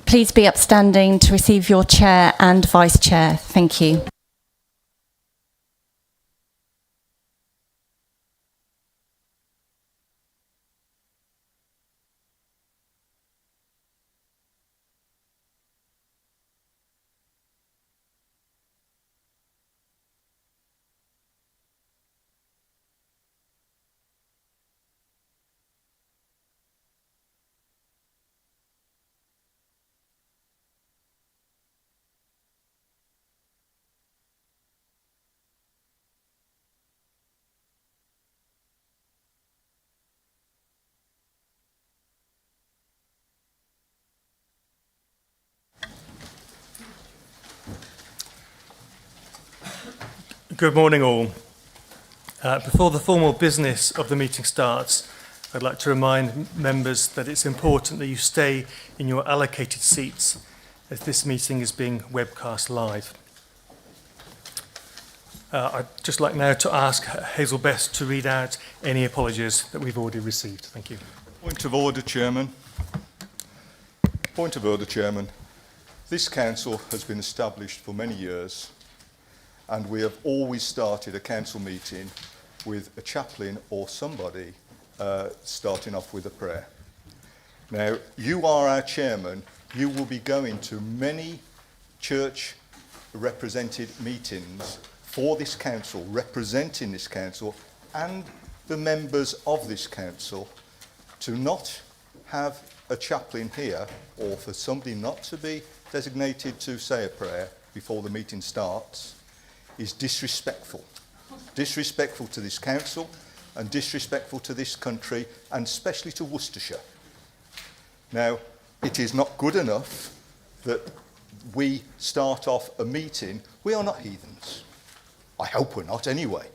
please be upstanding to receive your chair and vice chair. Thank you. Good morning all. Before the formal business of the meeting starts, I'd like to remind members that it's important that you stay in your allocated seats as this meeting is being webcast live. I'd just like now to ask Hazel Best to read out any apologies that we've already received. Thank you. Point of order, Chairman. Point of order, Chairman. This council has been established for many years, and we have always started a council meeting with a chaplain or somebody starting off with a prayer. Now, you are our chairman. You will be going to many church-represented meetings for this council, representing this council and the members of this council. To not have a chaplain here, or for somebody not to be designated to say a prayer before the meeting starts, is disrespectful. Disrespectful to this council and disrespectful to this country, and especially to Worcestershire. Now, it is not good enough that we start off a meeting. We are not heathens. I hope we're not anyway.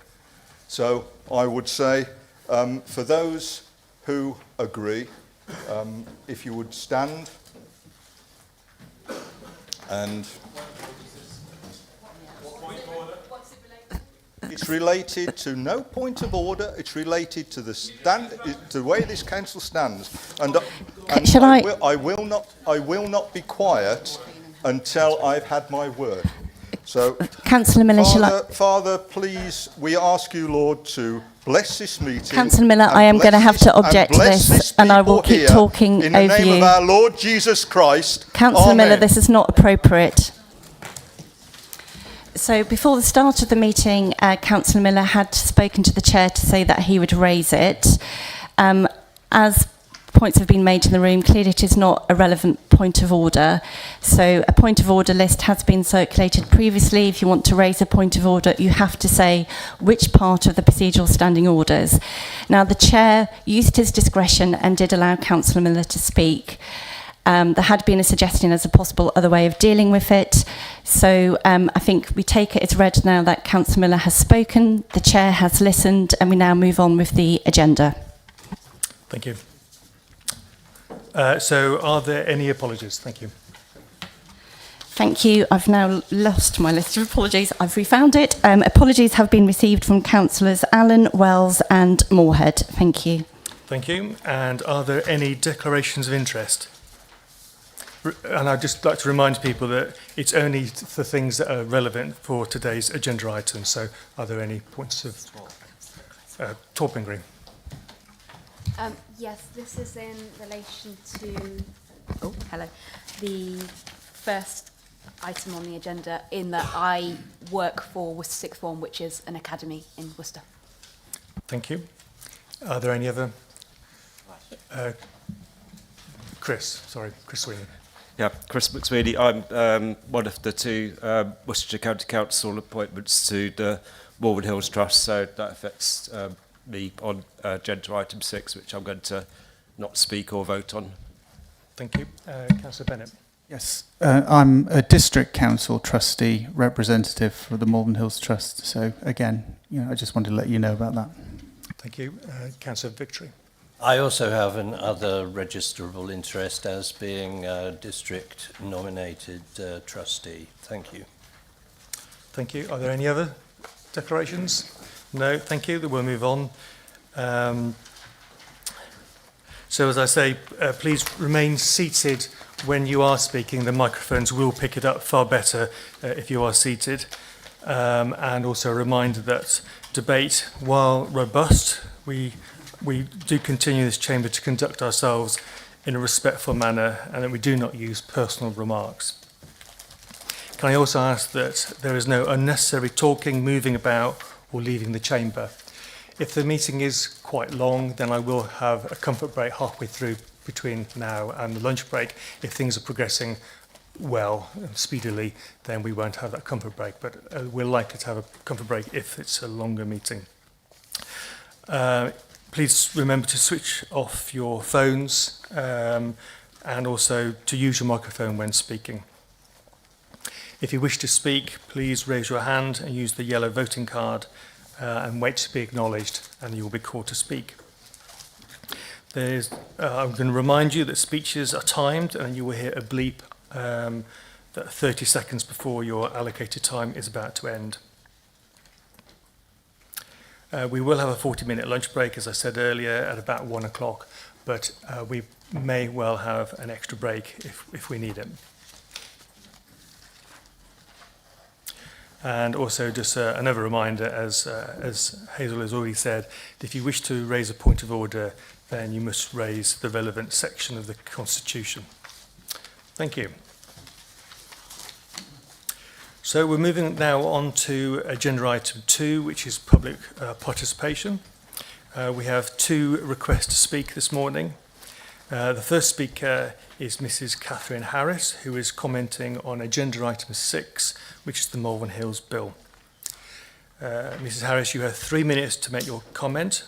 So I would say, for those who agree, if you would stand and... It's related to no point of order. It's related to the to the way this council stands. And I will not be quiet until I've had my word. So, Councillor Miller, Father, please, we ask you, Lord, to bless this meeting. Councillor Miller, I am going to have to object to this, and I will keep talking over you. In the name of our Lord Jesus Christ. Councillor Amen. Miller, this is not appropriate. So before the start of the meeting, Councillor Miller had spoken to the chair to say that he would raise it. As points have been made in the room, clearly it is not a relevant point of order. So a point of order list has been circulated previously. If you want to raise a point of order, you have to say which part of the procedural standing orders. Now, the chair used his discretion and did allow Councillor Miller to speak. There had been a suggestion as a possible other way of dealing with it. So I think we take it as read now that Councillor Miller has spoken, the chair has listened, and we now move on with the agenda. Thank you. So are there any apologies? Thank you. Thank you. I've now lost my list of apologies. I've refound it. Apologies have been received from Councillors Allen, Wells and Moorhead. Thank you. Thank you. And are there any declarations of interest? And I'd just like to remind people that it's only for things that are relevant for today's agenda items. So are there any points of Torping Green? Yes, this is in relation to the first item on the agenda, in that I work for Worcester Sixth Form, which is an academy in Worcester. Thank you. Are there any other? Chris Sweeney. Yeah, Chris McSweeney. I'm one of the two Worcestershire County Council appointments to the Malvern Hills Trust, so that affects me on agenda item 6, which I'm going to not speak or vote on. Thank you. Councillor Bennett. Yes, I'm a district council trustee representative for the Malvern Hills Trust. So again, I just wanted to let you know about that. Thank you. Councillor Victory. I also have another registerable interest as being a district nominated trustee. Thank you. Thank you. Are there any other declarations? No, thank you. Then we'll move on. So as I say, please remain seated when you are speaking, the microphones will pick it up far better if you are seated. And also a reminder that debate, while robust, we do continue this chamber to conduct ourselves in a respectful manner and that we do not use personal remarks. Can I also ask that there is no unnecessary talking, moving about or leaving the chamber? If the meeting is quite long, then I will have a comfort break halfway through between now and the lunch break. If things are progressing well and speedily, then we won't have that comfort break, but we're likely to have a comfort break if it's a longer meeting. Please remember to switch off your phones and also to use your microphone when speaking. If you wish to speak, please raise your hand and use the yellow voting card and wait to be acknowledged, and you will be called to speak. I'm going to remind you that speeches are timed and you will hear a bleep that 30 seconds before your allocated time is about to end. We will have a 40-minute lunch break, as I said earlier, at about 1 o'clock, but we may well have an extra break if we need it. And also just another reminder, as Hazel has already said, that if you wish to raise a point of order, then you must raise the relevant section of the Constitution. Thank you. So we're moving now on to agenda item 2, which is public participation. We have 2 requests to speak this morning. The first speaker is Mrs. Catherine Harris, who is commenting on agenda item 6, which is the Malvern Hills bill. Mrs. Harris, you have 3 minutes to make your comment,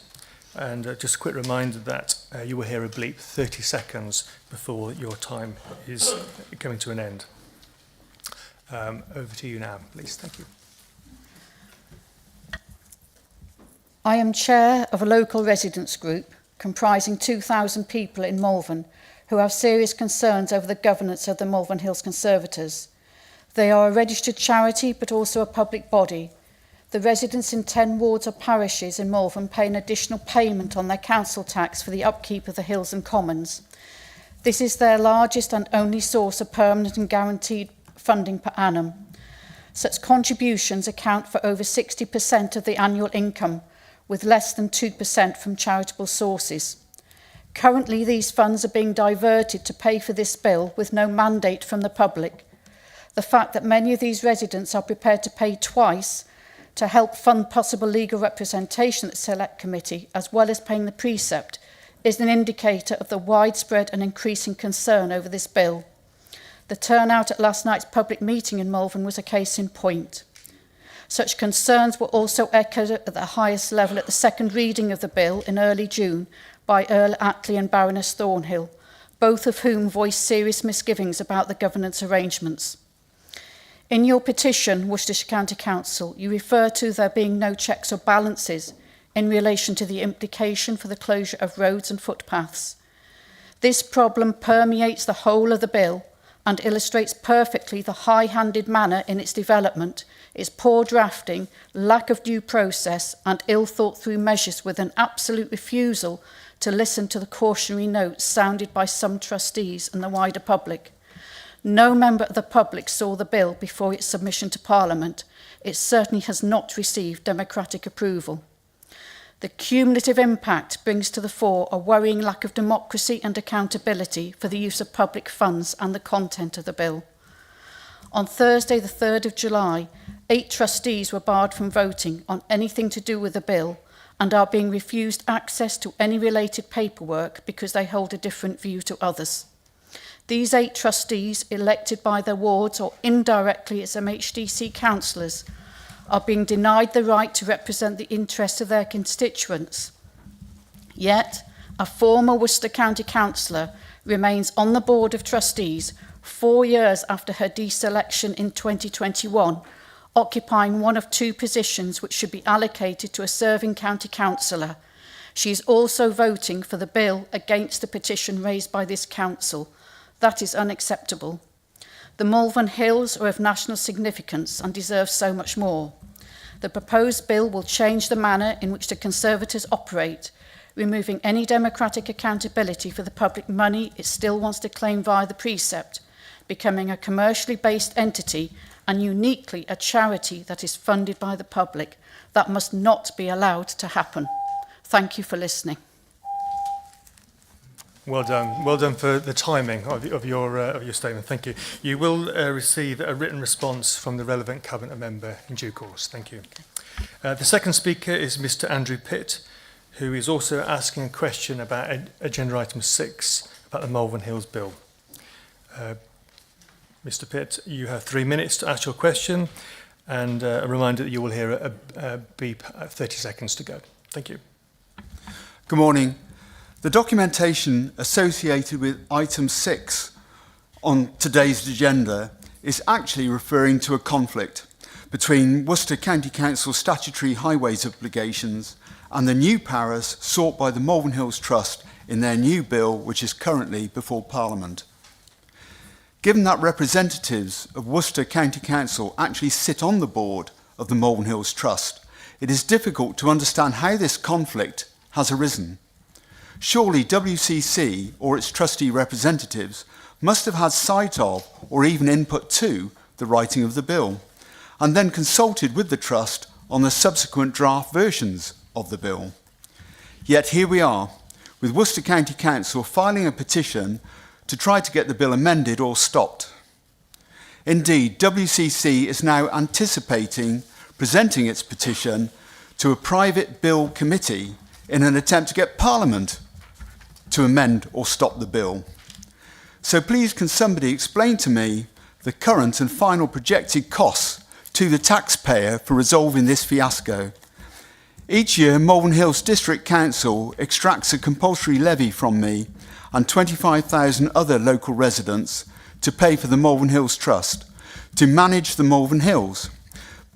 and just a quick reminder that you will hear a bleep 30 seconds before your time is coming to an end. Over to you now, please. Thank you. I am chair of a local residents group comprising 2,000 people in Malvern who have serious concerns over the governance of the Malvern Hills Conservators. They are a registered charity but also a public body. The residents in 10 wards or parishes in Malvern pay an additional payment on their council tax for the upkeep of the hills and commons. This is their largest and only source of permanent and guaranteed funding per annum. Such contributions account for over 60% of the annual income, with less than 2% from charitable sources. Currently, these funds are being diverted to pay for this bill with no mandate from the public. The fact that many of these residents are prepared to pay twice to help fund possible legal representation at the Select Committee, as well as paying the precept, is an indicator of the widespread and increasing concern over this bill. The turnout at last night's public meeting in Malvern was a case in point. Such concerns were also echoed at the highest level at the second reading of the bill in early June by Earl Attlee and Baroness Thornhill, both of whom voiced serious misgivings about the governance arrangements. In your petition, Worcestershire County Council, you refer to there being no checks or balances in relation to the implication for the closure of roads and footpaths. This problem permeates the whole of the bill and illustrates perfectly the high-handed manner in its development, its poor drafting, lack of due process and ill-thought-through measures with an absolute refusal to listen to the cautionary notes sounded by some trustees and the wider public. No member of the public saw the bill before its submission to Parliament. It certainly has not received democratic approval. The cumulative impact brings to the fore a worrying lack of democracy and accountability for the use of public funds and the content of the bill. On Thursday, the 3rd of July, 8 trustees were barred from voting on anything to do with the bill and are being refused access to any related paperwork because they hold a different view to others. These 8 trustees, elected by their wards or indirectly as MHDC councillors, are being denied the right to represent the interests of their constituents. Yet, a former Worcester County councillor remains on the board of trustees 4 years after her deselection in 2021, occupying one of 2 positions which should be allocated to a serving county councillor. She is also voting for the bill against the petition raised by this council. That is unacceptable. The Malvern Hills are of national significance and deserve so much more. The proposed bill will change the manner in which the Conservatives operate, removing any democratic accountability for the public money it still wants to claim via the precept, becoming a commercially based entity and uniquely a charity that is funded by the public. That must not be allowed to happen. Thank you for listening. Well done. Well done for the timing of your statement. Thank you. You will receive a written response from the relevant Cabinet member in due course. Thank you. The second speaker is Mr. Andrew Pitt, who is also asking a question about agenda item 6, about the Malvern Hills Bill. Mr. Pitt, you have 3 minutes to ask your question, and a reminder that you will hear a beep at 30 seconds to go. Thank you. Good morning. The documentation associated with item 6 on today's agenda is actually referring to a conflict between Worcester County Council statutory highways obligations and the new powers sought by the Malvern Hills Trust in their new bill, which is currently before Parliament. Given that representatives of Worcester County Council actually sit on the board of the Malvern Hills Trust, it is difficult to understand how this conflict has arisen. Surely WCC or its trustee representatives must have had sight of or even input to the writing of the bill, and then consulted with the Trust on the subsequent draft versions of the bill. Yet here we are, with Worcester County Council filing a petition to try to get the bill amended or stopped. Indeed, WCC is now anticipating presenting its petition to a private bill committee in an attempt to get Parliament to amend or stop the bill. So please, can somebody explain to me the current and final projected costs to the taxpayer for resolving this fiasco? Each year, Malvern Hills District Council extracts a compulsory levy from me and 25,000 other local residents to pay for the Malvern Hills Trust to manage the Malvern Hills.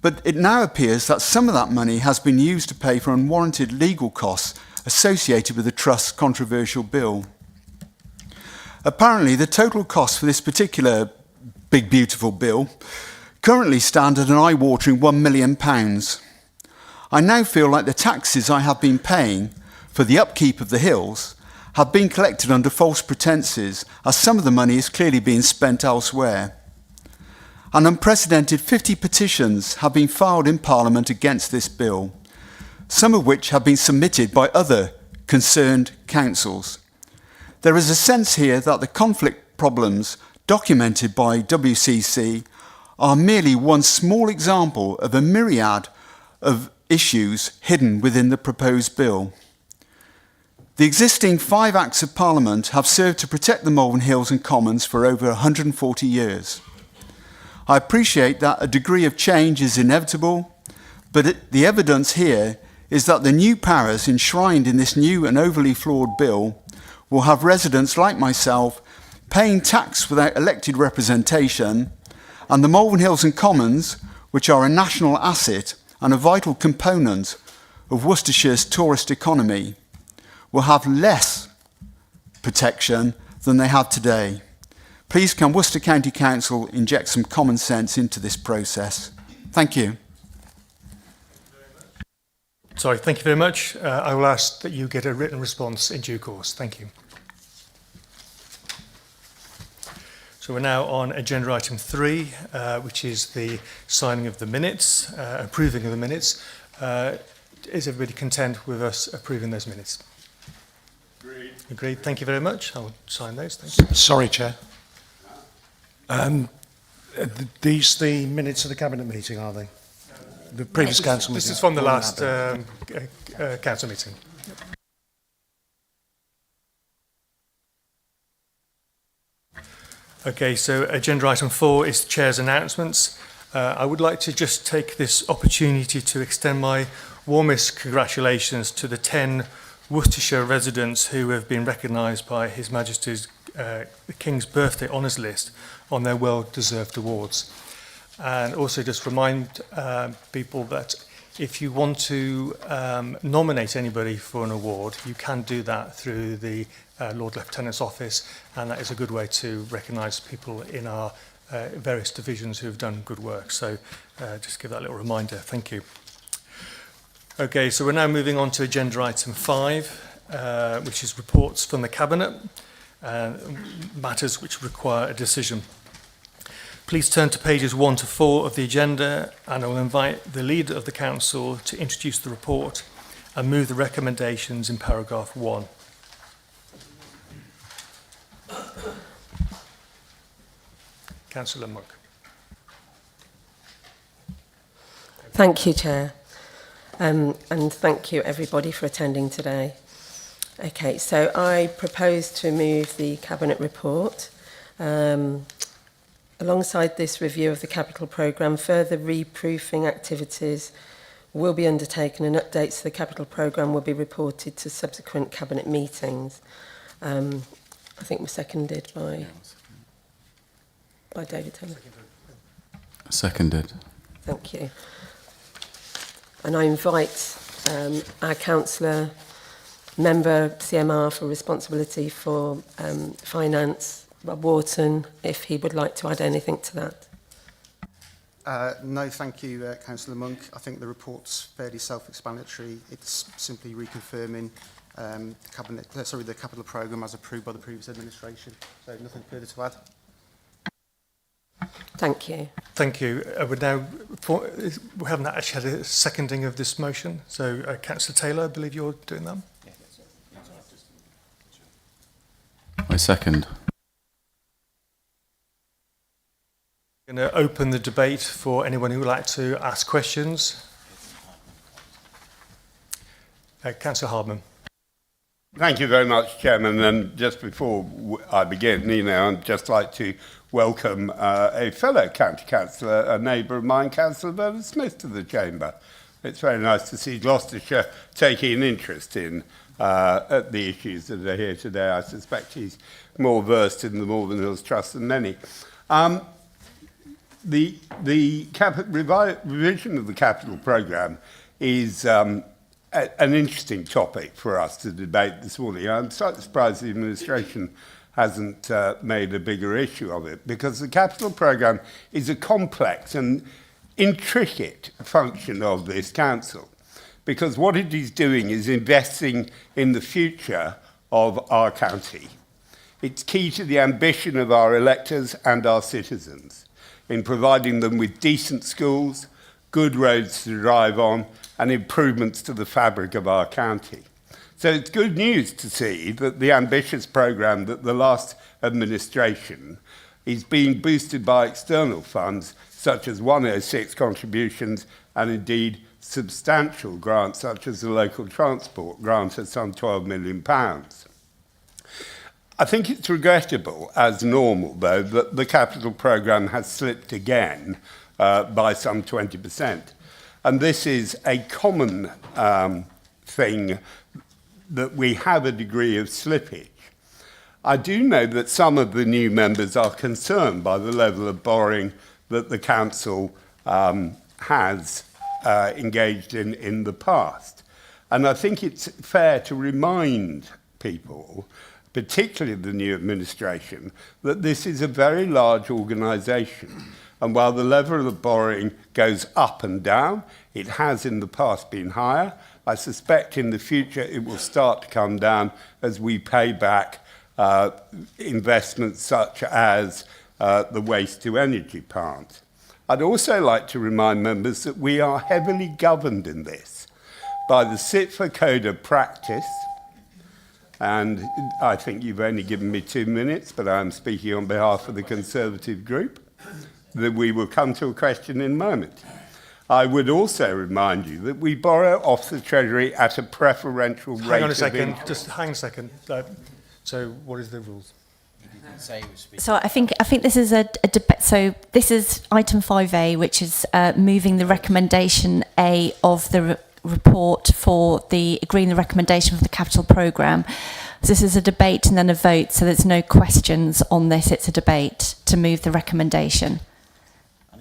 But it now appears that some of that money has been used to pay for unwarranted legal costs associated with the Trust's controversial bill. Apparently, the total cost for this particular big, beautiful bill currently stand at an eye-watering £1 million. I now feel like the taxes I have been paying for the upkeep of the hills have been collected under false pretences, as some of the money is clearly being spent elsewhere. An unprecedented 50 petitions have been filed in Parliament against this bill, some of which have been submitted by other concerned councils. There is a sense here that the conflict problems documented by WCC are merely one small example of a myriad of issues hidden within the proposed bill. The existing 5 Acts of Parliament have served to protect the Malvern Hills and Commons for over 140 years. I appreciate that a degree of change is inevitable, but the evidence here is that the new powers enshrined in this new and overly flawed bill will have residents like myself paying tax without elected representation, and the Malvern Hills and Commons, which are a national asset and a vital component of Worcestershire's tourist economy, will have less protection than they have today. Please, can Worcester County Council inject some common sense into this process? Thank you. Sorry, thank you very much. I will ask that you get a written response in due course. Thank you. So we're now on agenda item 3, which is the signing of the minutes, approving of the minutes. Is everybody content with us approving those minutes? Agreed. Agreed. Thank you very much. I'll sign those. Thank you. Sorry, Chair. These the minutes of the Cabinet meeting, are they? The previous council meeting? This is from the last council meeting. Okay, so agenda item 4 is the Chair's announcements. I would like to just take this opportunity to extend my warmest congratulations to the 10 Worcestershire residents who have been recognised by His Majesty's the King's Birthday Honours List on their well-deserved awards. And also just remind people that if you want to nominate anybody for an award, you can do that through the Lord Lieutenant's office, and that is a good way to recognise people in our various divisions who have done good work. So just give that little reminder. Thank you. Okay, so we're now moving on to agenda item 5, which is reports from the Cabinet, matters which require a decision. Please turn to pages 1 to 4 of the agenda, and I will invite the Leader of the Council to introduce the report and move the recommendations in paragraph 1. Councillor Monk. Thank you, Chair. And thank you, everybody, for attending today. Okay, so I propose to move the Cabinet report. Alongside this review of the capital programme, further reproofing activities will be undertaken and updates to the capital programme will be reported to subsequent Cabinet meetings. I think we're seconded by David Taylor. Seconded. Thank you. And I invite our councillor, member CMR for responsibility for finance, Rob Wharton, if he would like to add anything to that. No, thank you, Councillor Monk. I think the report's fairly self-explanatory. It's simply reconfirming the capital programme as approved by the previous administration. So nothing further to add. Thank you. Thank you. We haven't actually had a seconding of this motion. So, Councillor Taylor, I believe you're doing that. I second. I'm going to open the debate for anyone who would like to ask questions. Councillor Hardman. Thank you very much, Chairman. And just before I begin, I'd just like to welcome a fellow county councillor, a neighbour of mine, Councillor Vernon Smith, to the Chamber. It's very nice to see Gloucestershire taking an interest in the issues that are here today. I suspect he's more versed in the Malvern Hills Trust than many. The revision of the capital programme is an interesting topic for us to debate this morning. I'm slightly surprised the administration hasn't made a bigger issue of it, because the capital programme is a complex and intricate function of this council, because what it is doing is investing in the future of our county. It's key to the ambition of our electors and our citizens in providing them with decent schools, good roads to drive on, and improvements to the fabric of our county. So it's good news to see that the ambitious programme that the last administration is being boosted by external funds such as 106 contributions and indeed substantial grants such as the local transport grant of some £12 million. I think it's regrettable, as normal though, that the capital programme has slipped again by some 20%. And this is a common thing, that we have a degree of slippage. I do know that some of the new members are concerned by the level of borrowing that the council has engaged in the past. And I think it's fair to remind people, particularly the new administration, that this is a very large organisation. And while the level of borrowing goes up and down, it has in the past been higher. I suspect in the future it will start to come down as we pay back investments such as the waste-to-energy plant. I'd also like to remind members that we are heavily governed in this by the CITFA Code of Practice, and I think you've only given me 2 minutes, but I'm speaking on behalf of the Conservative group, that we will come to a question in a moment. I would also remind you that we borrow off the Treasury at a preferential rate. Hang on a second, just hang a second. So what is the rules? So I think this is a debate. So this is item 5A, which is moving the recommendation A of the report for agreeing the recommendation for the capital programme. So this is a debate and then a vote. So there's no questions on this. It's a debate to move the recommendation. And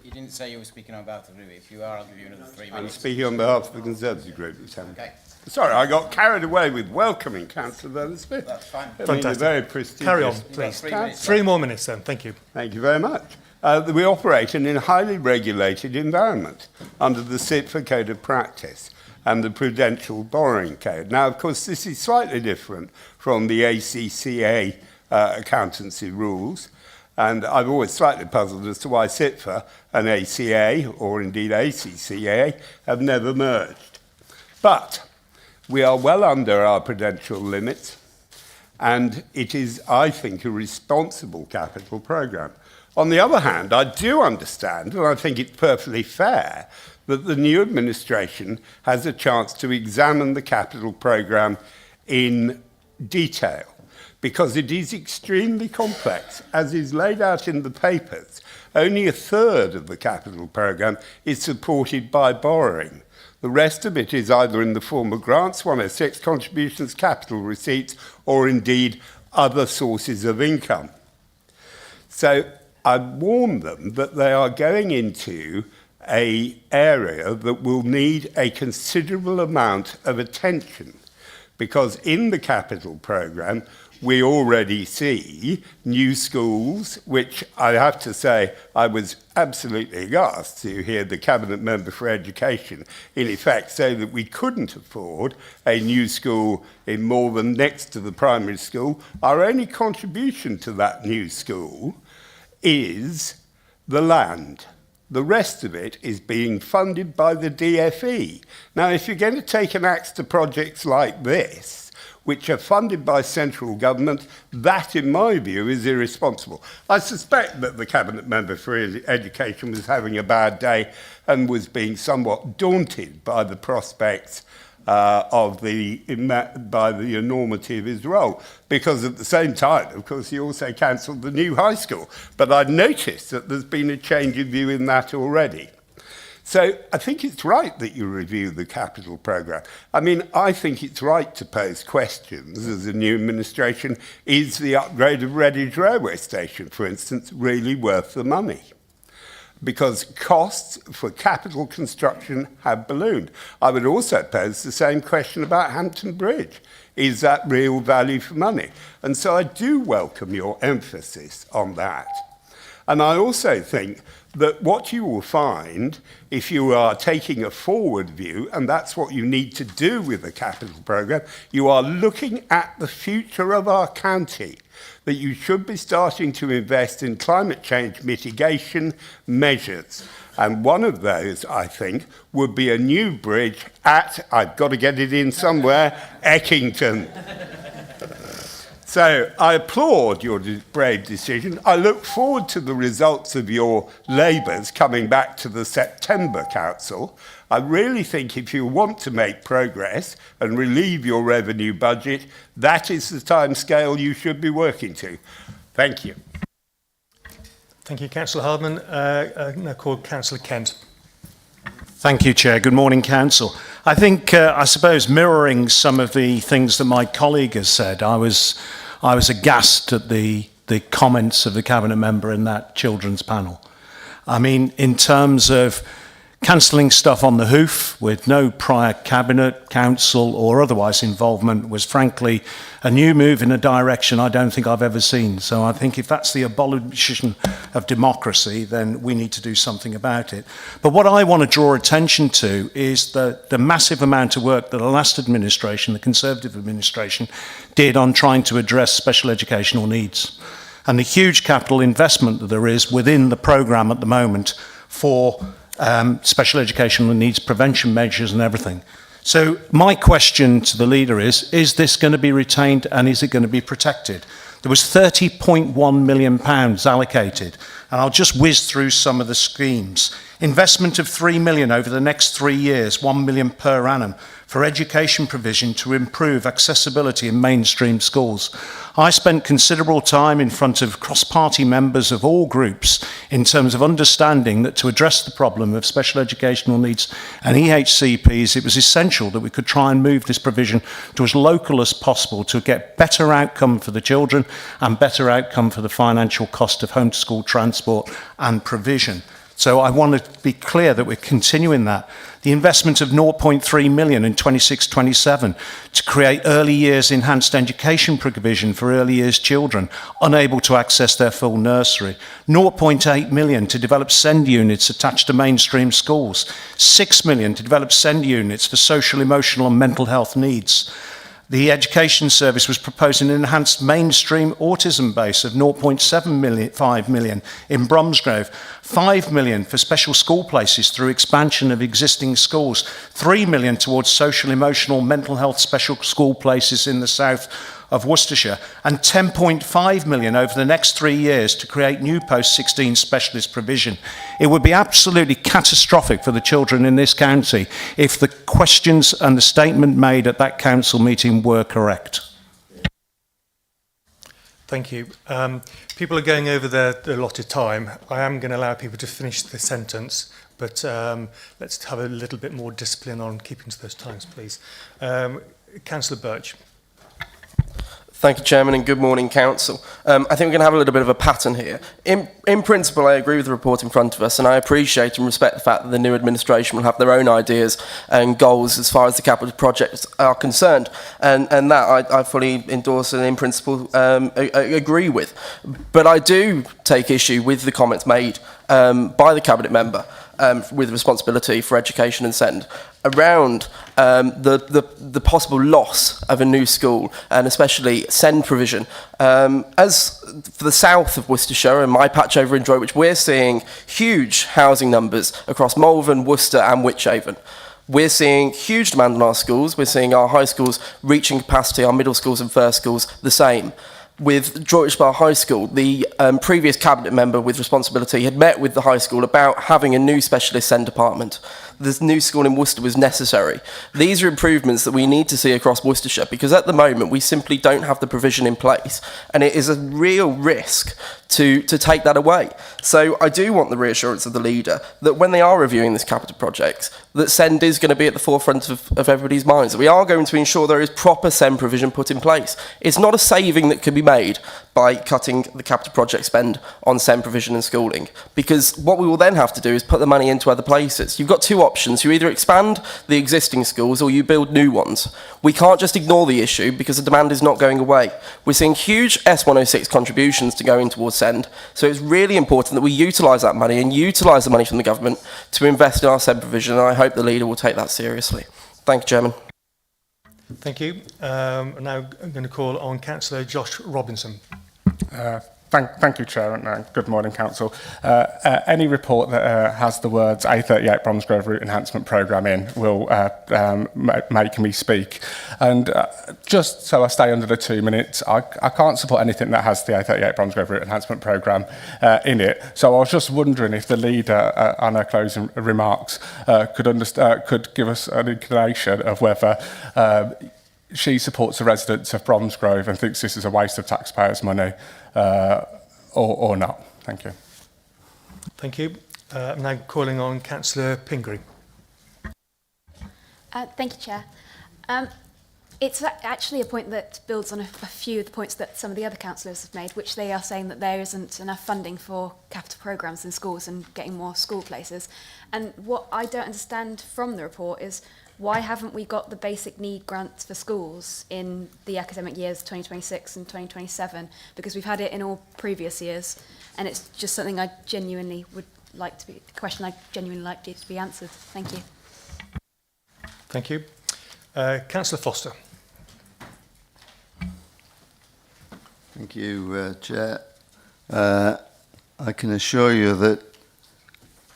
you didn't say you were speaking on behalf of the group. If you are, I'll give you another 3 minutes. I'm speaking on behalf of the Conservative group. Okay. Sorry, I got carried away with welcoming Councillor Vernon Smith. That's fine. Fantastic. Very prestigious. Carry on, please. 3 more minutes then. Thank you. Thank you very much. We operate in a highly regulated environment under the CITFA Code of Practice. and the Prudential Borrowing Code. Now, of course, this is slightly different from the ACCA accountancy rules, and I've always slightly puzzled as to why CITFA and ACA, or indeed ACCA, have never merged. But we are well under our prudential limits, and it is, I think, a responsible capital programme. On the other hand, I do understand, and I think it's perfectly fair, that the new administration has a chance to examine the capital programme in detail, because it is extremely complex. As is laid out in the papers, only a third of the capital programme is supported by borrowing. The rest of it is either in the form of grants, 106 contributions, capital receipts, or indeed other sources of income. So I warn them that they are going into an area that will need a considerable amount of attention, because in the capital programme, we already see new schools, which I have to say I was absolutely aghast to hear the Cabinet Member for Education in effect say that we couldn't afford a new school in Malvern next to the primary school. Our only contribution to that new school is the land. The rest of it is being funded by the DFE. Now, if you're going to take an axe to projects like this, which are funded by central government, that, in my view, is irresponsible. I suspect that the Cabinet Member for Education was having a bad day and was being somewhat daunted by the prospects by the enormity of his role, because at the same time, of course, he also cancelled the new high school. But I've noticed that there's been a change of view in that already. So I think it's right that you review the capital programme. I mean, I think it's right to pose questions as a new administration. Is the upgrade of Redditch railway station, for instance, really worth the money? Because costs for capital construction have ballooned. I would also pose the same question about Hampton Bridge. Is that real value for money? And so I do welcome your emphasis on that. And I also think that what you will find if you are taking a forward view, and that's what you need to do with the capital programme, you are looking at the future of our county, that you should be starting to invest in climate change mitigation measures. And one of those, I think, would be a new bridge at, I've got to get it in somewhere, Eckington. So I applaud your brave decision. I look forward to the results of your labours coming back to the September Council. I really think if you want to make progress and relieve your revenue budget, that is the timescale you should be working to. Thank you. Thank you, Councillor Hardman. Now called Councillor Kent. Thank you, Chair. Good morning, Council. I think, I suppose, mirroring some of the things that my colleague has said, I was aghast at the comments of the Cabinet Member in that children's panel. I mean, in terms of cancelling stuff on the hoof with no prior Cabinet, Council or otherwise involvement was frankly a new move in a direction I don't think I've ever seen. So I think if that's the abolition of democracy, then we need to do something about it. But what I want to draw attention to is the massive amount of work that the last administration, the Conservative administration, did on trying to address special educational needs. And the huge capital investment that there is within the programme at the moment for special educational needs prevention measures and everything. So my question to the leader is this going to be retained and is it going to be protected? There was £30.1 million allocated, and I'll just whiz through some of the schemes. Investment of £3 million over the next 3 years, £1 million per annum, for education provision to improve accessibility in mainstream schools. I spent considerable time in front of cross-party members of all groups in terms of understanding that to address the problem of special educational needs and EHCPs, it was essential that we could try and move this provision to as local as possible to get better outcome for the children and better outcome for the financial cost of home-to-school transport and provision. So I want to be clear that we're continuing that. The investment of 0.3 million in 26-27 to create early years enhanced education provision for early years children unable to access their full nursery. 0.8 million to develop SEND units attached to mainstream schools. 6 million to develop SEND units for social, emotional and mental health needs. The Education Service was proposing an enhanced mainstream autism base of 0.75 million in Bromsgrove, 5 million for special school places through expansion of existing schools, 3 million towards social, emotional, mental health special school places in the south of Worcestershire, and 10.5 million over the next 3 years to create new post-16 specialist provision. It would be absolutely catastrophic for the children in this county if the questions and the statement made at that council meeting were correct. Thank you. People are going over their allotted time. I am going to allow people to finish the sentence, but let's have a little bit more discipline on keeping to those times, please. Councillor Birch. Thank you, Chairman, and good morning, Council. I think we're going to have a little bit of a pattern here. In principle, I agree with the report in front of us, and I appreciate and respect the fact that the new administration will have their own ideas and goals as far as the capital projects are concerned, and that I fully endorse and in principle agree with. But I do take issue with the comments made by the Cabinet member with responsibility for education and SEND around the possible loss of a new school, and especially SEND provision. As for the south of Worcestershire and my patch over in Droitwich, we're seeing huge housing numbers across Malvern, Worcester and Wychavon. We're seeing huge demand on our schools. We're seeing our high schools reaching capacity, our middle schools and first schools the same. With Droitwich Bar High School, the previous cabinet member with responsibility had met with the high school about having a new specialist SEND department. This new school in Worcester was necessary. These are improvements that we need to see across Worcestershire, because at the moment we simply don't have the provision in place, and it is a real risk to take that away. So I do want the reassurance of the leader that when they are reviewing this capital project, that SEND is going to be at the forefront of everybody's minds. We are going to ensure there is proper SEND provision put in place. It's not a saving that can be made by cutting the capital project spend on SEND provision and schooling, because what we will then have to do is put the money into other places. You've got two options. You either expand the existing schools or you build new ones. We can't just ignore the issue because the demand is not going away. We're seeing huge S106 contributions to go in towards SEND, so it's really important that we utilise that money and utilise the money from the government to invest in our SEND provision, and I hope the leader will take that seriously. Thank you, Chairman. Thank you. Now I'm going to call on Councillor Josh Robinson. Thank you, Chair, and good morning, Council. Any report that has the words A38 Bromsgrove Route Enhancement Programme in will make me speak. And just so I stay under the 2 minutes, I can't support anything that has the A38 Bromsgrove Route Enhancement Programme in it. So I was just wondering if the leader, on her closing remarks, could give us an inclination of whether she supports the residents of Bromsgrove and thinks this is a waste of taxpayers' money or not. Thank you. Thank you. I'm now calling on Councillor Pingree. Thank you, Chair. It's actually a point that builds on a few of the points that some of the other councillors have made, which they are saying that there isn't enough funding for capital programmes in schools and getting more school places. And what I don't understand from the report is why haven't we got the basic need grants for schools in the academic years 2026 and 2027? Because we've had it in all previous years, and it's just something I genuinely would like to be, a question I genuinely like to be answered. Thank you. Thank you. Councillor Foster. Thank you, Chair. I can assure you that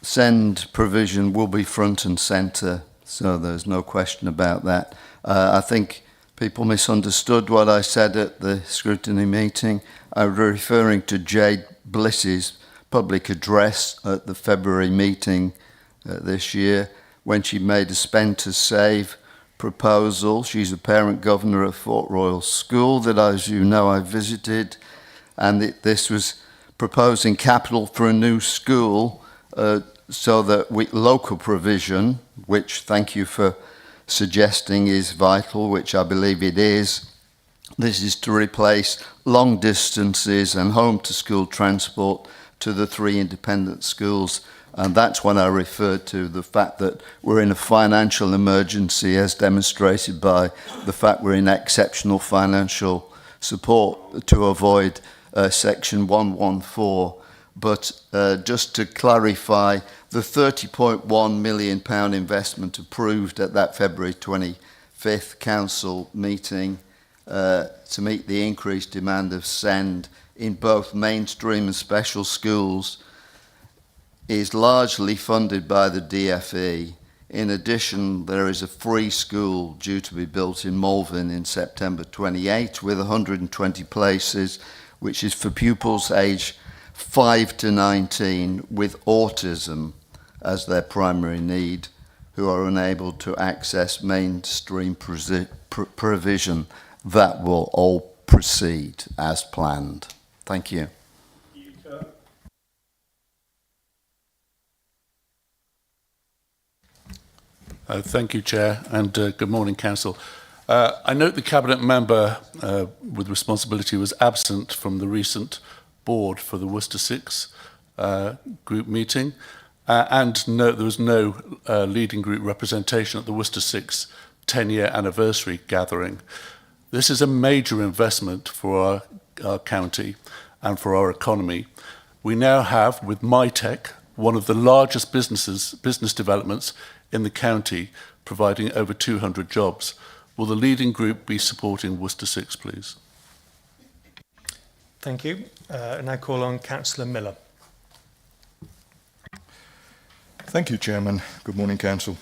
SEND provision will be front and centre, so there's no question about that. I think people misunderstood what I said at the scrutiny meeting. I was referring to Jade Bliss's public address at the February meeting this year, when she made a spend to save proposal. She's a parent governor at Fort Royal School that, as you know, I visited, and this was proposing capital for a new school so that local provision, which thank you for suggesting is vital, which I believe it is. This is to replace long distances and home to school transport to the 3 independent schools And that's when I referred to the fact that we're in a financial emergency, as demonstrated by the fact we're in exceptional financial support to avoid Section 114. But just to clarify, the £30.1 million investment approved at that February 25th Council meeting to meet the increased demand of SEND in both mainstream and special schools is largely funded by the DFE. In addition, there is a free school due to be built in Malvern in September 28 with 120 places, which is for pupils aged 5 to 19 with autism as their primary need, who are unable to access mainstream provision. That will all proceed as planned. Thank you. Thank you, Chair, and good morning, Council. I note the Cabinet member with responsibility was absent from the recent board for the Worcester 6 group meeting, and note there was no leading group representation at the Worcester 6 10-year anniversary gathering. This is a major investment for our county and for our economy. We now have, with MyTech, one of the largest business developments in the county, providing over 200 jobs. Will the leading group be supporting Worcester 6, please? Thank you. And I call on Councillor Miller. Thank you, Chairman. Good morning, Council.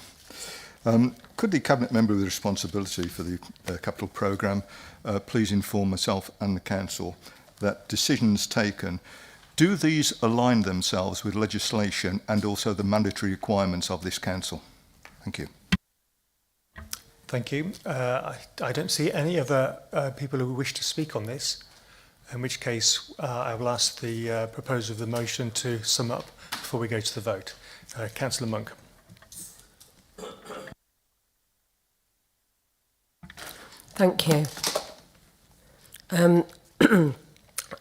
Could the Cabinet member with responsibility for the capital programme please inform myself and the Council that decisions taken, do these align themselves with legislation and also the mandatory requirements of this Council? Thank you. Thank you. I don't see any other people who wish to speak on this, in which case I will ask the proposer of the motion to sum up before we go to the vote. Councillor Monk. Thank you.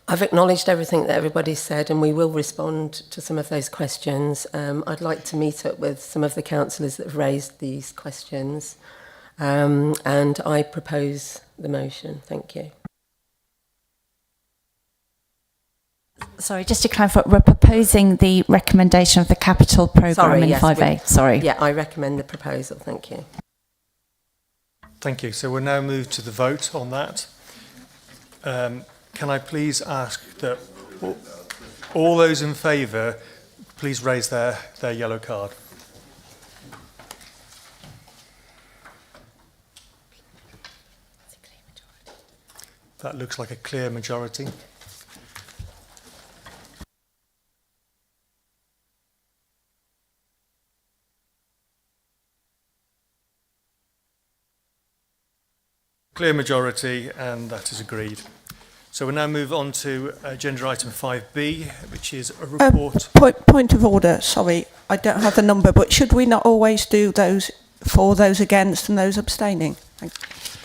I've acknowledged everything that everybody said, and we will respond to some of those questions. I'd like to meet up with some of the councillors that have raised these questions, and I propose the motion. Thank you. Sorry, just to clarify, we're proposing the recommendation of the capital programme in 5A. Sorry. Yeah, I recommend the proposal. Thank you. Thank you. So we'll now move to the vote on that. Can I please ask that all those in favour please raise their yellow card. That looks like a clear majority. Clear majority, and that is agreed. So we'll now move on to agenda item 5B, which is a report. Point of order, sorry, I don't have the number, but should we not always do those for, those against and those abstaining?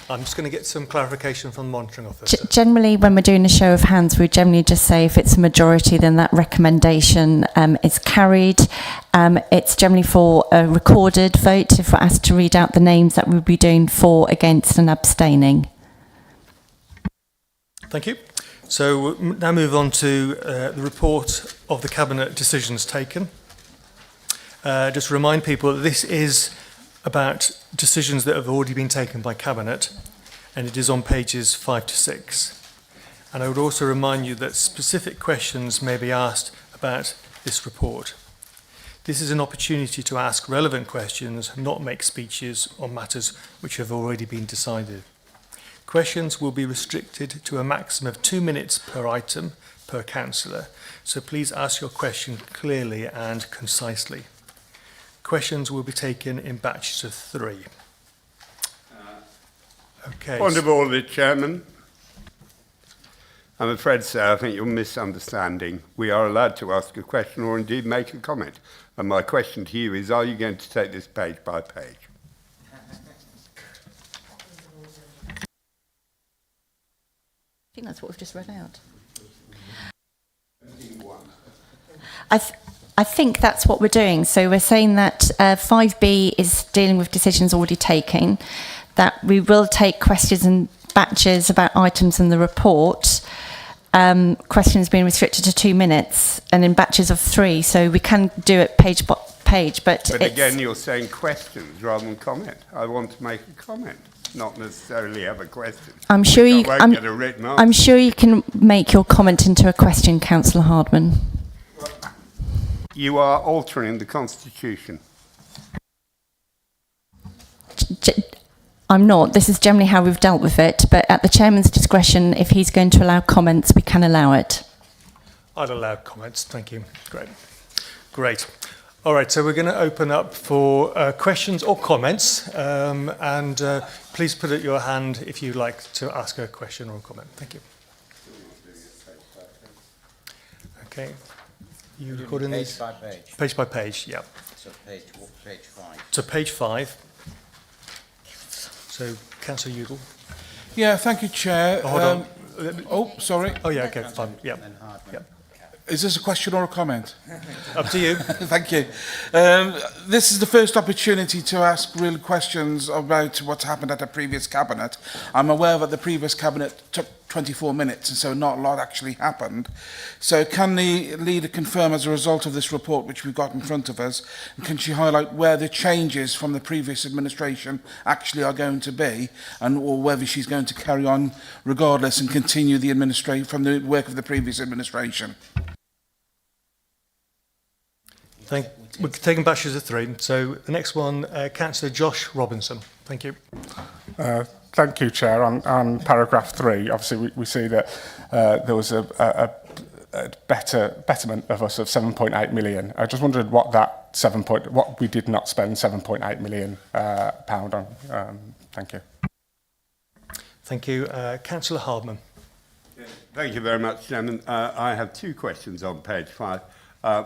I'm just going to get some clarification from the monitoring officer. Generally, when we're doing a show of hands, we generally just say if it's a majority, then that recommendation is carried. It's generally for a recorded vote if we're asked to read out the names that we'll be doing for, against and abstaining. Thank you. So we'll now move on to the report of the Cabinet decisions taken. Just to remind people that this is about decisions that have already been taken by Cabinet, and it is on pages 5 to 6. And I would also remind you that specific questions may be asked about this report. This is an opportunity to ask relevant questions, not make speeches on matters which have already been decided. Questions will be restricted to a maximum of 2 minutes per item per councillor, so please ask your question clearly and concisely. Questions will be taken in batches of 3. Okay. Point of order, Chairman. I'm afraid, sir, I think you're misunderstanding. We are allowed to ask a question or indeed make a comment. And my question to you is, are you going to take this page by page? I think that's what we've just read out. I think that's what we're doing. So we're saying that 5B is dealing with decisions already taken, that we will take questions in batches about items in the report. Questions being restricted to 2 minutes and in batches of 3, so we can do it page by page. But again, you're saying questions rather than comment. I want to make a comment, not necessarily have a question. I'm sure you. I won't get a written answer. I'm sure you can make your comment into a question, Councillor Hardman. You are altering the Constitution. I'm not. This is generally how we've dealt with it, but at the chairman's discretion, if he's going to allow comments, we can allow it. I'd allow comments. Thank you. Great. All right, so we're going to open up for questions or comments, and please put up your hand if you'd like to ask a question or a comment. Thank you. Okay. You recording these? Page by page. Page by page, yeah. So page 5. So page 5. So, Councillor Udall. Yeah, thank you, Chair. Hold on. Oh, sorry. Oh, yeah, okay, fine. Yeah. Is this a question or a comment? Up to you. Thank you. This is the first opportunity to ask real questions about what's happened at the previous cabinet. I'm aware that the previous cabinet took 24 minutes, and so not a lot actually happened. So can the leader confirm, as a result of this report which we've got in front of us, and can she highlight where the changes from the previous administration actually are going to be, and or whether she's going to carry on regardless and continue the from the work of the previous administration? We're taking batches of 3. So the next one, Councillor Josh Robinson. Thank you. Thank you, Chair. On paragraph 3, obviously we see that there was a betterment of us of 7.8 million. I just wondered what that what we did not spend 7.8 million pound on. Thank you. Thank you, Councillor Hardman. Thank you very much, Chairman. I have 2 questions on page 5.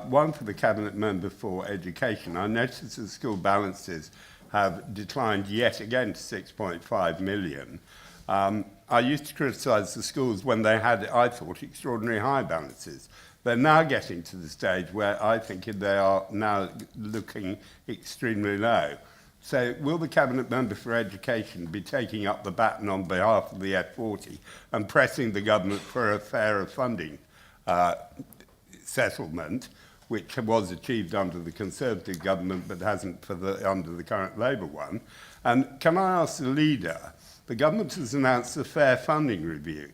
One for the Cabinet Member for Education. I noticed the school balances have declined yet again to 6.5 million. I used to criticise the schools when they had, I thought, extraordinary high balances. They're now getting to the stage where I think they are now looking extremely low. So will the Cabinet Member for Education be taking up the baton on behalf of the F40 and pressing the government for a fairer funding settlement, which was achieved under the Conservative government but hasn't under the current Labour one? And can I ask the leader, the government has announced a fair funding review.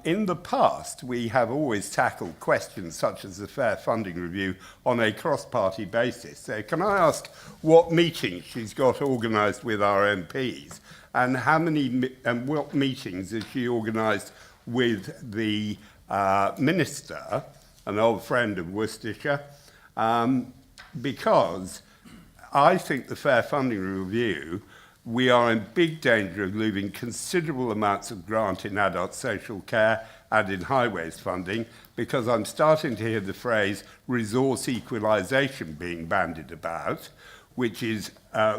In the past, we have always tackled questions such as the fair funding review on a cross-party basis. So can I ask what meetings she's got organised with our MPs, and what meetings has she organised with the Minister, an old friend of Worcestershire, because I think the fair funding review, we are in big danger of losing considerable amounts of grant in adult social care and in highways funding, because I'm starting to hear the phrase resource equalisation being bandied about, which is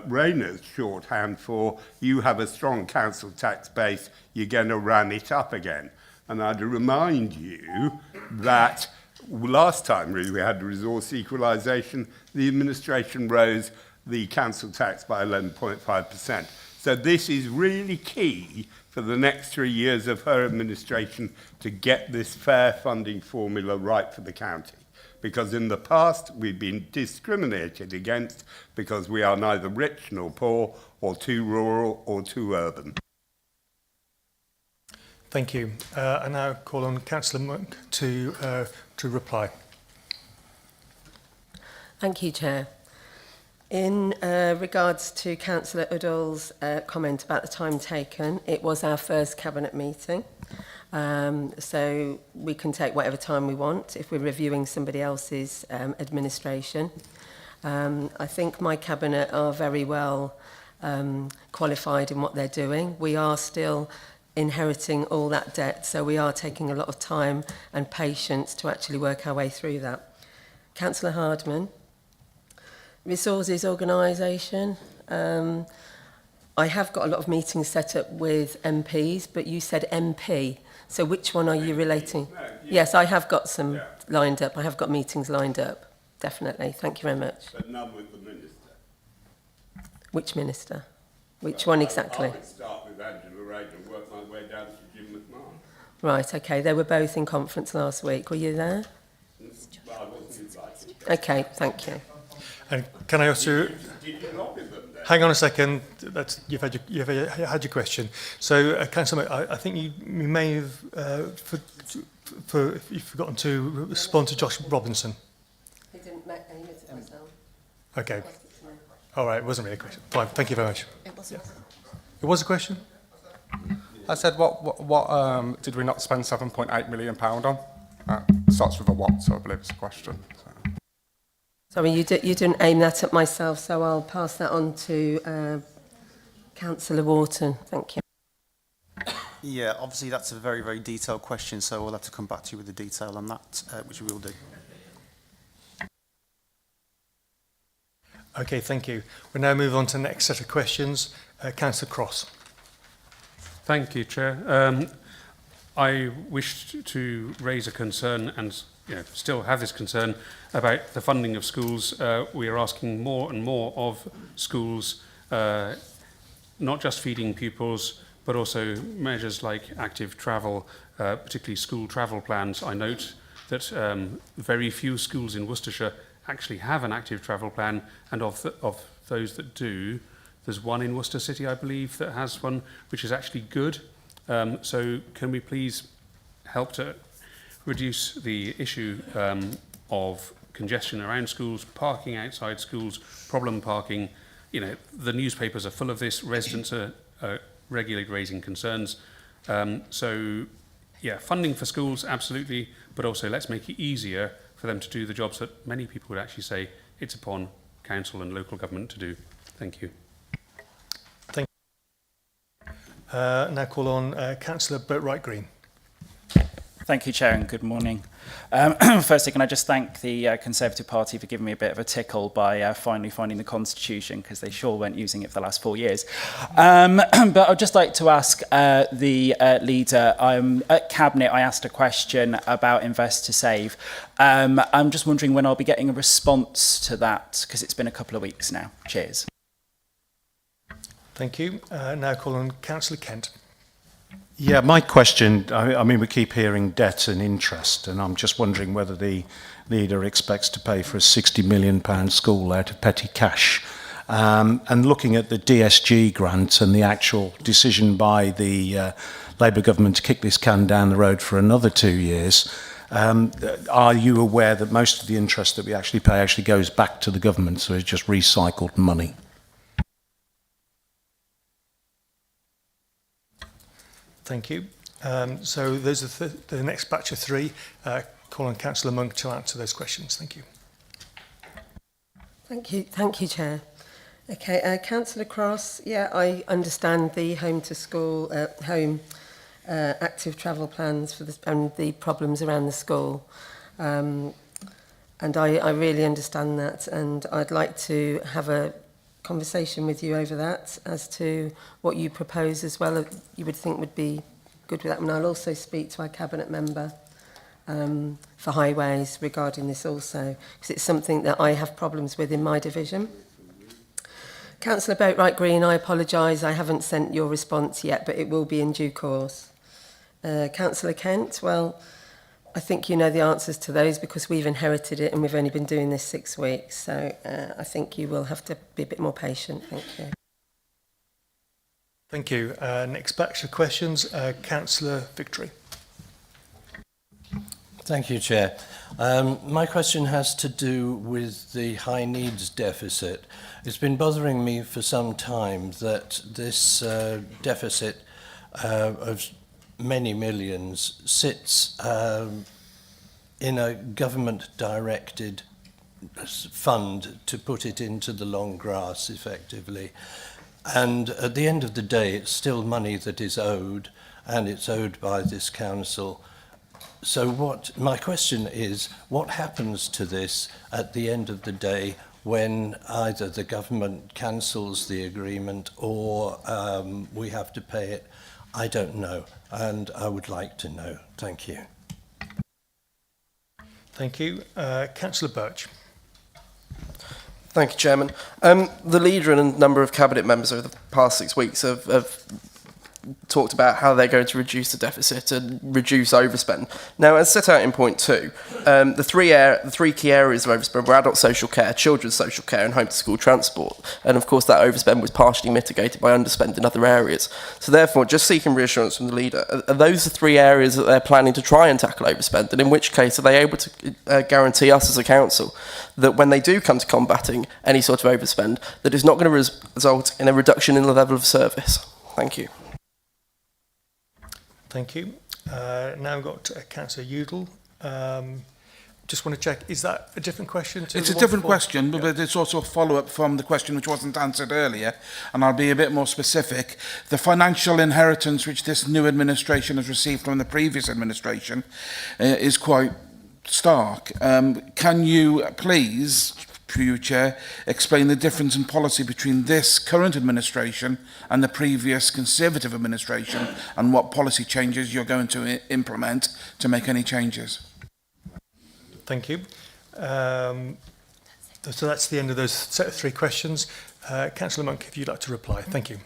Rayner's shorthand for you have a strong council tax base, you're going to ram it up again. And I'd remind you that last time we had resource equalisation, the administration rose the council tax by 11.5%. So this is really key for the next 3 years of her administration to get this fair funding formula right for the county. Because in the past, we've been discriminated against because we are neither rich nor poor, or too rural or too urban. Thank you. I now call on Councillor Monk to reply. Thank you, Chair. In regards to Councillor Udall's comment about the time taken, it was our first Cabinet meeting. So we can take whatever time we want if we're reviewing somebody else's administration. I think my Cabinet are very well qualified in what they're doing. We are still inheriting all that debt, so we are taking a lot of time and patience to actually work our way through that. Councillor Hardman, resources organisation. I have got a lot of meetings set up with MPs, but you said MP, so which one are you relating? Yes, I have got some lined up. I have got meetings lined up. definitely. Thank you very much. But none with the minister. Which minister? Which one exactly? I would start with Angela Reid and work my way down to Jim McMahon. Right, okay. They were both in conference last week. Were you there? Well, I wasn't invited. Okay, thank you. And can I also... Did you lobby them then? Hang on a second. You've had your question. So, Councillor, I think you may have you've forgotten to respond to Josh Robinson. He didn't make any minutes of myself. Okay. All right. It wasn't really a question. Fine. Thank you very much. It was. Yeah. It was a question. I said, what did we not spend £7.8 million on? Starts with a what, so I believe it's a question. So. Sorry, you didn't aim that at myself, so I'll pass that on to Councillor Wharton. Thank you. Yeah, obviously that's a very, very detailed question, so we'll have to come back to you with the detail on that, which we will do. Okay, thank you. We'll now move on to the next set of questions. Councillor Cross. Thank you, Chair. I wish to raise a concern and still have this concern about the funding of schools. We are asking more and more of schools, not just feeding pupils, but also measures like active travel, particularly school travel plans. I note that very few schools in Worcestershire actually have an active travel plan, and of those that do, there's one in Worcester City, I believe, that has one, which is actually good. So can we please help to reduce the issue of congestion around schools, parking outside schools, problem parking? The newspapers are full of this. Residents are regularly raising concerns. So, funding for schools, absolutely, but also let's make it easier for them to do the jobs that many people would actually say it's upon council and local government to do. Thank you. Thank you. Now call on Councillor Boatwright-Green. Thank you, Chair, and good morning. Firstly, can I just thank the Conservative Party for giving me a bit of a tickle by finally finding the Constitution, because they sure weren't using it for the last 4 years. But I'd just like to ask the leader, at Cabinet I asked a question about Invest to Save. I'm just wondering when I'll be getting a response to that, because it's been a couple of weeks now. Cheers. Thank you. Now call on Councillor Kent. Yeah, my question, I mean, we keep hearing debt and interest, and I'm just wondering whether the leader expects to pay for a £60 million school out of petty cash. And looking at the DSG grant and the actual decision by the Labour government to kick this can down the road for another 2 years, are you aware that most of the interest that we actually pay actually goes back to the government, so it's just recycled money? Thank you. So those are the next batch of three. Call on Councillor Monk to answer those questions. Thank you. Thank you, Chair. Okay, Councillor Cross, I understand the home active travel plans for and the problems around the school. And I really understand that, and I'd like to have a conversation with you over that as to what you propose as well, you would think would be good with that. And I'll also speak to our Cabinet member for highways regarding this also, because it's something that I have problems with in my division. Councillor Boatwright-Green, I apologise, I haven't sent your response yet, but it will be in due course. Councillor Kent, well, I think you know the answers to those because we've inherited it and we've only been doing this 6 weeks. So I think you will have to be a bit more patient. Thank you. Thank you. Next batch of questions, Councillor Victory. Thank you, Chair. My question has to do with the high needs deficit. It's been bothering me for some time that this deficit of many millions sits in a government-directed fund to put it into the long grass, effectively. And at the end of the day, it's still money that is owed, and it's owed by this council. So my question is, what happens to this at the end of the day when either the government cancels the agreement or we have to pay it? I don't know, and I would like to know. Thank you. Thank you. Councillor Birch. Thank you, Chairman. The leader and a number of cabinet members over the past 6 weeks have talked about how they're going to reduce the deficit and reduce overspend. Now, as set out in point 2, the three key areas of overspend were adult social care, children's social care and home-to-school transport. And of course, that overspend was partially mitigated by underspend in other areas. So therefore, just seeking reassurance from the leader, are those the 3 areas that they're planning to try and tackle overspend? And in which case, are they able to guarantee us as a council that when they do come to combating any sort of overspend, that it's not going to result in a reduction in the level of service? Thank you. Thank you. Now we've got Councillor Udall. Just want to check, is that a different question? It's a different question, but it's also a follow-up from the question which wasn't answered earlier, and I'll be a bit more specific. The financial inheritance which this new administration has received from the previous administration is quite stark. Can you please, through you, Chair, explain the difference in policy between this current administration and the previous Conservative administration, and what policy changes you're going to implement to make any changes? Thank you. So that's the end of those set of 3 questions. Councillor Monk, if you'd like to reply. Thank you.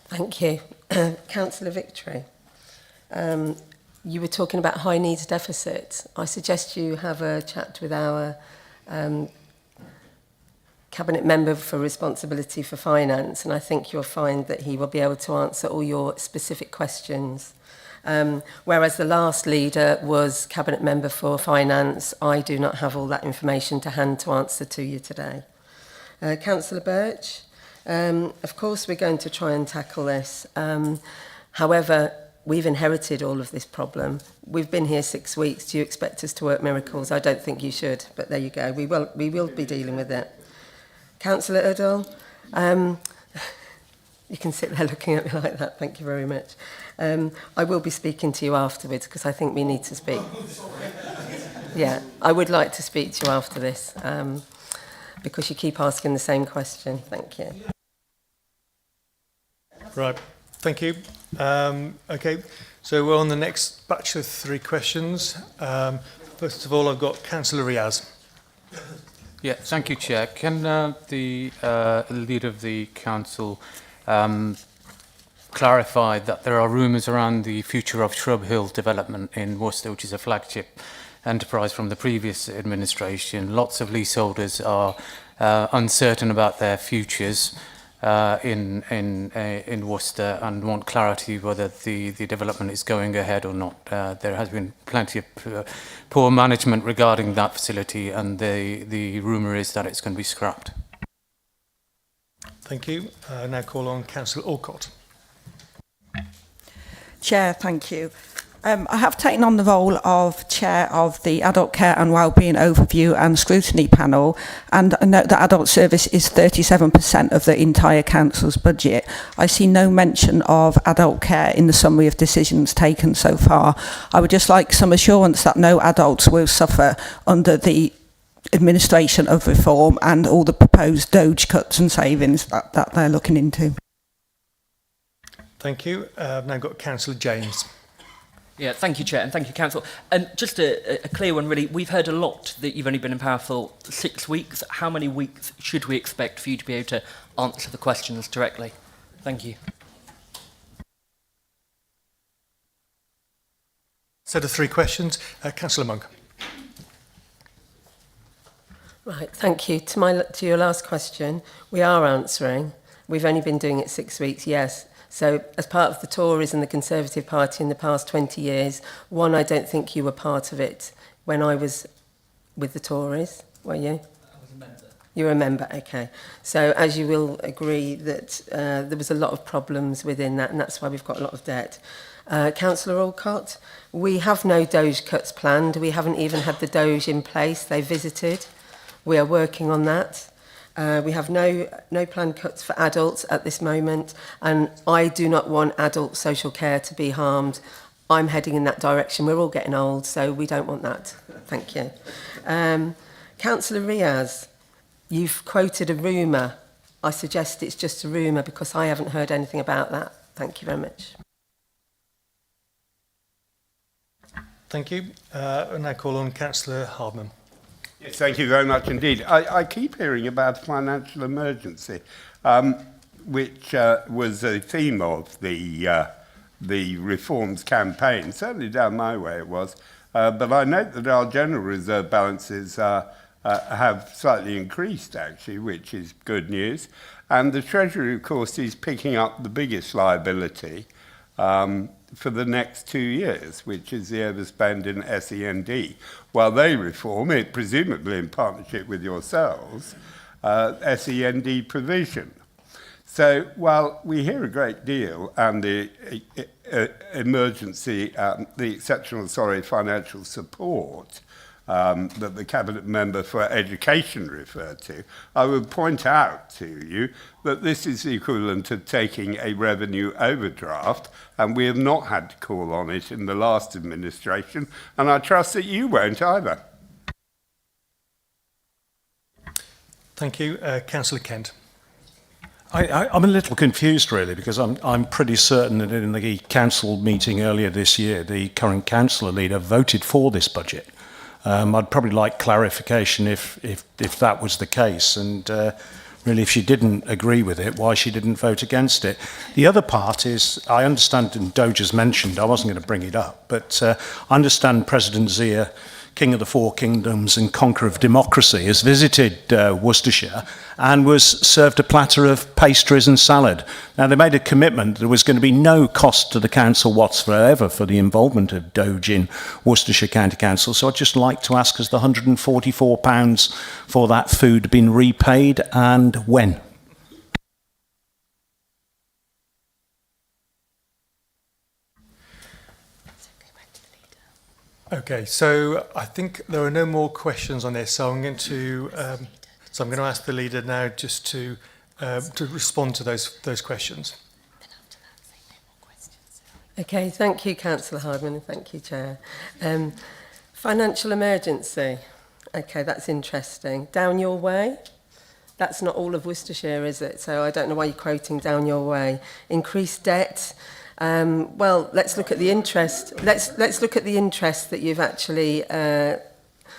Thank you. Councillor Victory, you were talking about high needs deficit. I suggest you have a chat with our Cabinet Member for Responsibility for Finance, and I think you'll find that he will be able to answer all your specific questions. Whereas the last leader was Cabinet Member for Finance, I do not have all that information to hand to answer to you today. Councillor Birch, of course we're going to try and tackle this. However, we've inherited all of this problem. We've been here 6 weeks. Do you expect us to work miracles? I don't think you should, but there you go. We will be dealing with it. Councillor Udall, you can sit there looking at me like that. Thank you very much. I will be speaking to you afterwards because I think we need to speak. Yeah, I would like to speak to you after this because you keep asking the same question. Thank you. Right. Thank you. Okay, so we're on the next batch of 3 questions. First of all, I've got Councillor Riaz. Yeah, thank you, Chair. Can the leader of the council clarify that there are rumours around the future of Shrub Hill development in Worcester, which is a flagship enterprise from the previous administration? Lots of leaseholders are uncertain about their futures in Worcester and want clarity whether the development is going ahead or not. There has been plenty of poor management regarding that facility, and the rumour is that it's going to be scrapped. Thank you. Now call on Councillor Alcott. Chair, thank you. I have taken on the role of Chair of the Adult Care and Wellbeing Overview and Scrutiny Panel, and I note that adult service is 37% of the entire Council's budget. I see no mention of adult care in the summary of decisions taken so far. I would just like some assurance that no adults will suffer under the administration of reform and all the proposed Doge cuts and savings that they're looking into. Thank you. I've now got Councillor James. Yeah, thank you, Chair, and thank you, Council. Just a clear one, really. We've heard a lot that you've only been in power for 6 weeks. How many weeks should we expect for you to be able to answer the questions directly? Thank you. Set of 3 questions. Councillor Monk. Right, thank you. To your last question, we are answering. We've only been doing it 6 weeks, yes. So as part of the Tories and the Conservative Party in the past 20 years, one, I don't think you were part of it when I was with the Tories, were you? I was a member. You were a member, okay. So as you will agree that there was a lot of problems within that, and that's why we've got a lot of debt. Councillor Alcott, we have no Doge cuts planned. We haven't even had the Doge in place. They visited. We are working on that. We have no planned cuts for adults at this moment, and I do not want adult social care to be harmed. I'm heading in that direction. We're all getting old, so we don't want that. Thank you. Councillor Riaz, you've quoted a rumour. I suggest it's just a rumour because I haven't heard anything about that. Thank you very much. Thank you. And I call on Councillor Hardman. Yes, thank you very much indeed. I keep hearing about financial emergency, which was a theme of the reforms campaign. Certainly down my way it was. But I note that our general reserve balances have slightly increased, actually, which is good news. And the Treasury, of course, is picking up the biggest liability for the next 2 years, which is the overspend in SEND. While they reform it, presumably in partnership with yourselves, SEND provision. So while we hear a great deal and the exceptional financial support that the Cabinet Member for Education referred to, I would point out to you that this is the equivalent of taking a revenue overdraft, and we have not had to call on it in the last administration, and I trust that you won't either. Thank you. Councillor Kent. I'm a little confused, really, because I'm pretty certain that in the council meeting earlier this year, the current councillor leader voted for this budget. I'd probably like clarification if that was the case, and really if she didn't agree with it, why she didn't vote against it. The other part is, I understand, and Doge has mentioned, I wasn't going to bring it up, but I understand President Zia, King of the Four Kingdoms and conqueror of democracy, has visited Worcestershire and was served a platter of pastries and salad. Now, they made a commitment there was going to be no cost to the council whatsoever for the involvement of Doge in Worcestershire County Council. So I'd just like to ask, has the £144 for that food been repaid, and when? Okay, so I think there are no more questions on this, so I'm going to ask the leader now just to respond to those questions. Okay, thank you, Councillor Hardman, and thank you, Chair. Financial emergency. Okay, that's interesting. Down your way? That's not all of Worcestershire, is it? So I don't know why you're quoting down your way. Increased debt. Well, let's look at the interest. Let's look at the interest that you've actually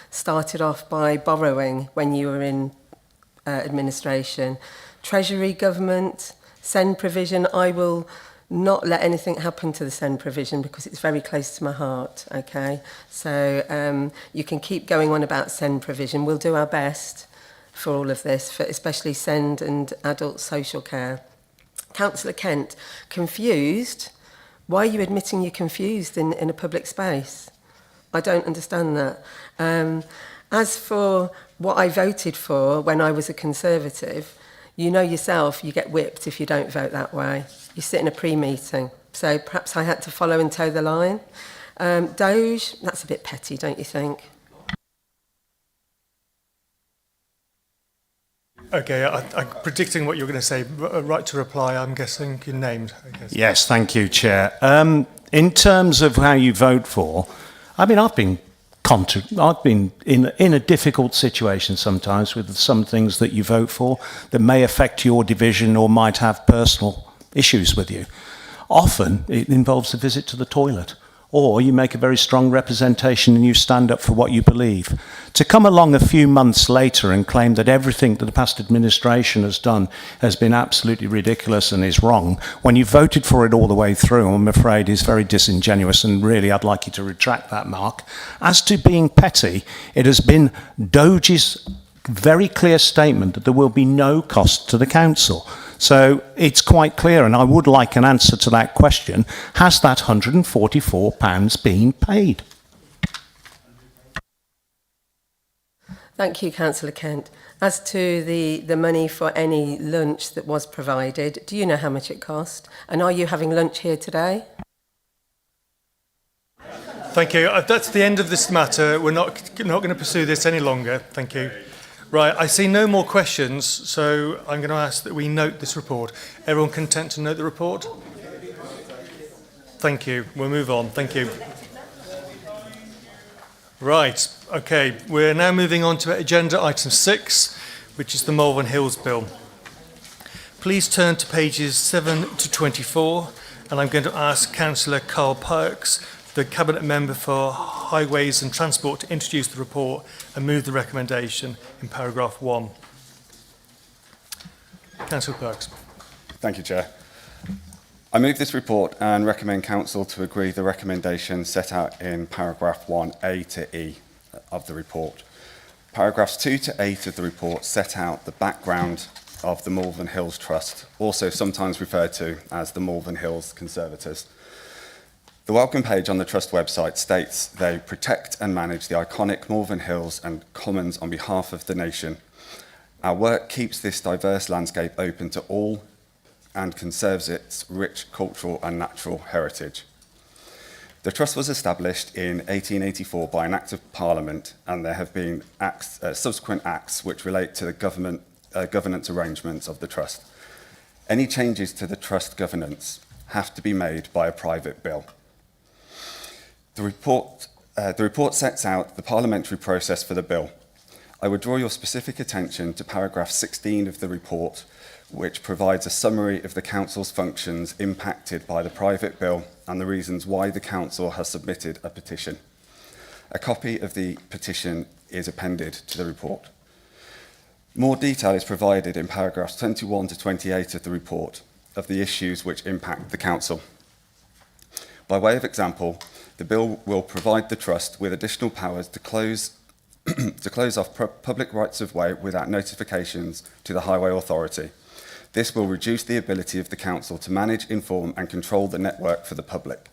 started off by borrowing when you were in administration. Treasury, government, SEND provision. I will not let anything happen to the SEND provision because it's very close to my heart. Okay, so you can keep going on about SEND provision. We'll do our best for all of this, for especially SEND and adult social care. Councillor Kent, confused? Why are you admitting you're confused in a public space? I don't understand that. As for what I voted for when I was a Conservative, you know yourself you get whipped if you don't vote that way. You sit in a pre-meeting. So perhaps I had to follow and toe the line. Doge, that's a bit petty, don't you think? Okay, I'm predicting what you're going to say. Right to reply, I'm guessing you're named. I guess. Yes, thank you, Chair. In terms of how you vote for, I mean, I've been in a difficult situation sometimes with some things that you vote for that may affect your division or might have personal issues with you. Often, it involves a visit to the toilet. Or you make a very strong representation and you stand up for what you believe. To come along a few months later and claim that everything that the past administration has done has been absolutely ridiculous and is wrong, when you voted for it all the way through, I'm afraid is very disingenuous, and really I'd like you to retract that, Mark. As to being petty, it has been Doge's very clear statement that there will be no cost to the council. So it's quite clear, and I would like an answer to that question. Has that £144 been paid? Thank you, Councillor Kent. As to the money for any lunch that was provided, do you know how much it cost? And are you having lunch here today? Thank you. That's the end of this matter. We're not going to pursue this any longer. Thank you. Right, I see no more questions, so I'm going to ask that we note this report. Everyone content to note the report? Thank you. We'll move on. Thank you. Right, okay. We're now moving on to agenda item 6, which is the Malvern Hills Bill. Please turn to pages 7 to 24, and I'm going to ask Councillor Carl Parks the Cabinet Member for Highways and Transport to introduce the report and move the recommendation in paragraph 1. Councillor Perks. Thank you, Chair. I move this report and recommend Council to agree the recommendation set out in paragraph 1A to E of the report. Paragraphs 2 to 8 of the report set out the background of the Malvern Hills Trust, also sometimes referred to as the Malvern Hills Conservators. The welcome page on the Trust website states they protect and manage the iconic Malvern Hills and Commons on behalf of the nation. Our work keeps this diverse landscape open to all and conserves its rich cultural and natural heritage. The Trust was established in 1884 by an Act of Parliament, and there have been subsequent acts which relate to the governance arrangements of the Trust. Any changes to the Trust governance have to be made by a private bill. The report sets out the parliamentary process for the bill. I would draw your specific attention to paragraph 16 of the report, which provides a summary of the Council's functions impacted by the private bill and the reasons why the Council has submitted a petition. A copy of the petition is appended to the report. More detail is provided in paragraphs 21 to 28 of the report of the issues which impact the Council. By way of example, the bill will provide the Trust with additional powers to close off public rights of way without notifications to the Highway Authority. This will reduce the ability of the Council to manage, inform and control the network for the public.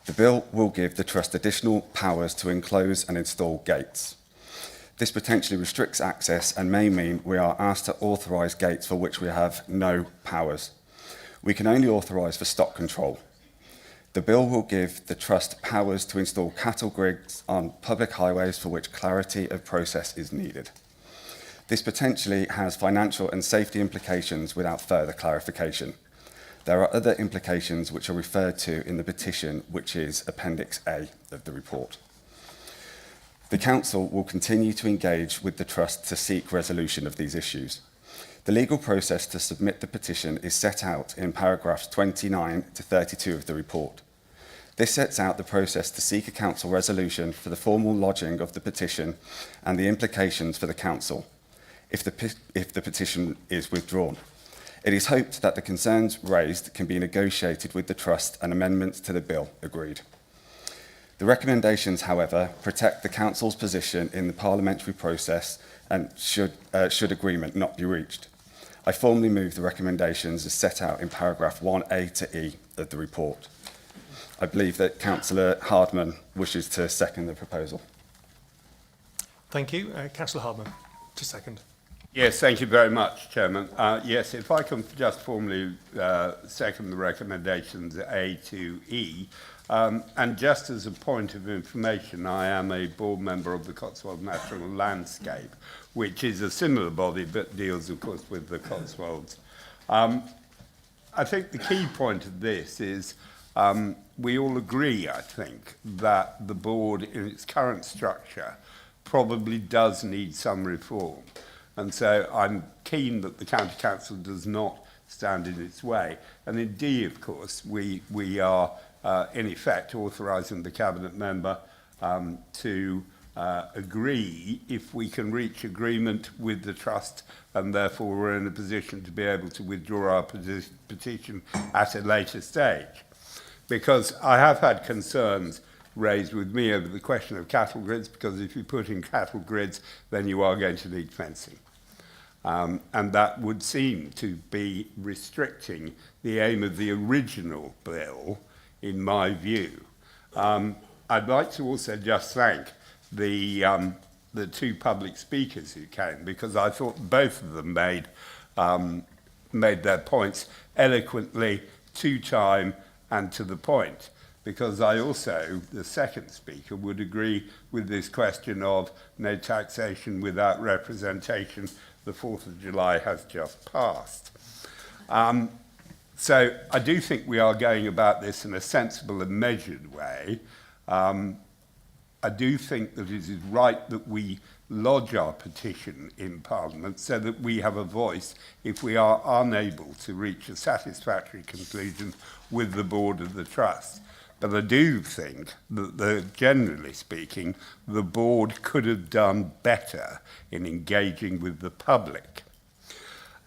The bill will give the Trust additional powers to enclose and install gates. This potentially restricts access and may mean we are asked to authorise gates for which we have no powers. We can only authorise for stock control. The bill will give the Trust powers to install cattle grids on public highways for which clarity of process is needed. This potentially has financial and safety implications without further clarification. There are other implications which are referred to in the petition, which is Appendix A of the report. The Council will continue to engage with the Trust to seek resolution of these issues. The legal process to submit the petition is set out in paragraphs 29 to 32 of the report. This sets out the process to seek a Council resolution for the formal lodging of the petition and the implications for the Council if the petition is withdrawn. It is hoped that the concerns raised can be negotiated with the Trust and amendments to the bill agreed. The recommendations, however, protect the Council's position in the parliamentary process and should agreement not be reached. I formally move the recommendations as set out in paragraph 1A to E of the report. I believe that Councillor Hardman wishes to second the proposal. Thank you. Councillor Hardman, to second. Yes, thank you very much, Chairman. Yes, if I can just formally second the recommendations A to E. And just as a point of information, I am a board member of the Cotswold Natural Landscape, which is a similar body but deals, of course, with the Cotswolds. I think the key point of this is we all agree, I think, that the board in its current structure probably does need some reform. And so I'm keen that the County Council does not stand in its way. And indeed, of course, we are in effect authorising the Cabinet Member to agree if we can reach agreement with the Trust, and therefore we're in a position to be able to withdraw our petition at a later stage. Because I have had concerns raised with me over the question of cattle grids, because if you put in cattle grids, then you are going to need fencing. And that would seem to be restricting the aim of the original bill, in my view. I'd like to also just thank the two public speakers who came, because I thought both of them made their points eloquently, to time, and to the point. Because I also, the second speaker, would agree with this question of no taxation without representation. The 4th of July has just passed. So I do think we are going about this in a sensible and measured way. I do think that it is right that we lodge our petition in Parliament so that we have a voice if we are unable to reach a satisfactory conclusion with the board of the Trust. But I do think that, generally speaking, the board could have done better in engaging with the public.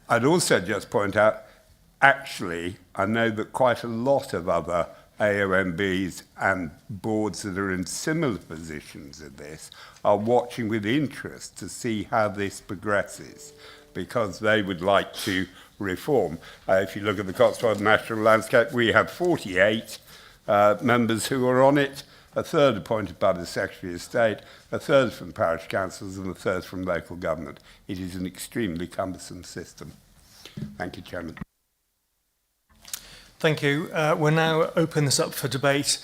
I'd also just point out, actually, I know that quite a lot of other AOMBs and boards that are in similar positions in this are watching with interest to see how this progresses, because they would like to reform. If you look at the Cotswold National Landscape, we have 48 members who are on it, a third appointed by the Secretary of State, a third from parish councils, and a third from local government. It is an extremely cumbersome system. Thank you, Chairman. Thank you. We'll now open this up for debate.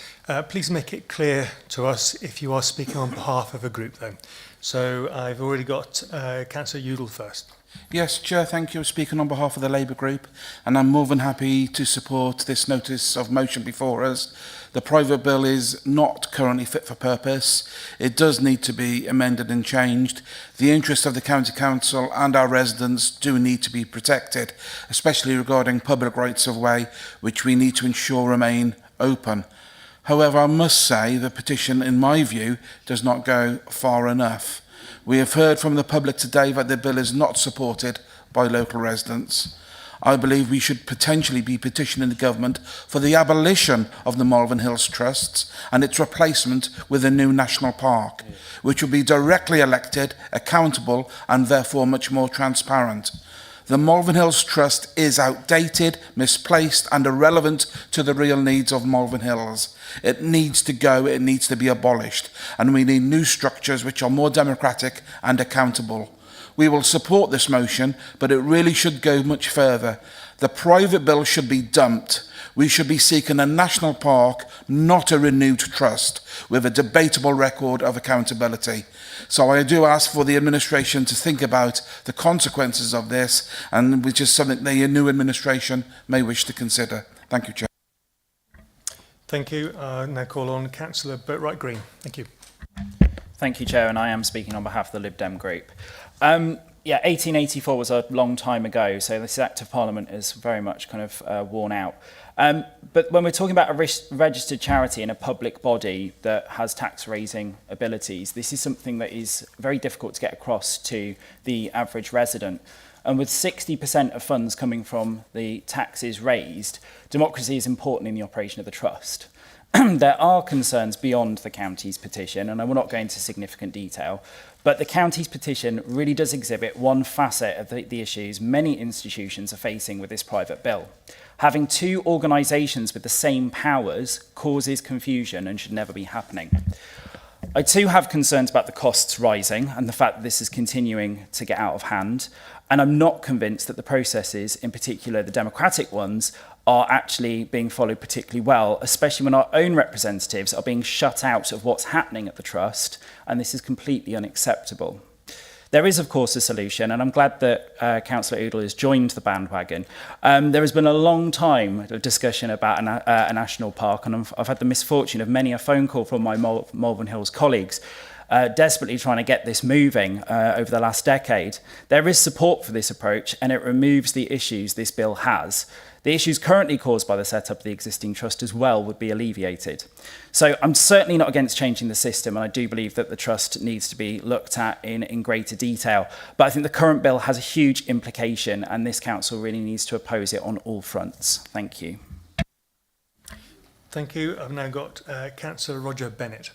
Please make it clear to us if you are speaking on behalf of a group, though. So I've already got Councillor Udall first. Yes, Chair, thank you. I'm speaking on behalf of the Labour Group, and I'm more than happy to support this notice of motion before us. The private bill is not currently fit for purpose. It does need to be amended and changed. The interests of the County Council and our residents do need to be protected, especially regarding public rights of way, which we need to ensure remain open. However, I must say the petition, in my view, does not go far enough. We have heard from the public today that the bill is not supported by local residents. I believe we should potentially be petitioning the government for the abolition of the Malvern Hills Trusts and its replacement with a new national park, which will be directly elected, accountable, and therefore much more transparent. The Malvern Hills Trust is outdated, misplaced, and irrelevant to the real needs of Malvern Hills. It needs to go, it needs to be abolished, and we need new structures which are more democratic and accountable. We will support this motion, but it really should go much further. The private bill should be dumped. We should be seeking a national park, not a renewed trust, with a debatable record of accountability. So I do ask for the administration to think about the consequences of this, and which is something the new administration may wish to consider. Thank you, Chair. Thank you. Now call on Councillor Boatwright Green. Thank you. Thank you, Chair, and I am speaking on behalf of the Lib Dem group. Yeah, 1884 was a long time ago, so this Act of Parliament is very much kind of worn out. But when we're talking about a registered charity in a public body that has tax-raising abilities, this is something that is very difficult to get across to the average resident. And with 60% of funds coming from the taxes raised, democracy is important in the operation of the trust. There are concerns beyond the county's petition, and I will not go into significant detail, but the county's petition really does exhibit one facet of the issues many institutions are facing with this private bill. Having two organisations with the same powers causes confusion and should never be happening. I too have concerns about the costs rising and the fact that this is continuing to get out of hand, and I'm not convinced that the processes, in particular the democratic ones, are actually being followed particularly well, especially when our own representatives are being shut out of what's happening at the Trust, and this is completely unacceptable. There is, of course, a solution, and I'm glad that Councillor Udall has joined the bandwagon. There has been a long time of discussion about a national park, and I've had the misfortune of many a phone call from my Malvern Hills colleagues desperately trying to get this moving over the last decade. There is support for this approach, and it removes the issues this bill has. The issues currently caused by the setup of the existing trust as well would be alleviated. So I'm certainly not against changing the system, and I do believe that the trust needs to be looked at in greater detail. But I think the current bill has a huge implication, and this council really needs to oppose it on all fronts. Thank you. Thank you. I've now got Councillor Roger Bennett.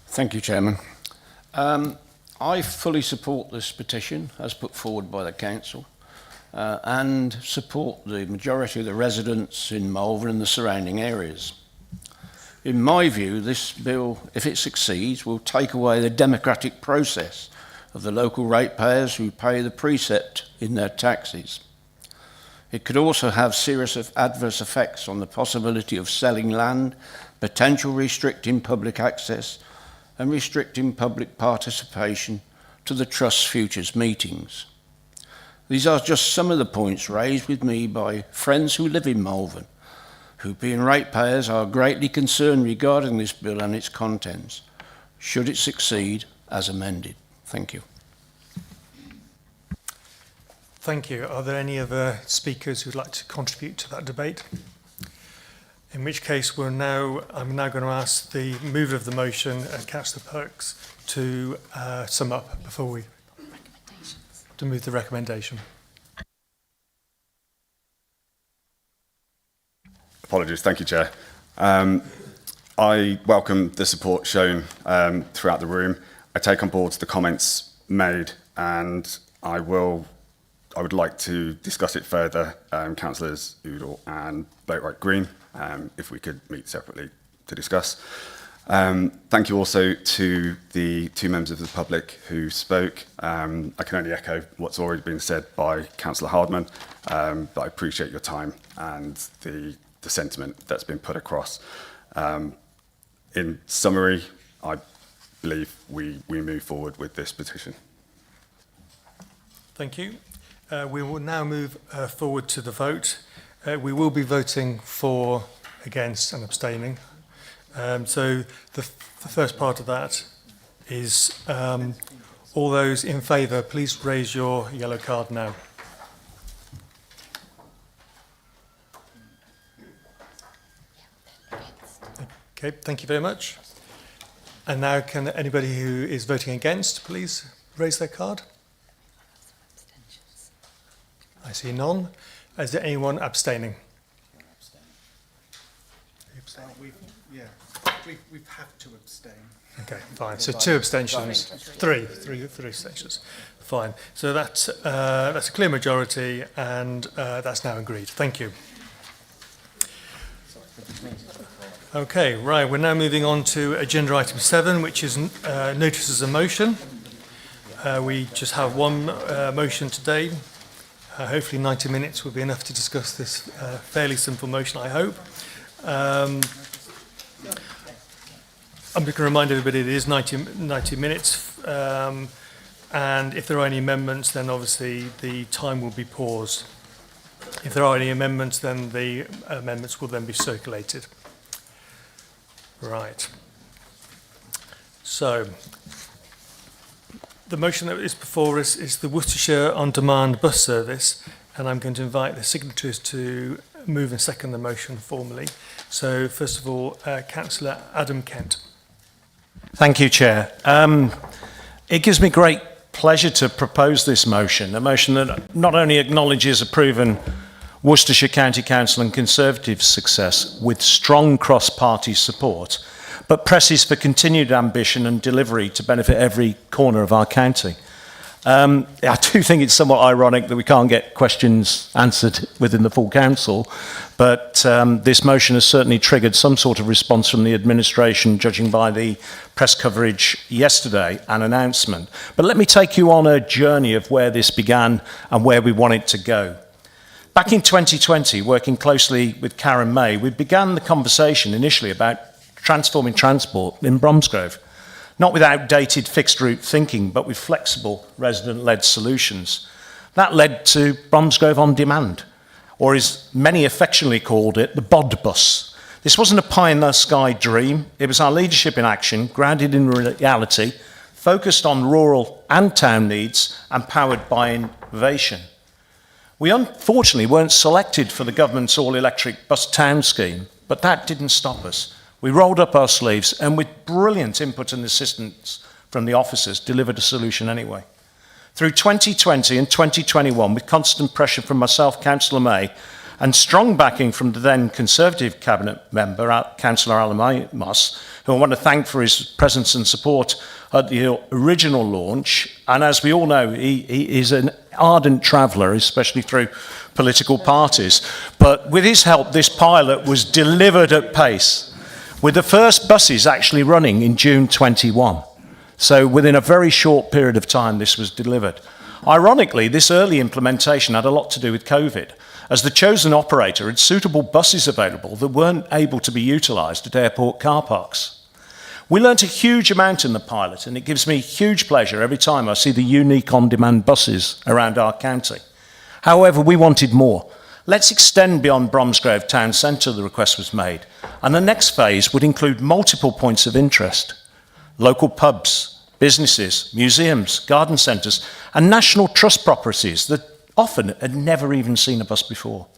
Thank you, Chairman. I fully support this petition as put forward by the council. And support the majority of the residents in Malvern and the surrounding areas. In my view, this bill, if it succeeds, will take away the democratic process of the local ratepayers who pay the precept in their taxes. It could also have serious adverse effects on the possibility of selling land, potential restricting public access, and restricting public participation to the Trust's futures meetings. These are just some of the points raised with me by friends who live in Malvern, who being ratepayers are greatly concerned regarding this bill and its contents, should it succeed as amended. Thank you. Thank you. Are there any other speakers who'd like to contribute to that debate? In which case, I'm now going to ask the mover of the motion, Councillor Perks, to sum up before to move the recommendation. Apologies. Thank you, Chair. I welcome the support shown throughout the room. I take on board the comments made, and I would like to discuss it further, Councillors Udall and Boatwright Green, if we could meet separately to discuss. Thank you also to the two members of the public who spoke. I can only echo what's already been said by Councillor Hardman, but I appreciate your time and the sentiment that's been put across. In summary, I believe we move forward with this petition. Thank you. We will now move forward to the vote. We will be voting for, against and abstaining. So the first part of that is all those in favour, please raise your yellow card now. Okay, thank you very much. And now can anybody who is voting against please raise their card? I see none. Is there anyone abstaining? We have to abstain. Okay, fine. So 2 abstentions, 3 abstentions. Fine. So that's a clear majority, and that's now agreed. Thank you. Okay, right. We're now moving on to agenda item 7, which is notices of motion. We just have one motion today. Hopefully 90 minutes will be enough to discuss this fairly simple motion, I hope. I'm just going to remind everybody it is 90 minutes, and if there are any amendments, then obviously the time will be paused. If there are any amendments, then the amendments will then be circulated. Right. So, the motion that is before us is the Worcestershire on-demand bus service, and I'm going to invite the signatories to move and second the motion formally. So, first of all, Councillor Adam Kent. Thank you, Chair. It gives me great pleasure to propose this motion, a motion that not only acknowledges a proven Worcestershire County Council and Conservative success with strong cross-party support, but presses for continued ambition and delivery to benefit every corner of our county. I do think it's somewhat ironic that we can't get questions answered within the full council, but this motion has certainly triggered some sort of response from the administration, judging by the press coverage yesterday and announcement. But let me take you on a journey of where this began and where we want it to go. Back in 2020, working closely with Karen May, we began the conversation initially about transforming transport in Bromsgrove. Not with outdated fixed route thinking, but with flexible resident-led solutions. That led to Bromsgrove On Demand, or as many affectionately called it, the BOD bus. This wasn't a pie-in-the-sky dream. It was our leadership in action, grounded in reality, focused on rural and town needs, and powered by innovation. We unfortunately weren't selected for the government's all-electric bus town scheme, but that didn't stop us. We rolled up our sleeves and with brilliant input and assistance from the officers delivered a solution anyway. Through 2020 and 2021, with constant pressure from myself, Councillor May, and strong backing from the then Conservative Cabinet member, Councillor Alan Moss, who I want to thank for his presence and support at the original launch. And as we all know, he is an ardent traveller, especially through political parties. But with his help, this pilot was delivered at pace, with the first buses actually running in June 21. So within a very short period of time, this was delivered. Ironically, this early implementation had a lot to do with COVID, as the chosen operator had suitable buses available that weren't able to be utilised at airport car parks. We learnt a huge amount in the pilot, and it gives me huge pleasure every time I see the unique on-demand buses around our county. However, we wanted more. Let's extend beyond Bromsgrove town centre, the request was made, and the next phase would include multiple points of interest: local pubs, businesses, museums, garden centres, and national trust properties that often had never even seen a bus before.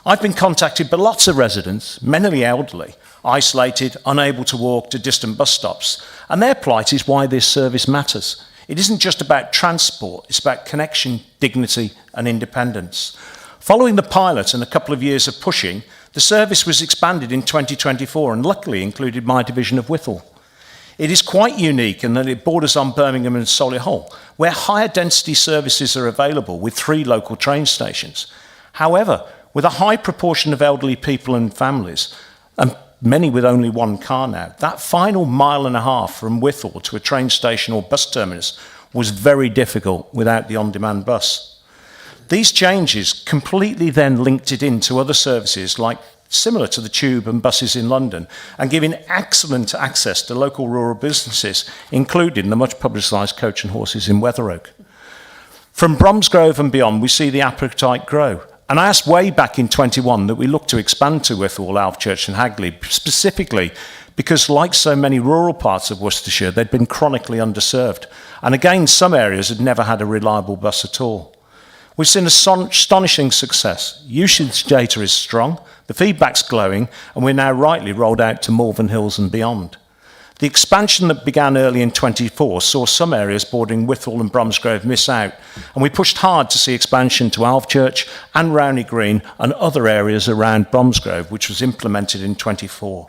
I've been contacted by lots of residents, many elderly, isolated, unable to walk to distant bus stops, and their plight is why this service matters. It isn't just about transport, it's about connection, dignity and independence. Following the pilot and a couple of years of pushing, the service was expanded in 2024 and luckily included my division of Whittle. It is quite unique in that it borders on Birmingham and Solihull, where higher density services are available with 3 local train stations. However, with a high proportion of elderly people and families, and many with only 1 car now, that final mile and a half from Whittle to a train station or bus terminus was very difficult without the on-demand bus. These changes completely then linked it into other services like similar to the tube and buses in London and giving excellent access to local rural businesses, including the much publicised Coach and Horses in Wetheroak. From Bromsgrove and beyond, we see the appetite grow. And I asked way back in 21 that we look to expand to Whittle, Alvechurch and Hagley, specifically because like so many rural parts of Worcestershire, they'd been chronically underserved. And again, some areas had never had a reliable bus at all. We've seen astonishing success. Usage data is strong, the feedback's glowing, and we're now rightly rolled out to Malvern Hills and beyond. The expansion that began early in 24 saw some areas bordering Whittle and Bromsgrove miss out, and we pushed hard to see expansion to Alvechurch and Rowney Green and other areas around Bromsgrove, which was implemented in 24.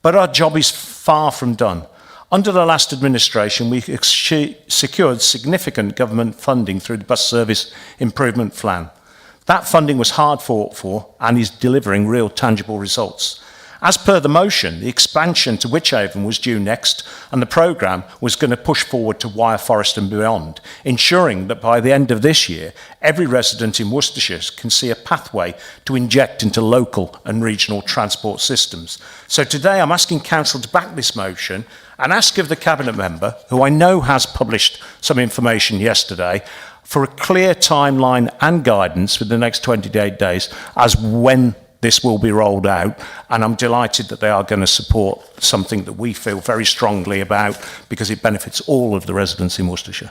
But our job is far from done. Under the last administration, we secured significant government funding through the Bus Service Improvement Plan. That funding was hard fought for and is delivering real tangible results. As per the motion, the expansion to Wychavon was due next, and the programme was going to push forward to Wyre Forest and beyond, ensuring that by the end of this year, every resident in Worcestershire can see a pathway to inject into local and regional transport systems. So today I'm asking Council to back this motion and ask of the Cabinet Member, who I know has published some information yesterday, for a clear timeline and guidance for the next 28 days as when this will be rolled out, and I'm delighted that they are going to support something that we feel very strongly about because it benefits all of the residents in Worcestershire.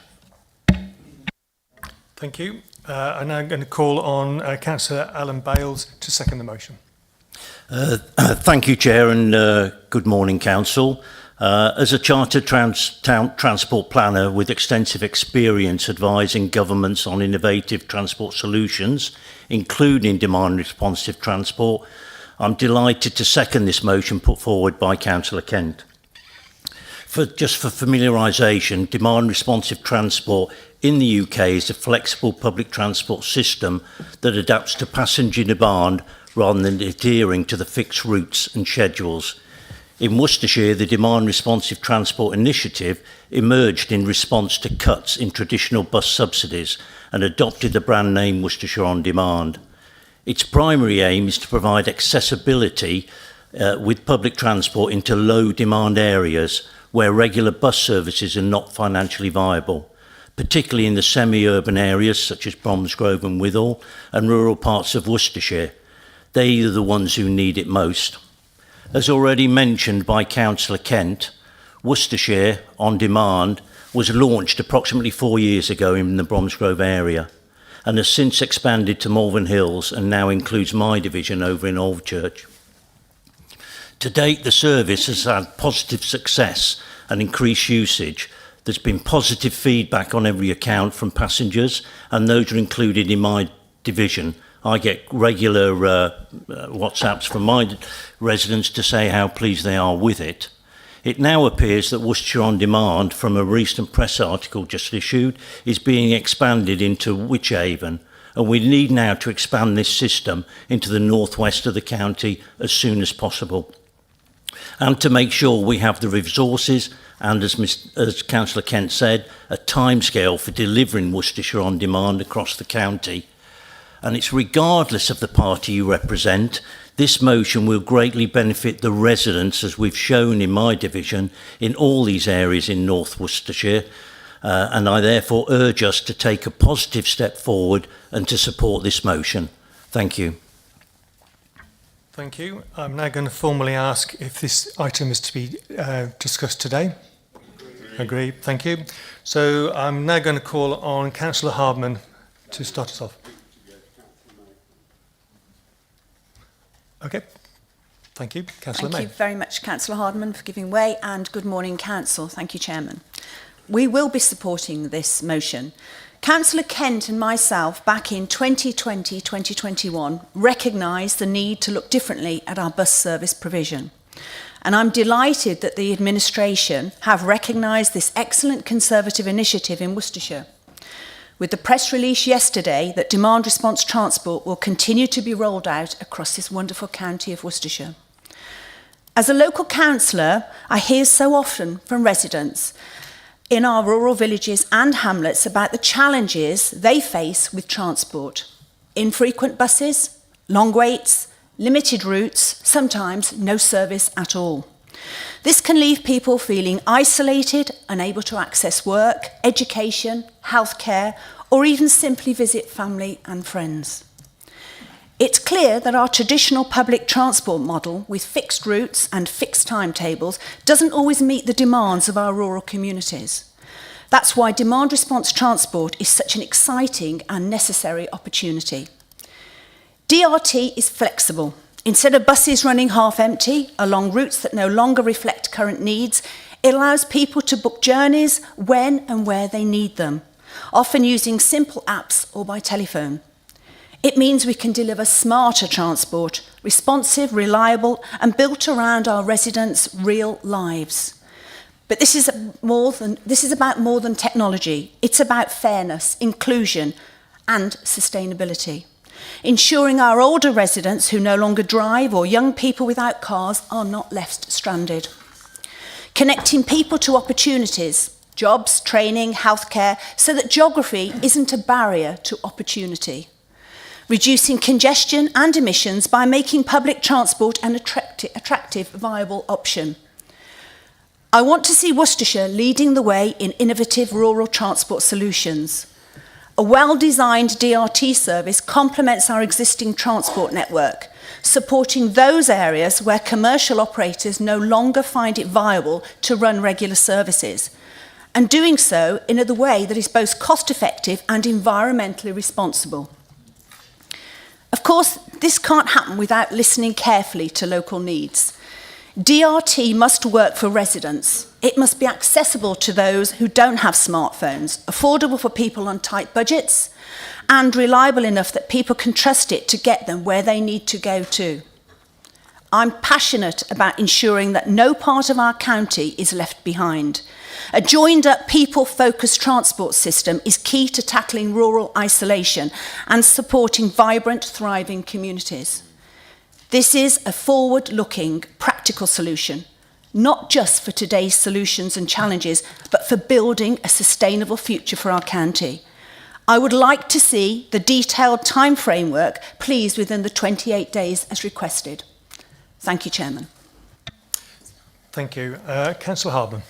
Thank you. I'm now going to call on Councillor Alan Bales to second the motion. Thank you, Chair, and good morning, Council. As a chartered transport planner with extensive experience advising governments on innovative transport solutions, including demand-responsive transport, I'm delighted to second this motion put forward by Councillor Kent. Just for familiarisation, demand-responsive transport in the UK is a flexible public transport system that adapts to passenger demand rather than adhering to the fixed routes and schedules. In Worcestershire, the Demand-Responsive Transport Initiative emerged in response to cuts in traditional bus subsidies and adopted the brand name Worcestershire On Demand. Its primary aim is to provide accessibility with public transport into low-demand areas where regular bus services are not financially viable, particularly in the semi-urban areas such as Bromsgrove and Whittle and rural parts of Worcestershire. They are the ones who need it most. As already mentioned by Councillor Kent, Worcestershire On Demand was launched approximately 4 years ago in the Bromsgrove area and has since expanded to Malvern Hills and now includes my division over in Alvechurch. To date, the service has had positive success and increased usage. There's been positive feedback on every account from passengers, and those are included in my division. I get regular WhatsApps from my residents to say how pleased they are with it. It now appears that Worcestershire On Demand, from a recent press article just issued, is being expanded into Wychavon, and we need now to expand this system into the northwest of the county as soon as possible. And to make sure we have the resources and, as Councillor Kent said, a timescale for delivering Worcestershire On Demand across the county. And it's regardless of the party you represent, this motion will greatly benefit the residents, as we've shown in my division, in all these areas in North Worcestershire, and I therefore urge us to take a positive step forward and to support this motion. Thank you. Thank you. I'm now going to formally ask if this item is to be discussed today. Agreed. Thank you. So I'm now going to call on Councillor Hardman to start us off. Okay. Thank you. Councillor May. Thank you very much, Councillor Hardeman, for giving way, and good morning, Council. Thank you, Chairman. We will be supporting this motion. Councillor Kent and myself, back in 2020-2021, recognised the need to look differently at our bus service provision. And I'm delighted that the administration have recognised this excellent Conservative initiative in Worcestershire, with the press release yesterday that demand response transport will continue to be rolled out across this wonderful county of Worcestershire. As a local councillor, I hear so often from residents in our rural villages and hamlets about the challenges they face with transport. Infrequent buses, long waits, limited routes, sometimes no service at all. This can leave people feeling isolated, unable to access work, education, healthcare, or even simply visit family and friends. It's clear that our traditional public transport model with fixed routes and fixed timetables doesn't always meet the demands of our rural communities. That's why demand response transport is such an exciting and necessary opportunity. DRT is flexible. Instead of buses running half empty along routes that no longer reflect current needs, it allows people to book journeys when and where they need them, often using simple apps or by telephone. It means we can deliver smarter transport, responsive, reliable, and built around our residents' real lives. But this is about more than technology. It's about fairness, inclusion, and sustainability. Ensuring our older residents who no longer drive or young people without cars are not left stranded. Connecting people to opportunities, jobs, training, healthcare, so that geography isn't a barrier to opportunity. Reducing congestion and emissions by making public transport an attractive, viable option. I want to see Worcestershire leading the way in innovative rural transport solutions. A well-designed DRT service complements our existing transport network, supporting those areas where commercial operators no longer find it viable to run regular services, and doing so in a way that is both cost-effective and environmentally responsible. Of course, this can't happen without listening carefully to local needs. DRT must work for residents. It must be accessible to those who don't have smartphones, affordable for people on tight budgets, and reliable enough that people can trust it to get them where they need to go to. I'm passionate about ensuring that no part of our county is left behind. A joined-up, people-focused transport system is key to tackling rural isolation and supporting vibrant, thriving communities. This is a forward-looking, practical solution, not just for today's solutions and challenges, but for building a sustainable future for our county. I would like to see the detailed time framework, please, within the 28 days as requested. Thank you, Chairman. Thank you. Councillor Hardeman.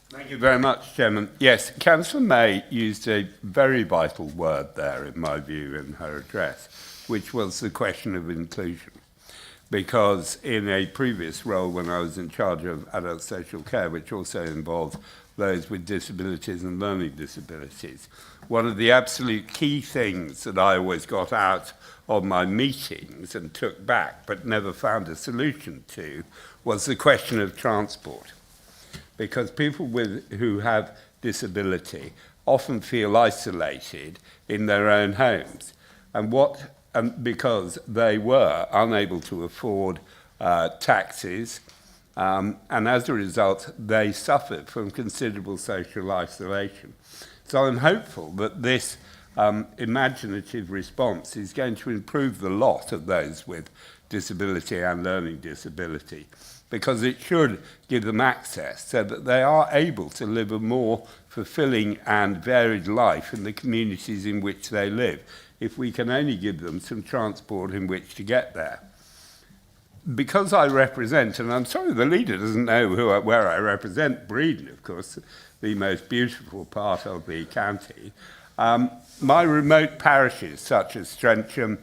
Thank you very much, Chairman. Yes, Councillor May used a very vital word there, in my view, in her address, which was the question of inclusion. Because in a previous role when I was in charge of adult social care, which also involved those with disabilities and learning disabilities, one of the absolute key things that I always got out of my meetings and took back but never found a solution to was the question of transport. Because people who have disability often feel isolated in their own homes. And because they were unable to afford taxis, and as a result, they suffered from considerable social isolation. So I'm hopeful that this imaginative response is going to improve the lot of those with disability and learning disability, because it should give them access so that they are able to live a more fulfilling and varied life in the communities in which they live, if we can only give them some transport in which to get there. Because I represent, and I'm sorry the leader doesn't know where I represent, Breedon, of course, the most beautiful part of the county, my remote parishes, such as Strensham,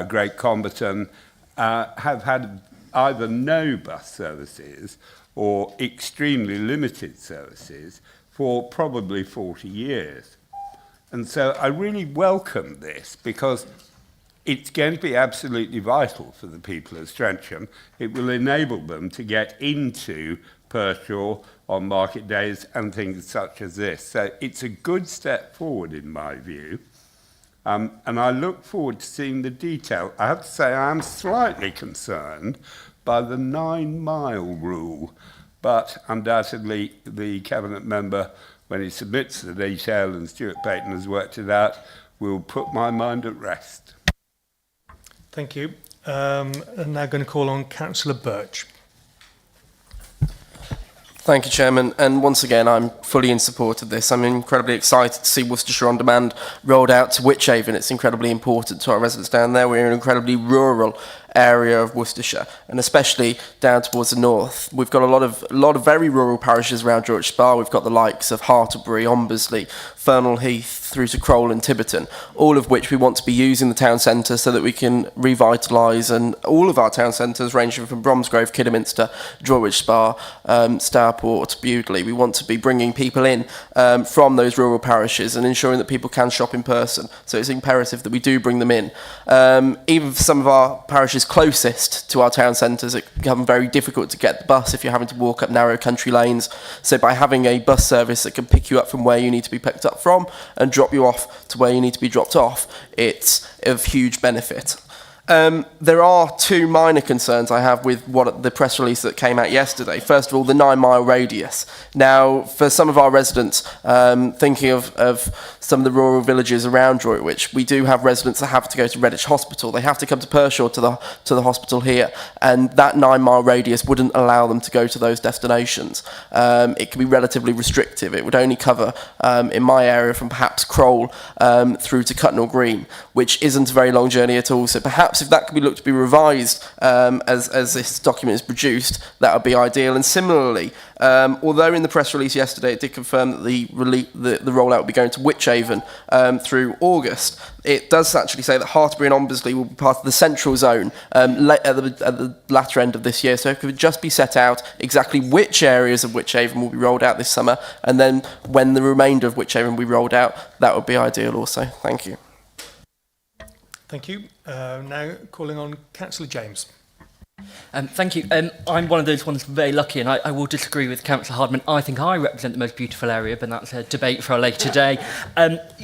Great Comberton, have had either no bus services or extremely limited services for probably 40 years. And so I really welcome this, because it's going to be absolutely vital for the people of Strensham. It will enable them to get into Pershore on market days and things such as this. So it's a good step forward in my view. And I look forward to seeing the detail. I have to say I am slightly concerned by the 9-mile rule, but undoubtedly the Cabinet member, when he submits the detail and Stuart Payton has worked it out, will put my mind at rest. Thank you. I'm now going to call on Councillor Birch. Thank you, Chairman. And once again, I'm fully in support of this. I'm incredibly excited to see Worcestershire On Demand rolled out to Wychavon. It's incredibly important to our residents down there. We're an incredibly rural area of Worcestershire, and especially down towards the north. We've got a lot of very rural parishes around Droitwich Spa. We've got the likes of Hartlebury, Ombersley, Fernal Heath, through to Crowle and Tiverton, all of which we want to be using the town centre so that we can revitalise, and all of our town centres ranging from Bromsgrove, Kidderminster, Droitwich Spa, Stourport, Bewdley. We want to be bringing people in from those rural parishes and ensuring that people can shop in person. So it's imperative that we do bring them in. Even for some of our parishes closest to our town centres, it becomes very difficult to get the bus if you're having to walk up narrow country lanes. So by having a bus service that can pick you up from where you need to be picked up from and drop you off to where you need to be dropped off, it's of huge benefit. There are two minor concerns I have with what the press release that came out yesterday. First of all, the 9-mile radius. Now, for some of our residents, thinking of some of the rural villages around Droitwich, we do have residents that have to go to Redditch Hospital. They have to come to Pershore to the hospital here, and that 9-mile radius wouldn't allow them to go to those destinations. It can be relatively restrictive. It would only cover, in my area, from perhaps Crowle through to Cutnall Green, which isn't a very long journey at all. So perhaps if that could be looked to be revised as this document is produced, that would be ideal. And similarly, although in the press release yesterday it did confirm that the rollout will be going to Wychavon through August, it does actually say that Hartlebury and Ombersley will be part of the central zone at the latter end of this year. So it could just be set out exactly which areas of Wychavon will be rolled out this summer, and then when the remainder of Wychavon will be rolled out, that would be ideal also. Thank you. Thank you. Now calling on Councillor James. Thank you. I'm one of those ones very lucky, and I will disagree with Councillor Hardman. I think I represent the most beautiful area, but that's a debate for a later day.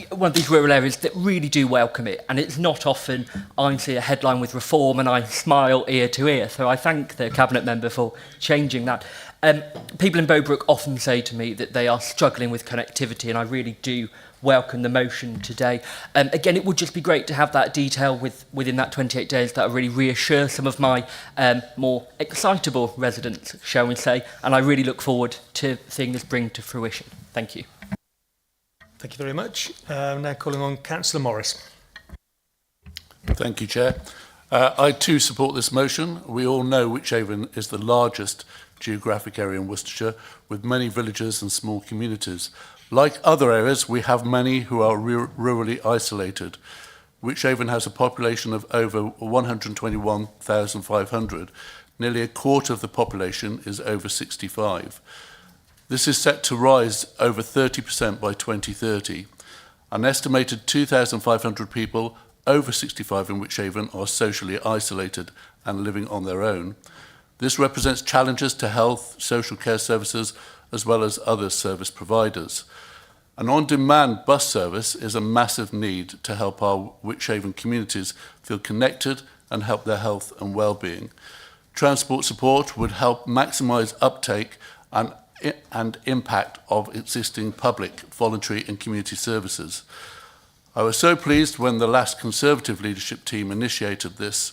One of these rural areas that really do welcome it, and it's not often I see a headline with reform and I smile ear to ear. So I thank the Cabinet member for changing that. People in Bowbrook often say to me that they are struggling with connectivity, and I really do welcome the motion today. Again, it would just be great to have that detail within that 28 days that will really reassure some of my more excitable residents, shall we say, and I really look forward to seeing this bring to fruition. Thank you. Thank you very much. Now calling on Councillor Morris. Thank you, Chair. I too support this motion. We all know Wychavon is the largest geographic area in Worcestershire, with many villages and small communities. Like other areas, we have many who are rurally isolated. Wychavon has a population of over 121,500. Nearly a quarter of the population is over 65. This is set to rise over 30% by 2030. An estimated 2,500 people over 65 in Wychavon are socially isolated and living on their own. This represents challenges to health, social care services, as well as other service providers. An on-demand bus service is a massive need to help our Wychavon communities feel connected and help their health and well-being. Transport support would help maximise uptake and impact of existing public, voluntary and community services. I was so pleased when the last Conservative leadership team initiated this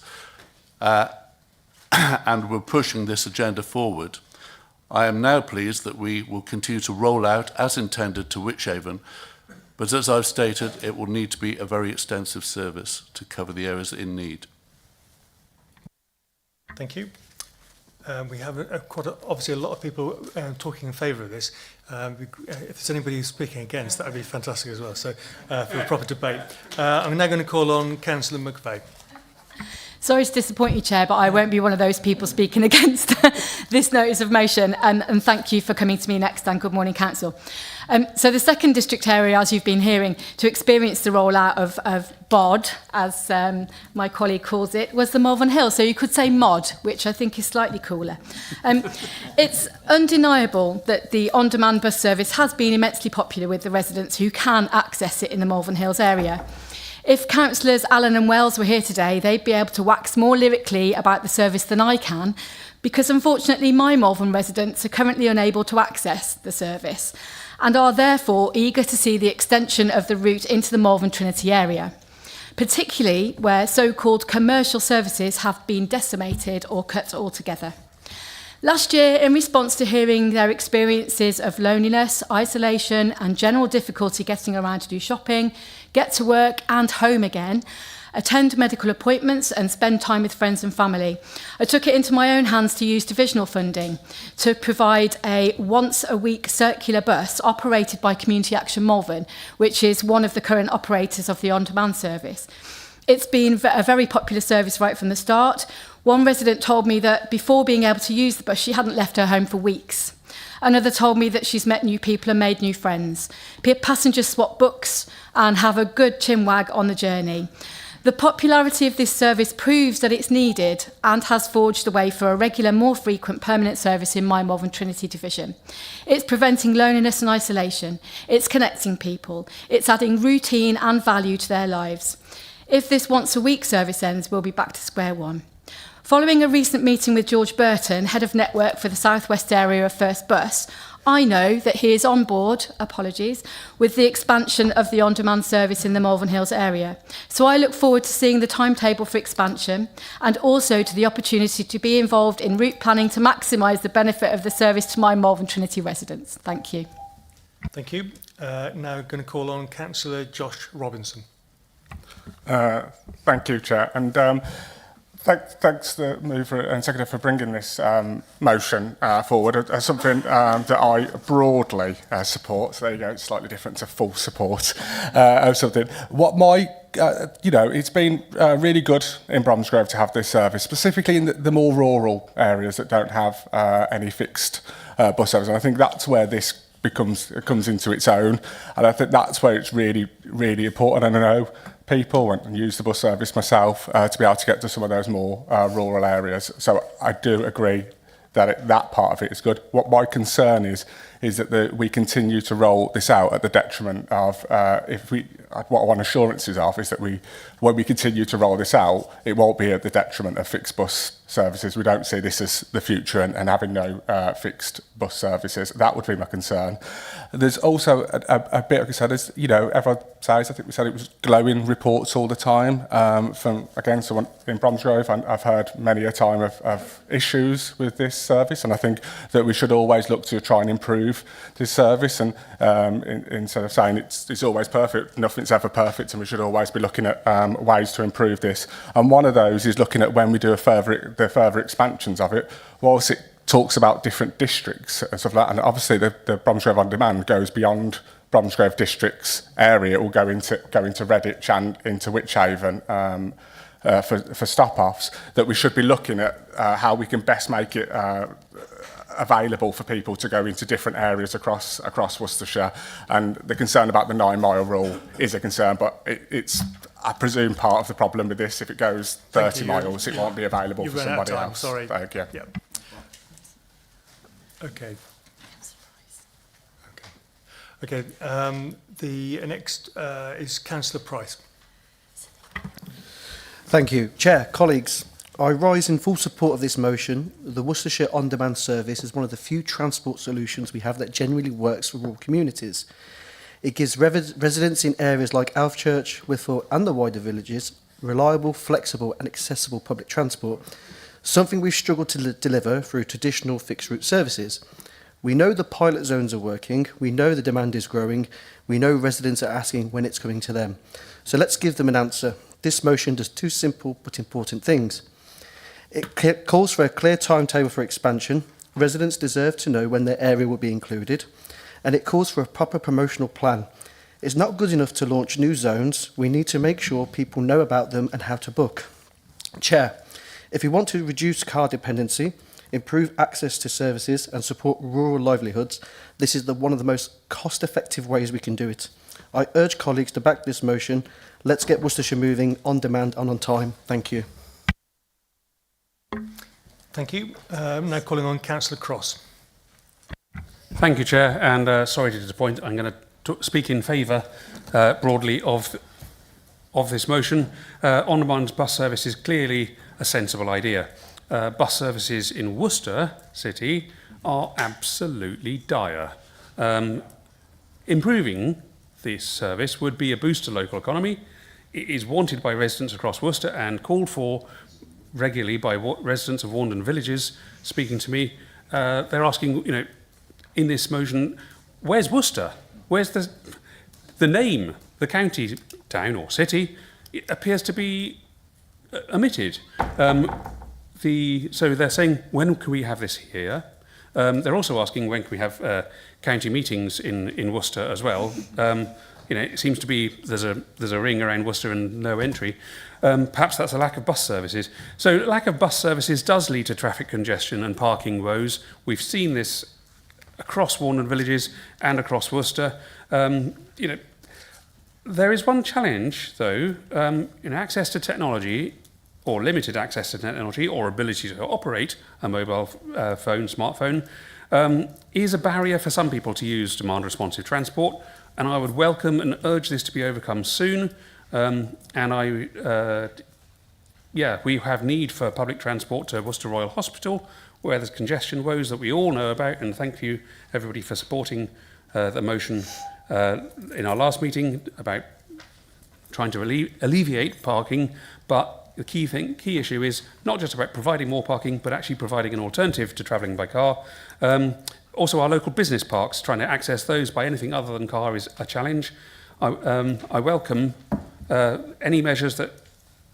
and were pushing this agenda forward. I am now pleased that we will continue to roll out as intended to Wychavon, but as I've stated, it will need to be a very extensive service to cover the areas in need. Thank you. We have obviously a lot of people talking in favour of this. If there's anybody who's speaking against, that would be fantastic as well. So for a proper debate. I'm now going to call on Councillor McVeigh. Sorry to disappoint you, Chair, but I won't be one of those people speaking against this notice of motion. And thank you for coming to me next, and good morning, Council. So the second district area, as you've been hearing, to experience the rollout of BOD, as my colleague calls it, was the Malvern Hills. So you could say MOD, which I think is slightly cooler. It's undeniable that the on-demand bus service has been immensely popular with the residents who can access it in the Malvern Hills area. If Councillors Allen and Wells were here today, they'd be able to wax more lyrically about the service than I can, because unfortunately my Malvern residents are currently unable to access the service and are therefore eager to see the extension of the route into the Malvern Trinity area, particularly where so-called commercial services have been decimated or cut altogether. Last year, in response to hearing their experiences of loneliness, isolation and general difficulty getting around to do shopping, get to work and home again, attend medical appointments and spend time with friends and family, I took it into my own hands to use divisional funding to provide a once-a-week circular bus operated by Community Action Malvern, which is one of the current operators of the on-demand service. It's been a very popular service right from the start. One resident told me that before being able to use the bus, she hadn't left her home for weeks. Another told me that she's met new people and made new friends. Passengers swap books and have a good chinwag on the journey. The popularity of this service proves that it's needed and has forged the way for a regular, more frequent, permanent service in my Malvern Trinity division. It's preventing loneliness and isolation. It's connecting people. It's adding routine and value to their lives. If this once-a-week service ends, we'll be back to square one. Following a recent meeting with George Burton, Head of Network for the South West area of First Bus, I know that he is on board, with the expansion of the on-demand service in the Malvern Hills area. So I look forward to seeing the timetable for expansion and also to the opportunity to be involved in route planning to maximise the benefit of the service to my Malvern Trinity residents. Thank you. Thank you. Now going to call on Councillor Josh Robinson. Thank you, Chair. And thanks to the mover and seconder for bringing this motion forward as something that I broadly support. So there you go, it's slightly different to full support of something. What my, it's been really good in Bromsgrove to have this service, specifically in the more rural areas that don't have any fixed bus service. And I think that's where this comes into its own. And I think that's where it's really, really important. And I know people and use the bus service myself to be able to get to some of those more rural areas. So I do agree that that part of it is good. What my concern is that we continue to roll this out at the detriment of, what I want assurances of is that when we continue to roll this out, it won't be at the detriment of fixed bus services. We don't see this as the future and having no fixed bus services. That would be my concern. There's also a bit of concern, as everyone says, I think we said it was glowing reports all the time from, again, someone in Bromsgrove. I've heard many a time of issues with this service, and I think that we should always look to try and improve this service, and instead of saying it's always perfect, nothing's ever perfect, and we should always be looking at ways to improve this. And one of those is looking at when we do the further expansions of it, whilst it talks about different districts and stuff like that, and obviously the Bromsgrove On Demand goes beyond Bromsgrove district's area. It will go into Redditch and into Wychhaven for stop-offs, that we should be looking at how we can best make it available for people to go into different areas across Worcestershire. And the concern about the 9-mile rule is a concern, but it's, I presume, part of the problem with this. If it goes 30 miles, it won't be available for somebody else. Sorry. Thank you. Yep. Okay. The next is Councillor Price. Thank you. Chair, colleagues, I rise in full support of this motion. The Worcestershire On-Demand service is one of the few transport solutions we have that genuinely works for rural communities. It gives residents in areas like Alfchurch, Whitthorpe and the wider villages reliable, flexible and accessible public transport, something we've struggled to deliver through traditional fixed route services. We know the pilot zones are working, we know the demand is growing, we know residents are asking when it's coming to them. So let's give them an answer. This motion does two simple but important things. It calls for a clear timetable for expansion. Residents deserve to know when their area will be included. And it calls for a proper promotional plan. It's not good enough to launch new zones. We need to make sure people know about them and how to book. Chair, if we want to reduce car dependency, improve access to services and support rural livelihoods, this is one of the most cost-effective ways we can do it. I urge colleagues to back this motion. Let's get Worcestershire moving on demand and on time. Thank you. Thank you. Now calling on Councillor Cross. Thank you, Chair, and sorry to disappoint. I'm going to speak in favour broadly of this motion. On-demand bus service is clearly a sensible idea. Bus services in Worcester City are absolutely dire. Improving this service would be a boost to local economy. It is wanted by residents across Worcester and called for regularly by residents of Warndon villages speaking to me. They're asking, in this motion, where's Worcester? Where's the name, the county, town or city? It appears to be omitted. So they're saying, when can we have this here? They're also asking, when can we have county meetings in Worcester as well? It seems to be there's a ring around Worcester and no entry. Perhaps that's a lack of bus services. So lack of bus services does lead to traffic congestion and parking woes. We've seen this across Warndon villages and across Worcester. There is one challenge, though, access to technology, or limited access to technology, or ability to operate a mobile smartphone, is a barrier for some people to use demand-responsive transport, and I would welcome and urge this to be overcome soon. We have need for public transport to Worcester Royal Hospital, where there's congestion woes that we all know about, and thank you, everybody, for supporting the motion in our last meeting about trying to alleviate parking, but the key issue is not just about providing more parking, but actually providing an alternative to travelling by car. Also, our local business parks, trying to access those by anything other than car is a challenge. I welcome any measures that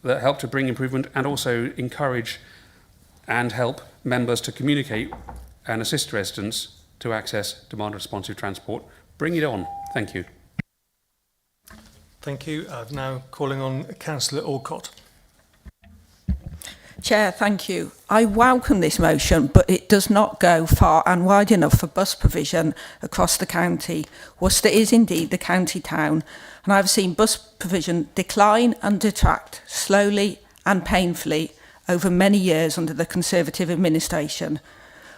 help to bring improvement and also encourage and help members to communicate and assist residents to access demand-responsive transport. Bring it on. Thank you. Thank you. I'm now calling on Councillor Alcott. Chair, thank you. I welcome this motion, but it does not go far and wide enough for bus provision across the county. Worcester is indeed the county town, and I've seen bus provision decline and detract slowly and painfully over many years under the Conservative administration.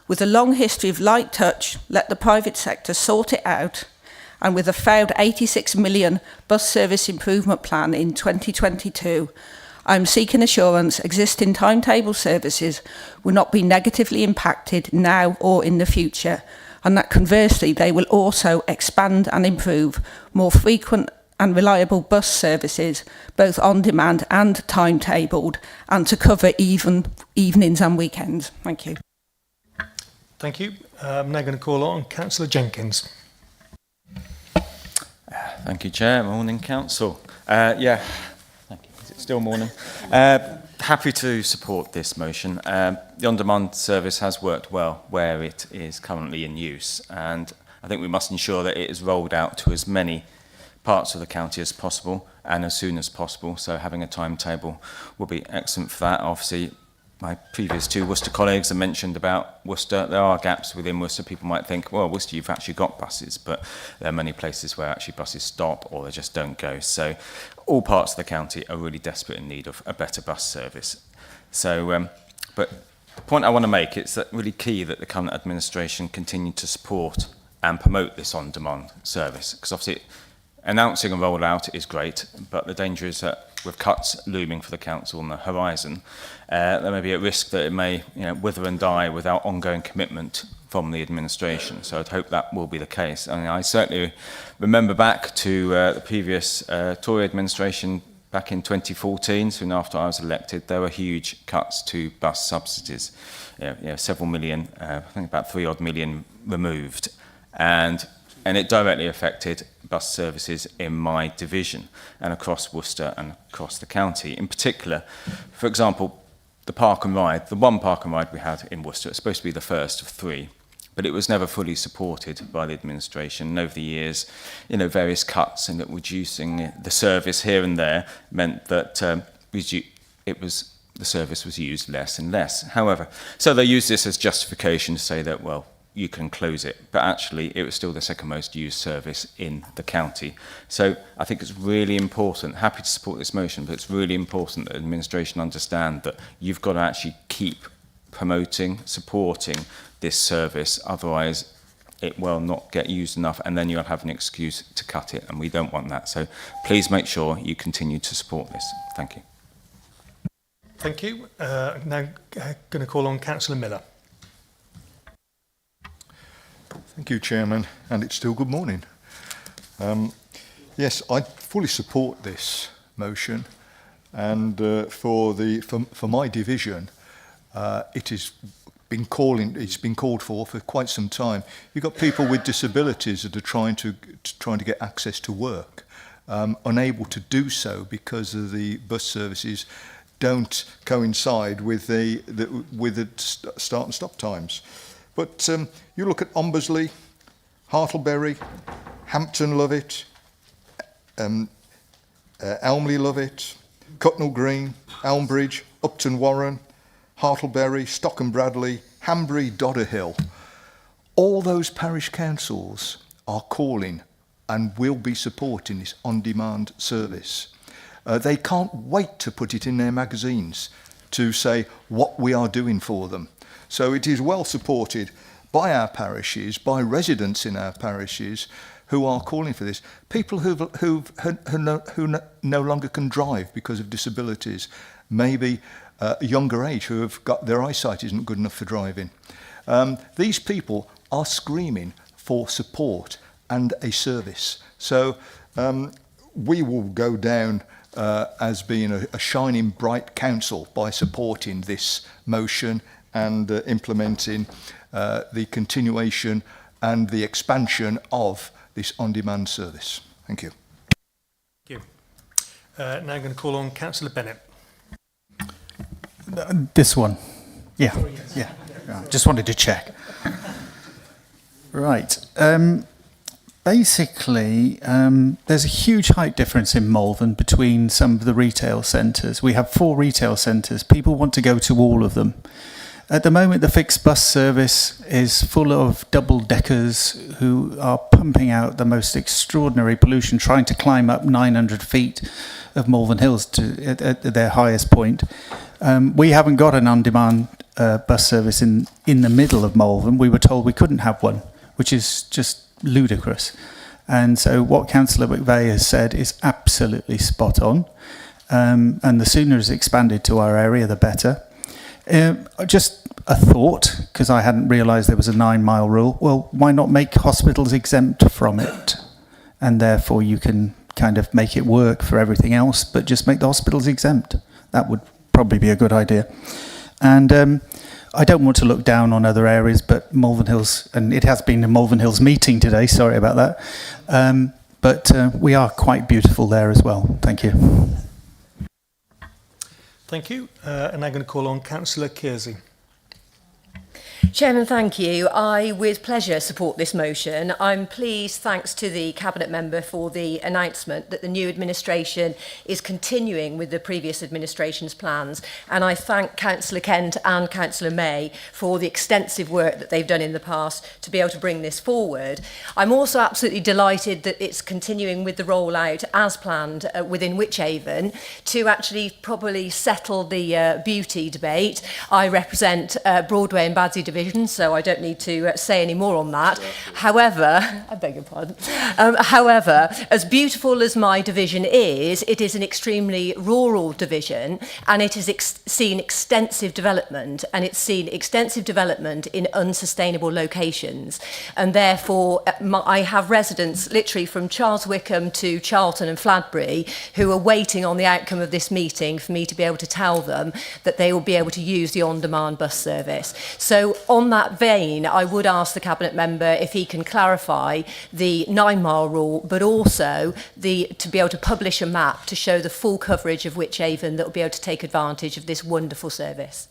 With a long history of light touch, let the private sector sort it out, and with a failed 86 million bus service improvement plan in 2022, I'm seeking assurance existing timetable services will not be negatively impacted now or in the future, and that conversely they will also expand and improve more frequent and reliable bus services, both on demand and timetabled, and to cover even evenings and weekends. Thank you. Thank you. I'm now going to call on Councillor Jenkins. Thank you, Chair. Morning, Council. Thank you. Is it still morning? Happy to support this motion. The on-demand service has worked well where it is currently in use, and I think we must ensure that it is rolled out to as many parts of the county as possible and as soon as possible. So having a timetable will be excellent for that. Obviously, my previous two Worcester colleagues have mentioned about Worcester. There are gaps within Worcester. People might think, well, Worcester, you've actually got buses, but there are many places where actually buses stop or they just don't go. So all parts of the county are really desperate in need of a better bus service. So, but the point I want to make is that really key that the current administration continue to support and promote this on-demand service, because obviously announcing a rollout is great, but the danger is that with cuts looming for the council on the horizon, there may be a risk that it may wither and die without ongoing commitment from the administration. So I'd hope that will be the case. I mean, I certainly remember back to the previous Tory administration back in 2014, soon after I was elected, there were huge cuts to bus subsidies. Several million, I think about 3 odd million removed. And it directly affected bus services in my division and across Worcester and across the county. In particular, for example, the park and ride, the one park and ride we had in Worcester, it's supposed to be the first of 3, but it was never fully supported by the administration. And over the years, various cuts and reducing the service here and there meant that it was the service was used less and less. However, so they use this as justification to say that, well, you can close it, but actually it was still the second most used service in the county. So I think it's really important, happy to support this motion, but it's really important that administration understand that you've got to actually keep promoting, supporting this service, otherwise it will not get used enough and then you'll have an excuse to cut it, and we don't want that. So please make sure you continue to support this. Thank you. Thank you. Now going to call on Councillor Miller. Thank you, Chairman, and it's still good morning. Yes, I fully support this motion, and for my division, it's been called for quite some time. You've got people with disabilities that are trying to get access to work, unable to do so because of the bus services don't coincide with the start and stop times. But you look at Ombersley, Hartlebury, Hampton love it, Elmley love it, Cutnell Green, Elmbridge, Upton Warren, Hartlebury, Stock and Bradley, Hanbury, Dodderhill. All those parish councils are calling and will be supporting this on-demand service. They can't wait to put it in their magazines to say what we are doing for them. So it is well supported by our parishes, by residents in our parishes who are calling for this. People who no longer can drive because of disabilities, maybe a younger age, who have got their eyesight isn't good enough for driving. These people are screaming for support and a service. So we will go down as being a shining bright council by supporting this motion and implementing the continuation and the expansion of this on-demand service. Thank you. Thank you. Now I'm going to call on Councillor Bennett. This one. Yeah. Just wanted to check. Right. Basically, there's a huge height difference in Malvern between some of the retail centres. We have 4 retail centres. People want to go to all of them. At the moment, the fixed bus service is full of double-deckers who are pumping out the most extraordinary pollution, trying to climb up 900 feet of Malvern Hills at their highest point. We haven't got an on-demand bus service in the middle of Malvern. We were told we couldn't have one, which is just ludicrous. And so what Councillor McVeigh has said is absolutely spot on. And the sooner it's expanded to our area, the better. Just a thought, because I hadn't realised there was a 9-mile rule. Well, why not make hospitals exempt from it? And therefore you can kind of make it work for everything else, but just make the hospitals exempt. That would probably be a good idea. And I don't want to look down on other areas, but Malvern Hills, and it has been a Malvern Hills meeting today, sorry about that. But we are quite beautiful there as well. Thank you. Thank you. And I'm going to call on Councillor Kearsey. Chairman, thank you. I, with pleasure, support this motion. I'm pleased, thanks to the Cabinet Member, for the announcement that the new administration is continuing with the previous administration's plans. And I thank Councillor Kent and Councillor May for the extensive work that they've done in the past to be able to bring this forward. I'm also absolutely delighted that it's continuing with the rollout as planned within Wychavon to actually properly settle the beauty debate. I represent Broadway and Badsey Division, so I don't need to say any more on that. However, I beg your pardon. However, as beautiful as my division is, it is an extremely rural division, and it has seen extensive development, and it's seen extensive development in unsustainable locations. And therefore, I have residents literally from Charles Wickham to Charlton and Fladbury who are waiting on the outcome of this meeting for me to be able to tell them that they will be able to use the on-demand bus service. So on that vein, I would ask the Cabinet Member if he can clarify the 9-mile rule, but also to be able to publish a map to show the full coverage of Wychavon that will be able to take advantage of this wonderful service.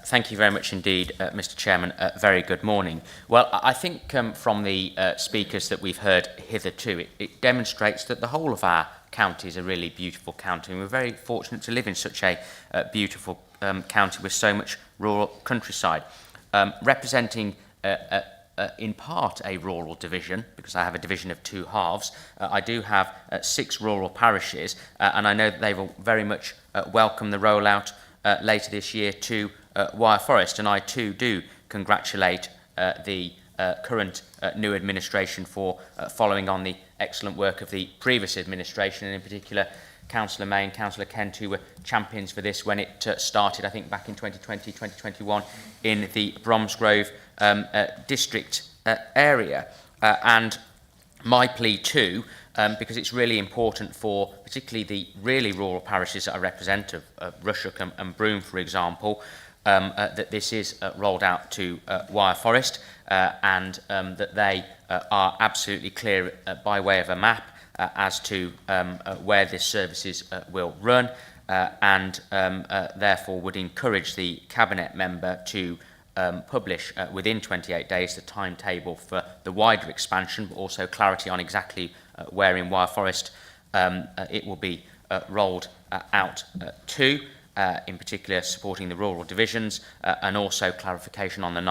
Thank you very much indeed, Mr. Chairman. Very good morning. Well, I think from the speakers that we've heard hitherto, it demonstrates that the whole of our county is a really beautiful county, and we're very fortunate to live in such a beautiful county with so much rural countryside. Representing in part a rural division, because I have a division of two halves, I do have 6 rural parishes, and I know that they will very much welcome the rollout later this year to Wyre Forest, and I too do congratulate the current new administration for following on the excellent work of the previous administration, and in particular Councillor May and Councillor Kent, who were champions for this when it started, I think, back in 2020, 2021 in the Bromsgrove district area. And my plea too, because it's really important for particularly the really rural parishes that I represent, of Rushock and Broome, for example, that this is rolled out to Wyre Forest, and that they are absolutely clear by way of a map as to where this services will run, and therefore would encourage the Cabinet member to publish within 28 days the timetable for the wider expansion, but also clarity on exactly where in Wyre Forest it will be rolled out to, in particular supporting the rural divisions, and also clarification on the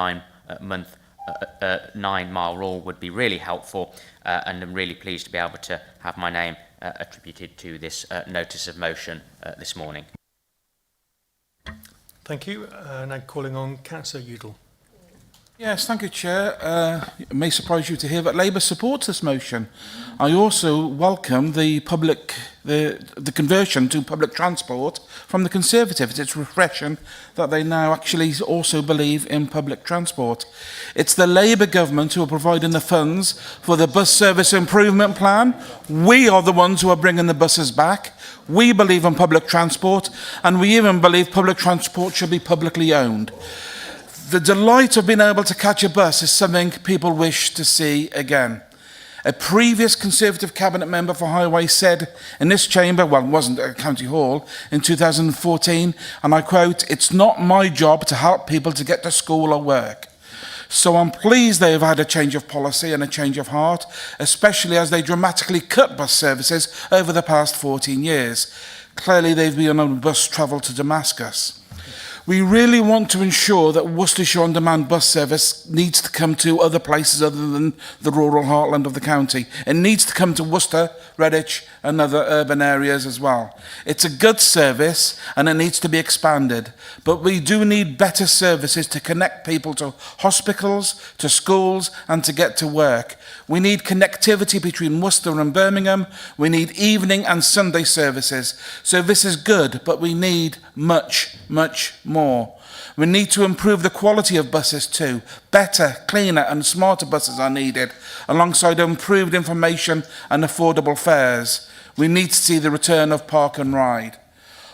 9-mile rule would be really helpful, and I'm really pleased to be able to have my name attributed to this notice of motion this morning. Thank you. Now calling on Councillor Udall. Yes, thank you, Chair. It may surprise you to hear that Labour supports this motion. I also welcome the conversion to public transport from the Conservatives. It's refreshing that they now actually also believe in public transport. It's the Labour government who are providing the funds for the bus service improvement plan. We are the ones who are bringing the buses back. We believe in public transport, and we even believe public transport should be publicly owned. The delight of being able to catch a bus is something people wish to see again. A previous Conservative Cabinet member for Highway said in this chamber, well, it wasn't at County Hall, in 2014, and I quote, "It's not my job to help people to get to school or work." So I'm pleased they have had a change of policy and a change of heart, especially as they dramatically cut bus services over the past 14 years. Clearly they've been on bus travel to Damascus. We really want to ensure that Worcestershire on-demand bus service needs to come to other places other than the rural heartland of the county. It needs to come to Worcester, Redditch and other urban areas as well. It's a good service and it needs to be expanded, but we do need better services to connect people to hospitals, to schools and to get to work. We need connectivity between Worcester and Birmingham. We need evening and Sunday services. So this is good, but we need much, much more. We need to improve the quality of buses too. Better, cleaner and smarter buses are needed, alongside improved information and affordable fares. We need to see the return of park and ride.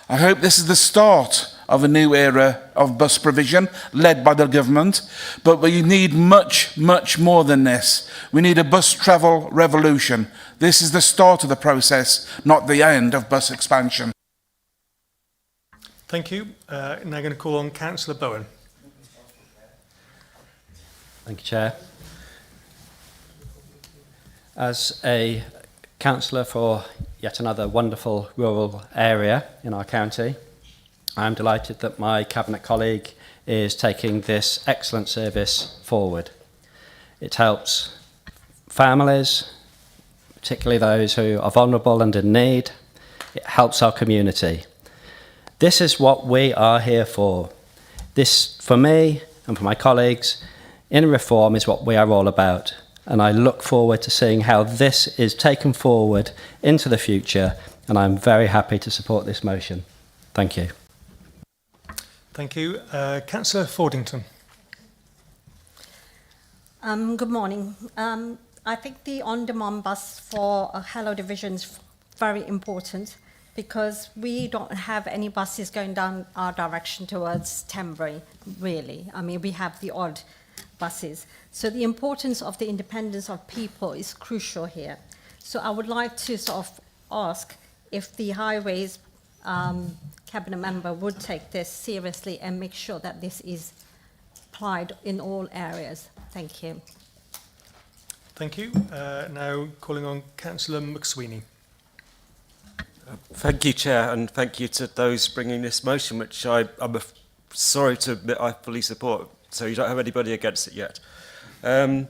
I hope this is the start of a new era of bus provision led by the government, but we need much, much more than this. We need a bus travel revolution. This is the start of the process, not the end of bus expansion. Thank you. Now going to call on Councillor Bowen. Thank you, Chair. As a councillor for yet another wonderful rural area in our county, I'm delighted that my Cabinet colleague is taking this excellent service forward. It helps families, particularly those who are vulnerable and in need. It helps our community. This is what we are here for. This, for me and for my colleagues, in reform is what we are all about. And I look forward to seeing how this is taken forward into the future, and I'm very happy to support this motion. Thank you. Thank you. Councillor Fordington. Good morning. I think the on-demand bus for Hello Division is very important, because we don't have any buses going down our direction towards Tenbury, really. I mean, we have the odd buses. So the importance of the independence of people is crucial here. So I would like to sort of ask if the highways cabinet member would take this seriously and make sure that this is applied in all areas. Thank you. Thank you. Now calling on Councillor McSweeney. Thank you, Chair, and thank you to those bringing this motion, which I'm sorry to admit I fully support, so you don't have anybody against it yet. Sorry,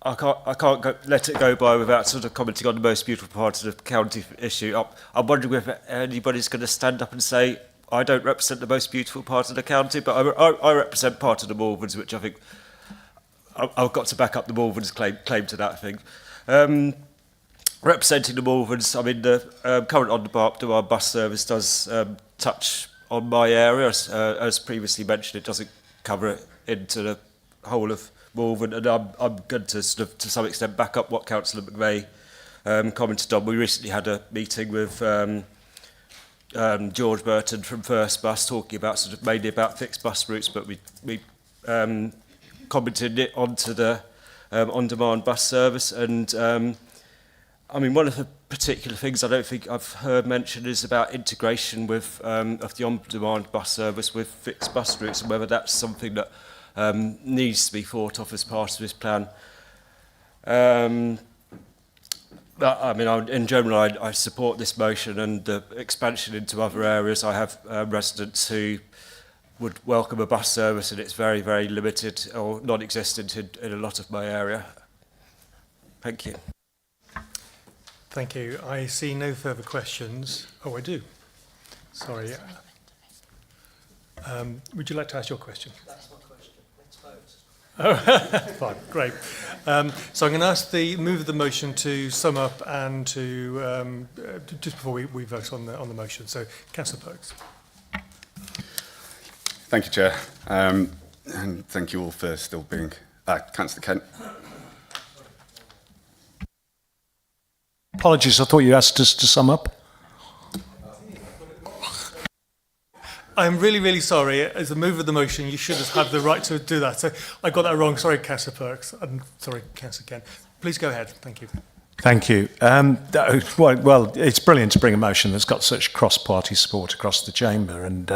I can't let it go by without sort of commenting on the most beautiful part of the county issue. I'm wondering if anybody's going to stand up and say, I don't represent the most beautiful part of the county, but I represent part of the Malverns, which I think I've got to back up the Malverns claim to that thing. Representing the Malverns, I mean, the current on-demand bus service does touch on my area. As previously mentioned, it doesn't cover it into the whole of Malvern, and I'm going to sort of, to some extent, back up what Councillor McVeigh commented on. We recently had a meeting with George Burton from First Bus, talking about sort of mainly about fixed bus routes, but we commented it onto the on-demand bus service. And I mean, one of the particular things I don't think I've heard mentioned is about integration with of the on-demand bus service with fixed bus routes, and whether that's something that needs to be thought of as part of this plan. But, I mean, in general, I support this motion and the expansion into other areas. I have residents who would welcome a bus service, and it's very, very limited or non-existent in a lot of my area. Thank you. Thank you. I see no further questions. Oh, I do. Sorry. Would you like to ask your question? That's my question. Let's vote. Oh, fine, great. So I'm going to ask move the motion to sum up and to just before we vote on the motion. So, Councillor Perks. Thank you, Chair, and thank you all for still being. Councillor Kent. Apologies, I thought you asked us to sum up. I'm really, really sorry. As a move of the motion, you should have had the right to do that. So I got that wrong. Sorry, Councillor Perks. I'm sorry, Councillor Kent. Please go ahead. Thank you. Thank you. Well, it's brilliant to bring a motion that's got such cross-party support across the chamber, and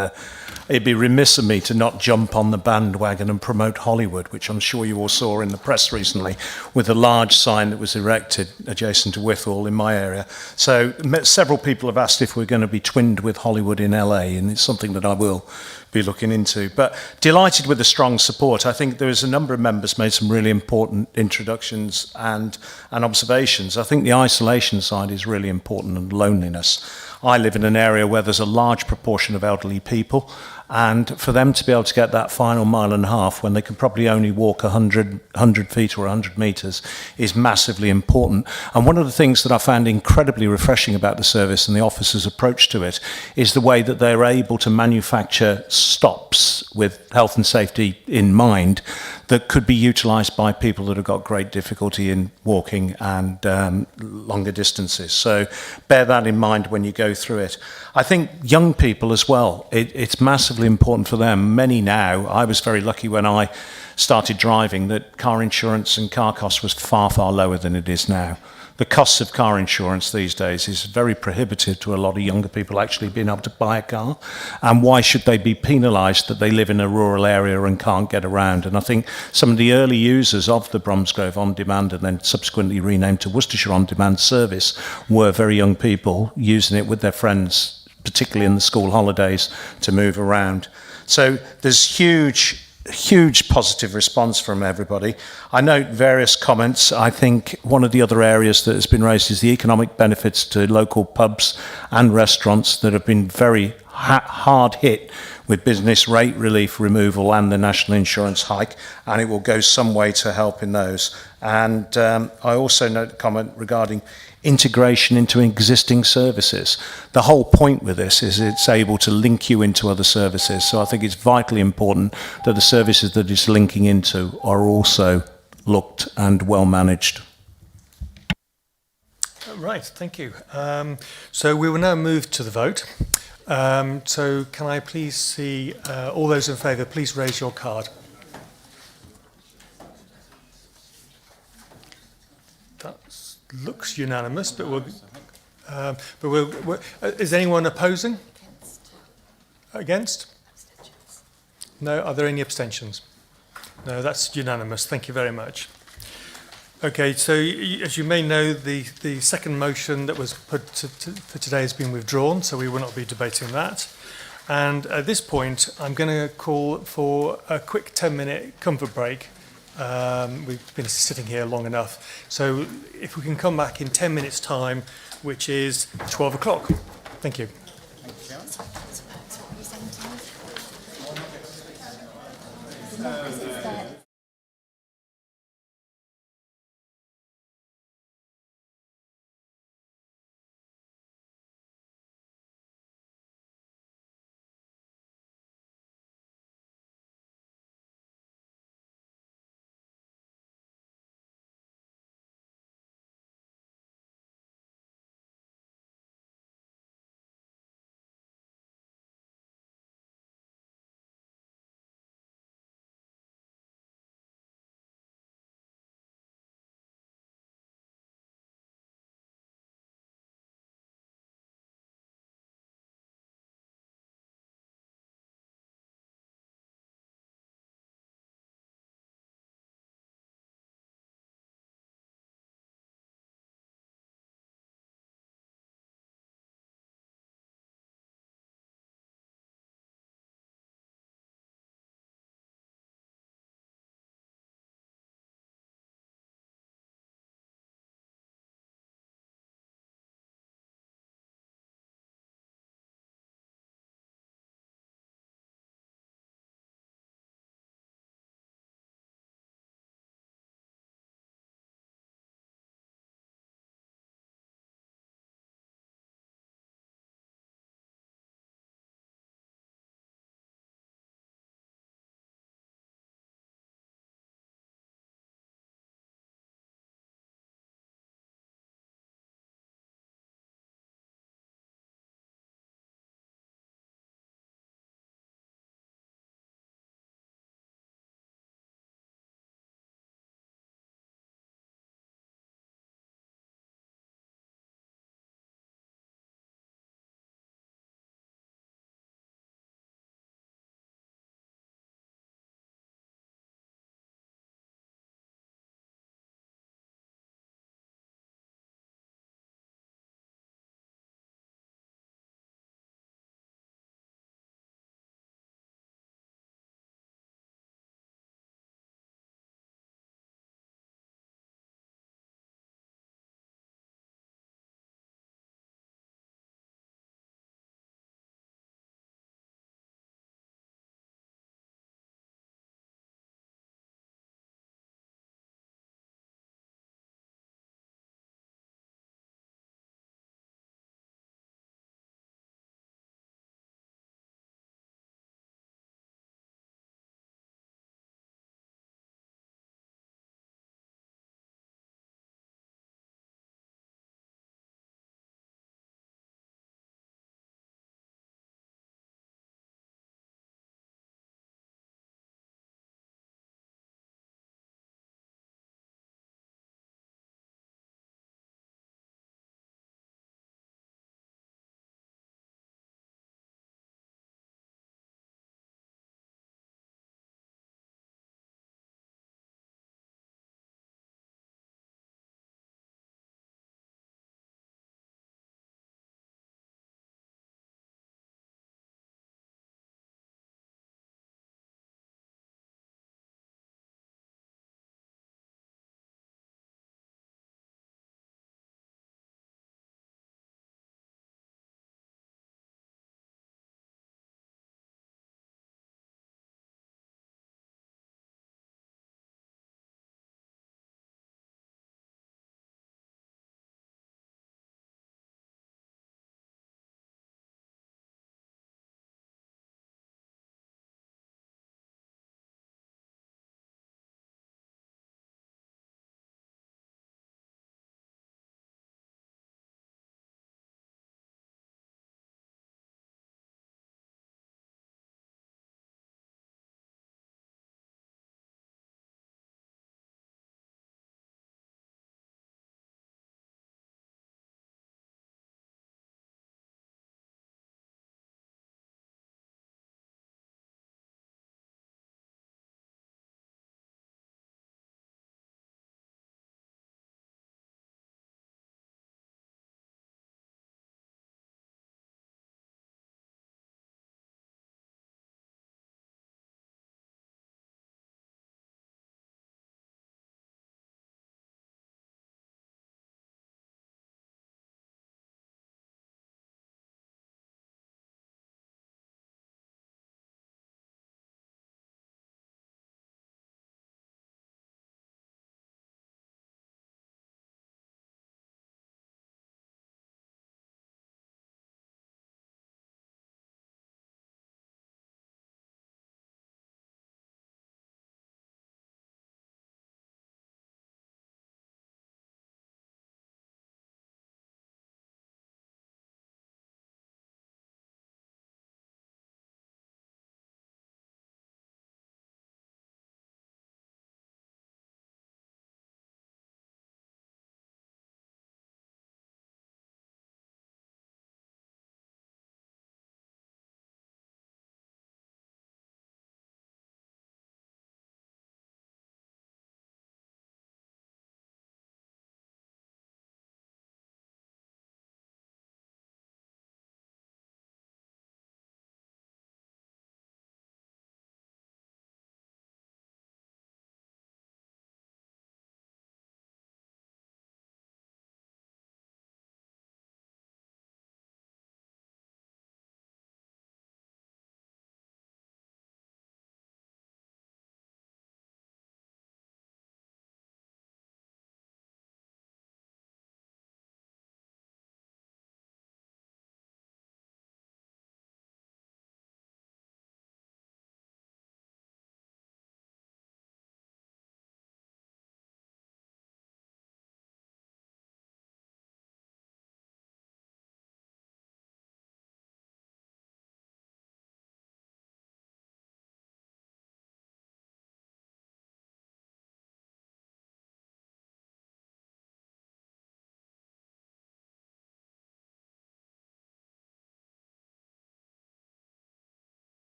it'd be remiss of me to not jump on the bandwagon and promote Hollywood, which I'm sure you all saw in the press recently, with a large sign that was erected adjacent to Withall in my area. So several people have asked if we're going to be twinned with Hollywood in LA, and it's something that I will be looking into. But delighted with the strong support. I think there is a number of members made some really important introductions and observations. I think the isolation side is really important, and loneliness. I live in an area where there's a large proportion of elderly people, and for them to be able to get that final mile and a half when they can probably only walk 100 feet or 100 metres is massively important. And one of the things that I found incredibly refreshing about the service and the officers' approach to it is the way that they're able to manufacture stops with health and safety in mind that could be utilised by people that have got great difficulty in walking and longer distances. So bear that in mind when you go through it. I think young people as well, it's massively important for them. Many now, I was very lucky when I started driving that car insurance and car costs was far, far lower than it is now. The costs of car insurance these days is very prohibitive to a lot of younger people actually being able to buy a car. And why should they be penalised that they live in a rural area and can't get around? And I think some of the early users of the Bromsgrove On Demand, and then subsequently renamed to Worcestershire On Demand service, were very young people using it with their friends, particularly in the school holidays, to move around. So there's huge positive response from everybody. I note various comments. I think one of the other areas that has been raised is the economic benefits to local pubs and restaurants that have been very hard hit with business rate relief removal and the national insurance hike, and it will go some way to helping those. And I also note a comment regarding integration into existing services. The whole point with this is it's able to link you into other services. So I think it's vitally important that the services that it's linking into are also looked and well managed. Right, thank you. So we will now move to the vote. So can I please see all those in favour, please raise your card. That looks unanimous, but we'll... But is anyone opposing? Against? No. Are there any abstentions? No, that's unanimous. Thank you very much. Okay, so as you may know, the second motion that was put for today has been withdrawn, so we will not be debating that. And at this point, I'm going to call for a quick 10-minute comfort break. We've been sitting here long enough. So if we can come back in 10 minutes' time, which is 12 o'clock. Thank you.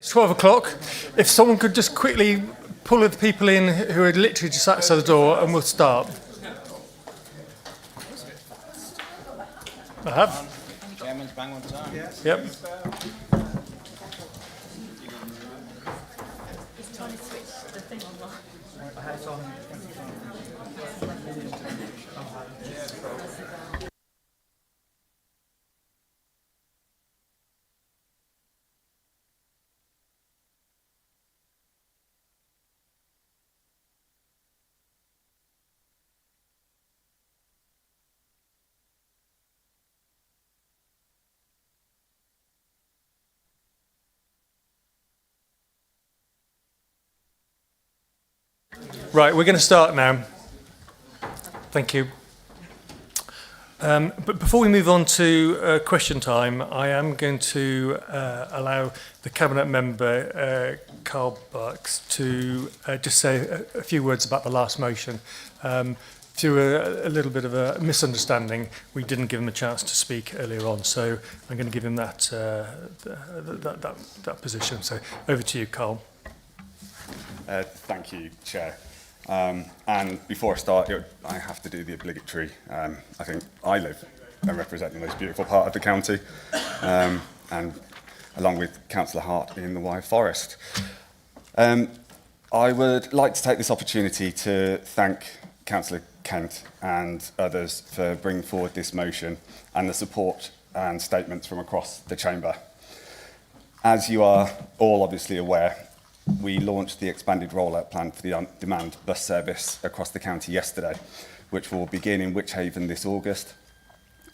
It's 12 o'clock. If someone could just quickly pull the people in who are literally just outside the door, and we'll start. I have. Chairman's bang on time. Yes. Yep. Right, we're going to start now. Thank you. But before we move on to question time, I am going to allow the Cabinet Member, Carl Bucks, to just say a few words about the last motion. Through a little bit of a misunderstanding, we didn't give him a chance to speak earlier on, so I'm going to give him that position. So over to you, Carl. Thank you, Chair. And before I start, I have to do the obligatory. I think I live and represent the most beautiful part of the county, and along with Councillor Hart in the Wyre Forest. I would like to take this opportunity to thank Councillor Kent and others for bringing forward this motion and the support and statements from across the chamber. As you are all obviously aware, we launched the expanded rollout plan for the on-demand bus service across the county yesterday, which will begin in Wychavon this August,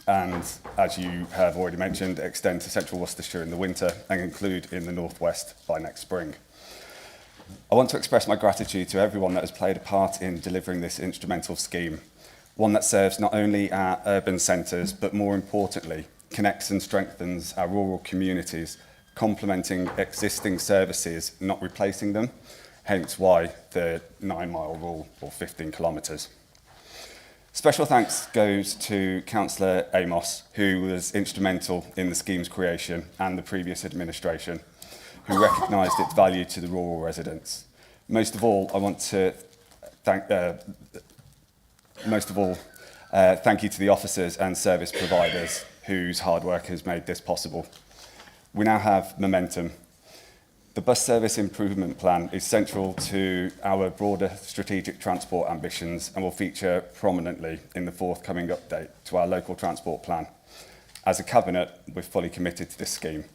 and, as you have already mentioned, extend to central Worcestershire in the winter and conclude in the northwest by next spring. I want to express my gratitude to everyone that has played a part in delivering this instrumental scheme, one that serves not only our urban centres, but more importantly, connects and strengthens our rural communities, complementing existing services, not replacing them, hence why the 9-mile rule, or 15 kilometres. Special thanks goes to Councillor Amos, who was instrumental in the scheme's creation, and the previous administration, who recognised its value to the rural residents. Most of all, I want to thank you to the officers and service providers whose hard work has made this possible. We now have momentum. The bus service improvement plan is central to our broader strategic transport ambitions and will feature prominently in the forthcoming update to our local transport plan. As a Cabinet, we're fully committed to this scheme.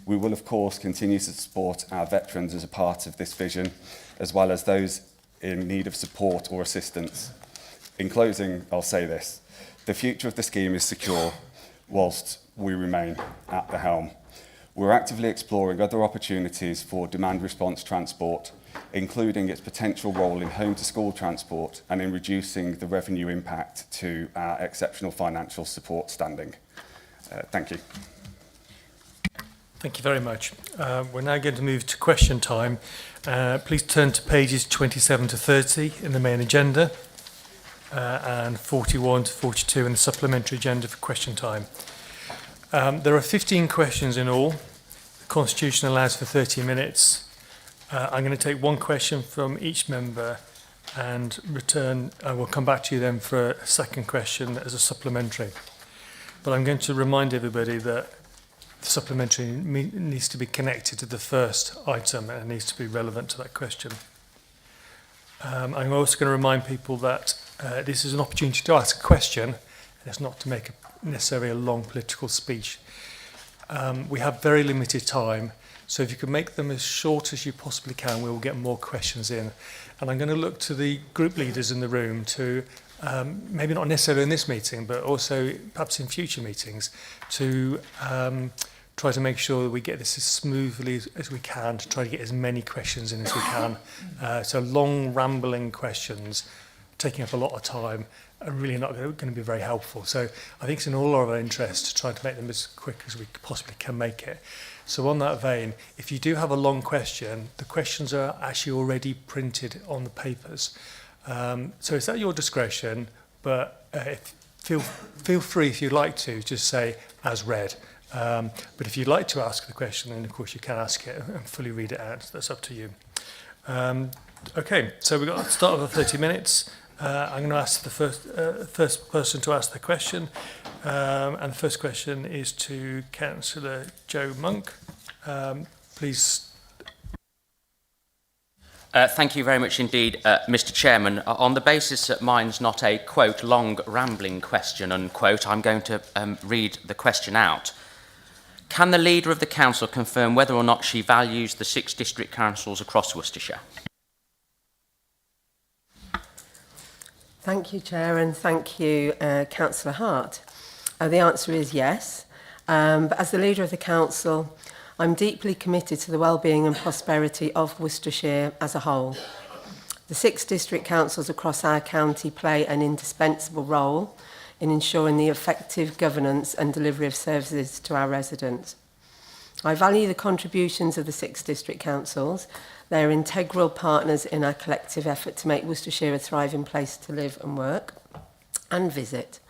We will, of course, continue to support our veterans as a part of this vision, as well as those in need of support or assistance. In closing, I'll say this: the future of the scheme is secure whilst we remain at the helm. We're actively exploring other opportunities for demand response transport, including its potential role in home-to-school transport and in reducing the revenue impact to our exceptional financial support standing. Thank you. Thank you very much. We're now going to move to question time. Please turn to pages 27 to 30 in the main agenda and 41 to 42 in the supplementary agenda for question time. There are 15 questions in all. The Constitution allows for 30 minutes. I'm going to take one question from each member and return. I will come back to you then for a second question as a supplementary. But I'm going to remind everybody that the supplementary needs to be connected to the first item and it needs to be relevant to that question. I'm also going to remind people that this is an opportunity to ask a question, and it's not to make necessarily a long political speech. We have very limited time, so if you can make them as short as you possibly can, we will get more questions in. And I'm going to look to the group leaders in the room to, maybe not necessarily in this meeting, but also perhaps in future meetings, to try to make sure that we get this as smoothly as we can, to try to get as many questions in as we can. So long, rambling questions, taking up a lot of time, are really not going to be very helpful. So I think it's in all of our interest to try to make them as quick as we possibly can make it. So on that vein, if you do have a long question, the questions are actually already printed on the papers. So it's at your discretion, but feel free, if you'd like to, just say as read. But if you'd like to ask the question, then of course you can ask it and fully read it out. That's up to you. Okay, so we've got the start of the 30 minutes. I'm going to ask the first person to ask the question. And the first question is to Councillor Joe Monk. Please. Thank you very much indeed, Mr. Chairman. On the basis that mine's not a, quote, long rambling question, unquote, I'm going to read the question out. Can the Leader of the Council confirm whether or not she values the 6 district councils across Worcestershire? Thank you, Chair, and thank you, Councillor Hart. The answer is yes. But as the Leader of the Council, I'm deeply committed to the well-being and prosperity of Worcestershire as a whole. The 6 district councils across our county play an indispensable role in ensuring the effective governance and delivery of services to our residents. I value the contributions of the 6 district councils. They are integral partners in our collective effort to make Worcestershire a thriving place to live and work and visit.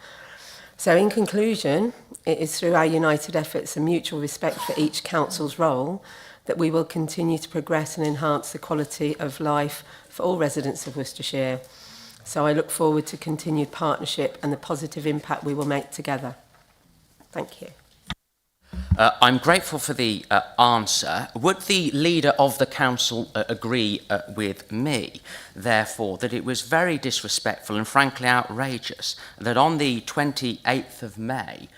So in conclusion, it is through our united efforts and mutual respect for each council's role that we will continue to progress and enhance the quality of life for all residents of Worcestershire. So I look forward to continued partnership and the positive impact we will make together. Thank you. I'm grateful for the answer. Would the Leader of the Council agree with me, therefore, that it was very disrespectful and frankly outrageous that on the 28th of May,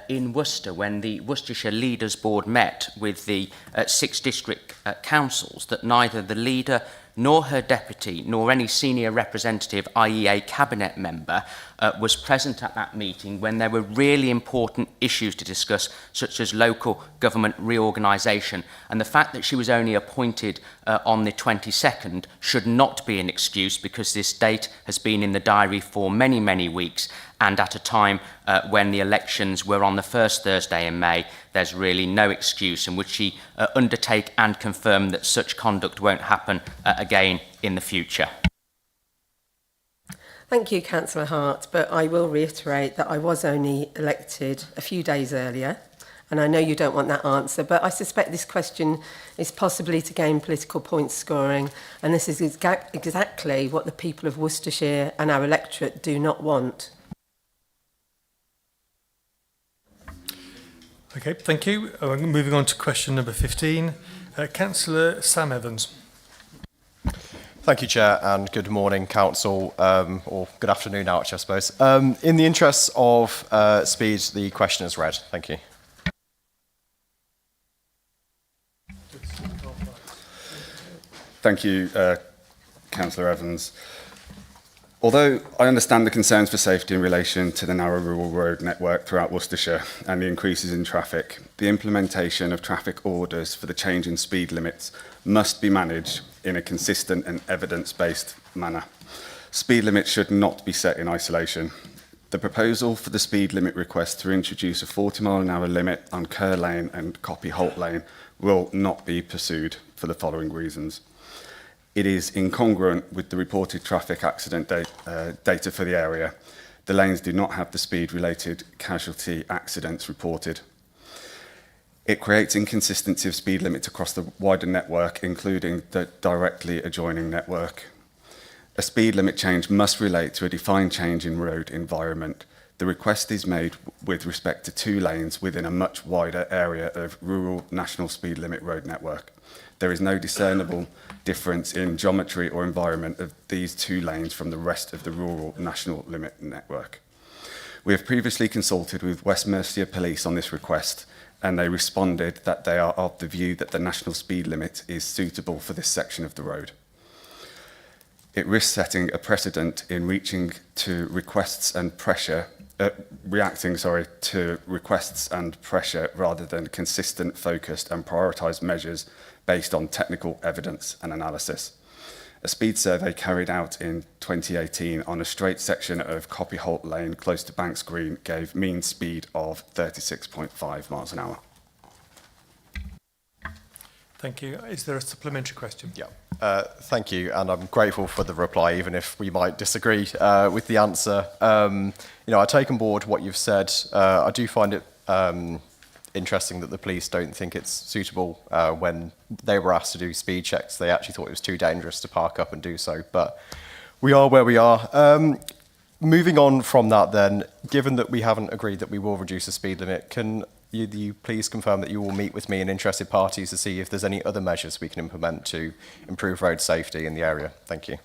in Worcester, when the Worcestershire Leaders Board met with the 6 district councils, that neither the Leader nor her deputy, nor any senior representative, i.e. a cabinet member, was present at that meeting when there were really important issues to discuss, such as local government reorganisation. And the fact that she was only appointed on the 22nd should not be an excuse, because this date has been in the diary for many, many weeks. And at a time when the elections were on the first Thursday in May, there's really no excuse. And would she undertake and confirm that such conduct won't happen again in the future? Thank you, Councillor Hart, but I will reiterate that I was only elected a few days earlier, and I know you don't want that answer, but I suspect this question is possibly to gain political point scoring, and this is exactly what the people of Worcestershire and our electorate do not want. Okay, thank you. Moving on to question number 15. Councillor Sam Evans. Thank you, Chair, and good morning, Council, or good afternoon now, actually, I suppose. In the interests of speed, the question is read. Thank you. Thank you, Councillor Evans. Although I understand the concerns for safety in relation to the narrow rural road network throughout Worcestershire and the increases in traffic, the implementation of traffic orders for the change in speed limits must be managed in a consistent and evidence-based manner. Speed limits should not be set in isolation. The proposal for the speed limit request to introduce a 40-mile-an-hour limit on Kerr Lane and Copyholt Lane will not be pursued for the following reasons. It is incongruent with the reported traffic accident data for the area. The lanes do not have the speed-related casualty accidents reported. It creates inconsistency of speed limits across the wider network, including the directly adjoining network. A speed limit change must relate to a defined change in road environment. The request is made with respect to 2 lanes within a much wider area of rural national speed limit road network. There is no discernible difference in geometry or environment of these 2 lanes from the rest of the rural national limit network. We have previously consulted with West Mercia Police on this request, and they responded that they are of the view that the national speed limit is suitable for this section of the road. It risks setting a precedent in reaching to requests and pressure, reacting to requests and pressure rather than consistent, focused and prioritised measures based on technical evidence and analysis. A speed survey carried out in 2018 on a straight section of Copyholt Lane close to Banks Green gave mean speed of 36.5 miles an hour. Thank you. Is there a supplementary question? Yeah. Thank you, and I'm grateful for the reply, even if we might disagree with the answer. I take on board what you've said. I do find it interesting that the police don't think it's suitable. When they were asked to do speed checks, they actually thought it was too dangerous to park up and do so. But we are where we are. Moving on from that then, given that we haven't agreed that we will reduce the speed limit, can you please confirm that you will meet with me and interested parties to see if there's any other measures we can implement to improve road safety in the area? Thank you.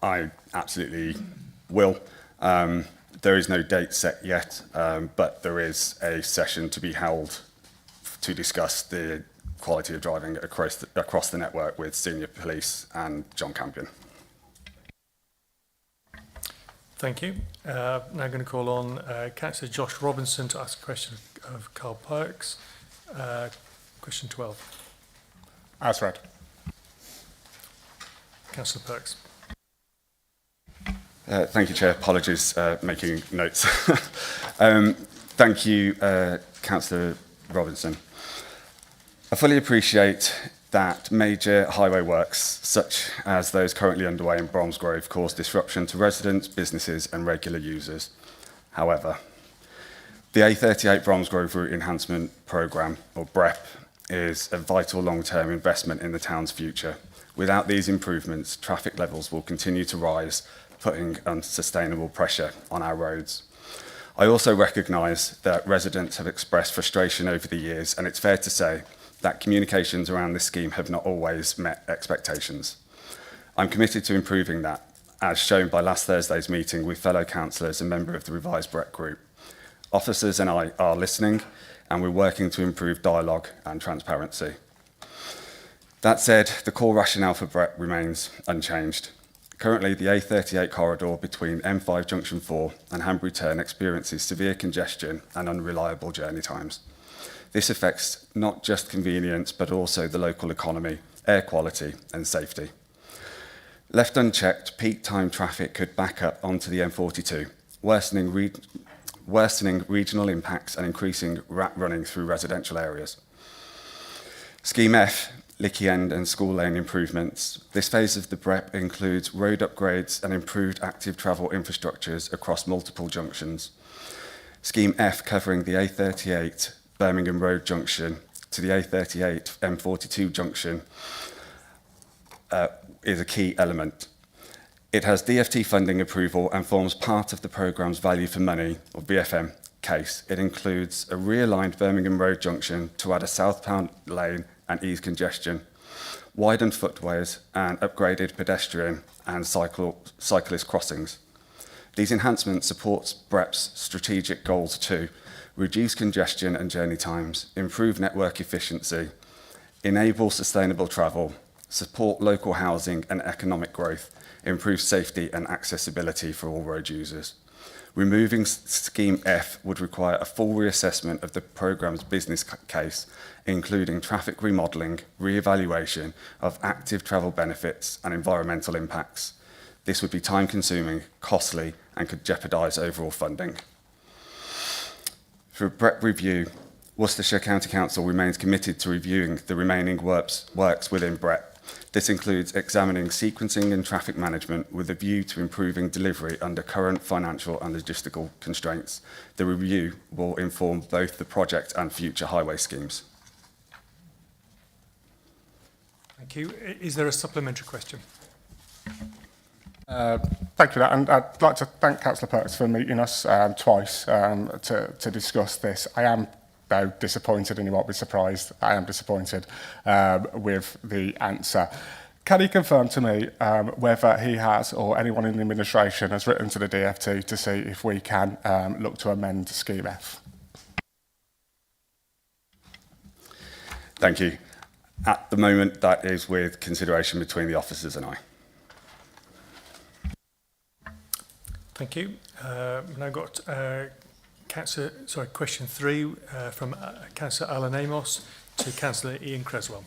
I absolutely will. There is no date set yet, but there is a session to be held to discuss the quality of driving across the network with senior police and John Campion. Thank you. Now I'm going to call on Councillor Josh Robinson to ask a question of Carl Perks. Question 12. As read. Councillor Perks. Thank you, Chair. Apologies, making notes. Thank you, Councillor Robinson. I fully appreciate that major highway works, such as those currently underway in Bromsgrove, cause disruption to residents, businesses and regular users. However, the A38 Bromsgrove Route Enhancement Programme, or BREP, is a vital long-term investment in the town's future. Without these improvements, traffic levels will continue to rise, putting unsustainable pressure on our roads. I also recognise that residents have expressed frustration over the years, and it's fair to say that communications around this scheme have not always met expectations. I'm committed to improving that, as shown by last Thursday's meeting with fellow councillors and member of the revised BREP group. Officers and I are listening, and we're working to improve dialogue and transparency. That said, the core rationale for BREP remains unchanged. Currently, the A38 corridor between M5 Junction 4 and Hanbury Turn experiences severe congestion and unreliable journey times. This affects not just convenience, but also the local economy, air quality and safety. Left unchecked, peak time traffic could back up onto the M42, worsening regional impacts and increasing rat running through residential areas. Scheme F, Licky End and School Lane improvements. This phase of the BREP includes road upgrades and improved active travel infrastructures across multiple junctions. Scheme F, covering the A38 Birmingham Road junction to the A38 M42 junction, is a key element. It has DFT funding approval and forms part of the programme's value for money, or BFM, case. It includes a realigned Birmingham Road junction to add a southbound lane and ease congestion, widened footways and upgraded pedestrian and cyclist crossings. These enhancements support BREP's strategic goals to reduce congestion and journey times, improve network efficiency, enable sustainable travel, support local housing and economic growth, improve safety and accessibility for all road users. Removing Scheme F would require a full reassessment of the programme's business case, including traffic remodelling, re-evaluation of active travel benefits and environmental impacts. This would be time-consuming, costly and could jeopardise overall funding. For a BREP review, Worcestershire County Council remains committed to reviewing the remaining works within BREP. This includes examining sequencing and traffic management with a view to improving delivery under current financial and logistical constraints. The review will inform both the project and future highway schemes. Thank you. Is there a supplementary question? Thank you for that, and I'd like to thank Councillor Perks for meeting us twice to discuss this. I am though disappointed, and you won't be surprised, I am disappointed with the answer. Can he confirm to me whether he has, or anyone in the administration has written to the DFT to see if we can look to amend Scheme F? Thank you. At the moment, that is with consideration between the officers and I. Thank you. Now got question 3 from Councillor Alan Amos to Councillor Ian Creswell.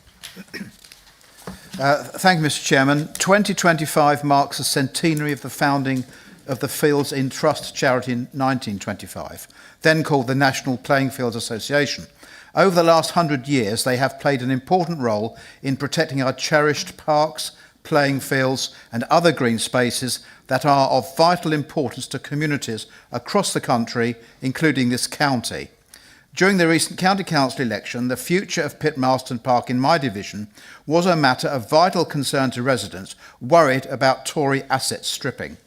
Thank you, Mr. Chairman. 2025 marks the centenary of the founding of the Fields in Trust charity in 1925, then called the National Playing Fields Association. Over the last 100 years, they have played an important role in protecting our cherished parks, playing fields and other green spaces that are of vital importance to communities across the country, including this county. During the recent County Council election, the future of Pitmarston Park in my division was a matter of vital concern to residents worried about Tory asset stripping.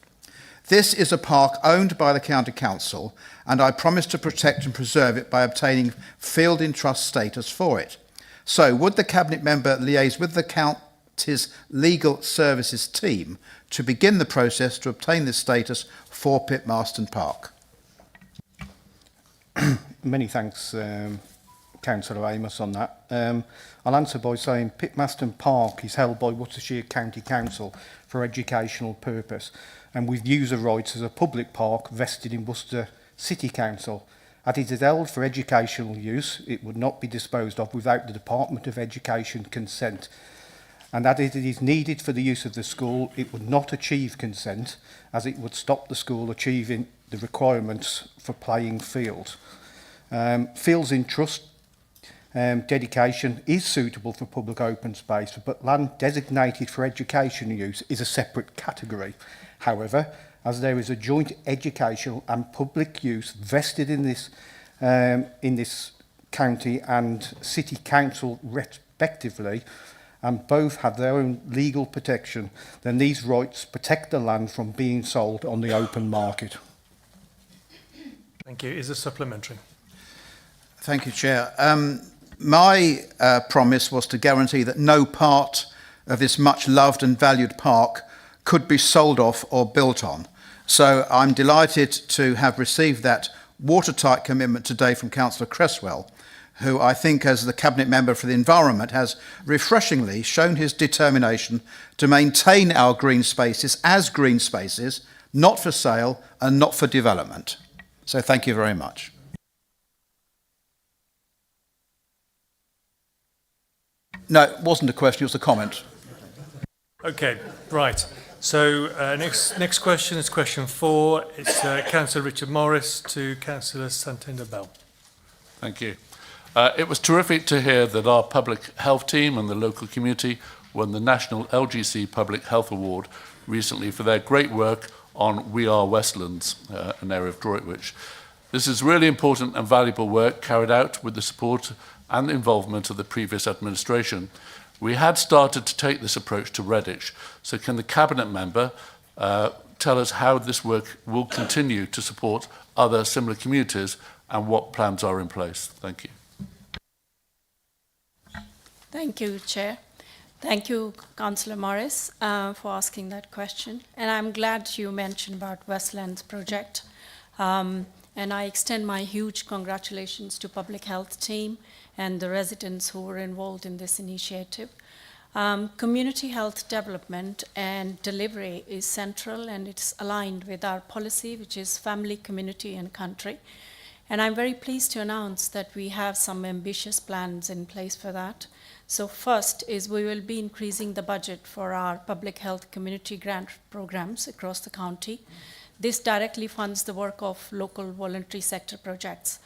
This is a park owned by the County Council, and I promise to protect and preserve it by obtaining field in trust status for it. So, would the Cabinet Member liaise with the County's Legal Services team to begin the process to obtain this status for Pitmarston Park? Many thanks, Councillor Amos, on that. I'll answer by saying Pitmarston Park is held by Worcestershire County Council for educational purpose, and with user rights as a public park vested in Worcester City Council. As it is held for educational use, it would not be disposed of without the Department of Education consent. And that it is needed for the use of the school, it would not achieve consent, as it would stop the school achieving the requirements for playing fields. Fields in trust dedication is suitable for public open space, but land designated for educational use is a separate category. However, as there is a joint educational and public use vested in this county and city council respectively, and both have their own legal protection, then these rights protect the land from being sold on the open market. Thank you. Is a supplementary? Thank you, Chair. My promise was to guarantee that no part of this much loved and valued park could be sold off or built on. So I'm delighted to have received that watertight commitment today from Councillor Cresswell, who I think, as the Cabinet Member for the Environment, has refreshingly shown his determination to maintain our green spaces as green spaces, not for sale and not for development. So thank you very much. No, it wasn't a question, it was a comment. Okay, right. So next question is question 4. It's Councillor Richard Morris to Councillor Santinder Bell. Thank you. It was terrific to hear that our public health team and the local community won the National LGC Public Health Award recently for their great work on We Are Westlands, an area of Droitwich. This is really important and valuable work carried out with the support and involvement of the previous administration. We had started to take this approach to Redditch, so can the Cabinet Member tell us how this work will continue to support other similar communities and what plans are in place? Thank you. Thank you, Chair. Thank you, Councillor Morris, for asking that question. And I'm glad you mentioned about Westlands project. And I extend my huge congratulations to Public Health team and the residents who were involved in this initiative. Community health development and delivery is central, and it's aligned with our policy, which is family, community, and country. And I'm very pleased to announce that we have some ambitious plans in place for that. So first is we will be increasing the budget for our public health community grant programs across the county. This directly funds the work of local voluntary sector projects.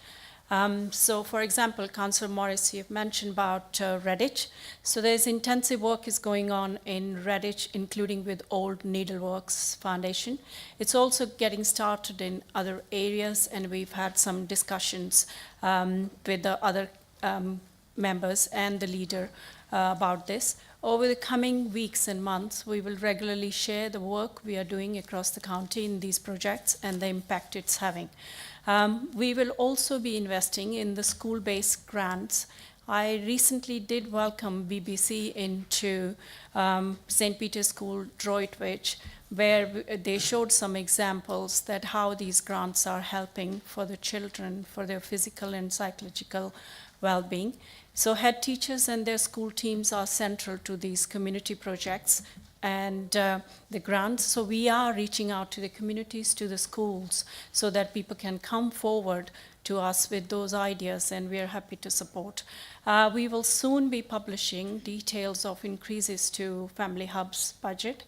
So, for example, Councillor Morris, you've mentioned about Redditch. So there's intensive work is going on in Redditch, including with Old Needleworks Foundation. It's also getting started in other areas, and we've had some discussions with the other members and the leader about this. Over the coming weeks and months, we will regularly share the work we are doing across the county in these projects and the impact it's having. We will also be investing in the school-based grants. I recently did welcome BBC into St. Peter's School, Droitwich, where they showed some examples that how these grants are helping for the children, for their physical and psychological well-being. So head teachers and their school teams are central to these community projects and the grants. So we are reaching out to the communities, to the schools, so that people can come forward to us with those ideas, and we are happy to support. We will soon be publishing details of increases to Family Hub's budget.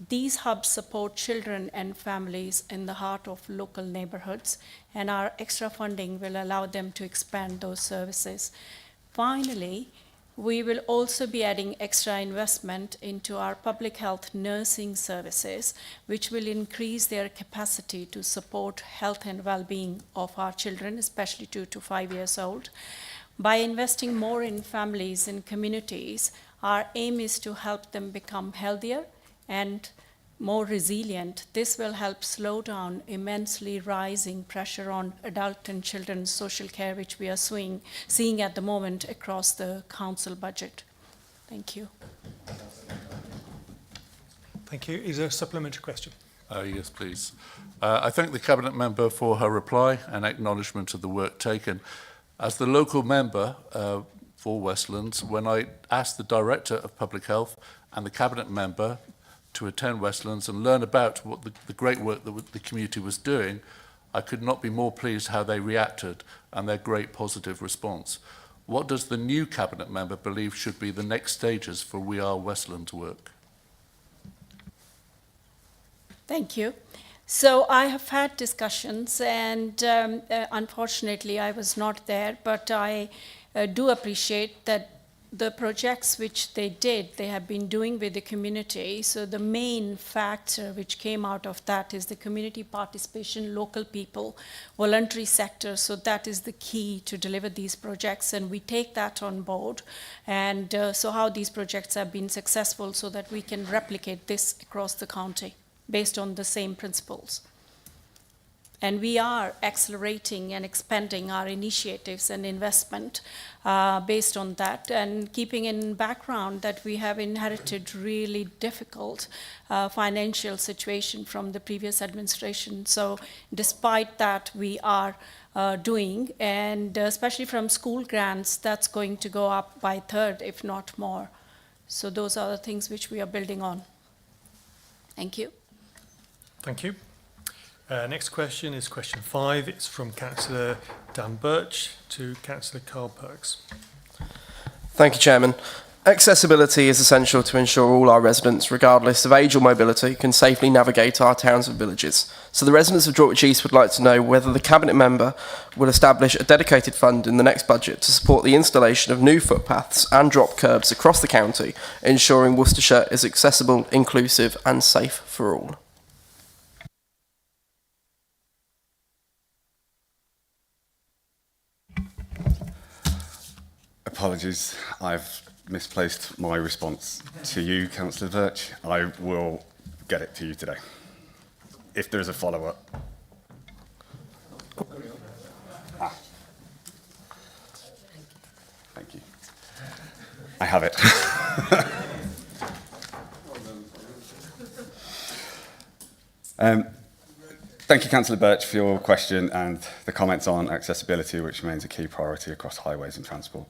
These hubs support children and families in the heart of local neighborhoods, and our extra funding will allow them to expand those services. Finally, We will also be adding extra investment into our public health nursing services, which will increase their capacity to support health and well-being of our children, especially 2 to 5 years old. By investing more in families and communities, our aim is to help them become healthier and more resilient. This will help slow down immensely rising pressure on adult and children's social care, which we are seeing at the moment across the council budget. Thank you. Thank you. Is there a supplementary question? Yes, please. I thank the Cabinet member for her reply and acknowledgement of the work taken. As the local member for Westlands, when I asked the Director of Public Health and the Cabinet member to attend Westlands and learn about what the great work that the community was doing, I could not be more pleased how they reacted and their great positive response. What does the new Cabinet member believe should be the next stages for We Are Westlands work? Thank you. So I have had discussions, and unfortunately I was not there, but I do appreciate that the projects which they have been doing with the community. So the main factor which came out of that is the community participation, local people, voluntary sector. So that is the key to deliver these projects, and we take that on board. And so how these projects have been successful so that we can replicate this across the county based on the same principles. And we are accelerating and expanding our initiatives and investment based on that, and keeping in background that we have inherited really difficult financial situation from the previous administration. So despite that, we are doing, and especially from school grants, that's going to go up by 1/3, if not more. So those are the things which we are building on. Thank you. Thank you. Next question is question 5. It's from Councillor Dan Birch to Councillor Carl Perks. Thank you, Chairman. Accessibility is essential to ensure all our residents, regardless of age or mobility, can safely navigate our towns and villages. So the residents of Droitwich East would like to know whether the Cabinet member will establish a dedicated fund in the next budget to support the installation of new footpaths and drop curbs across the county, ensuring Worcestershire is accessible, inclusive and safe for all. Apologies, I've misplaced my response to you, Councillor Birch. I will get it to you today, if there is a follow-up. Thank you. I have it. Thank you, Councillor Birch, for your question and the comments on accessibility, which remains a key priority across highways and transport.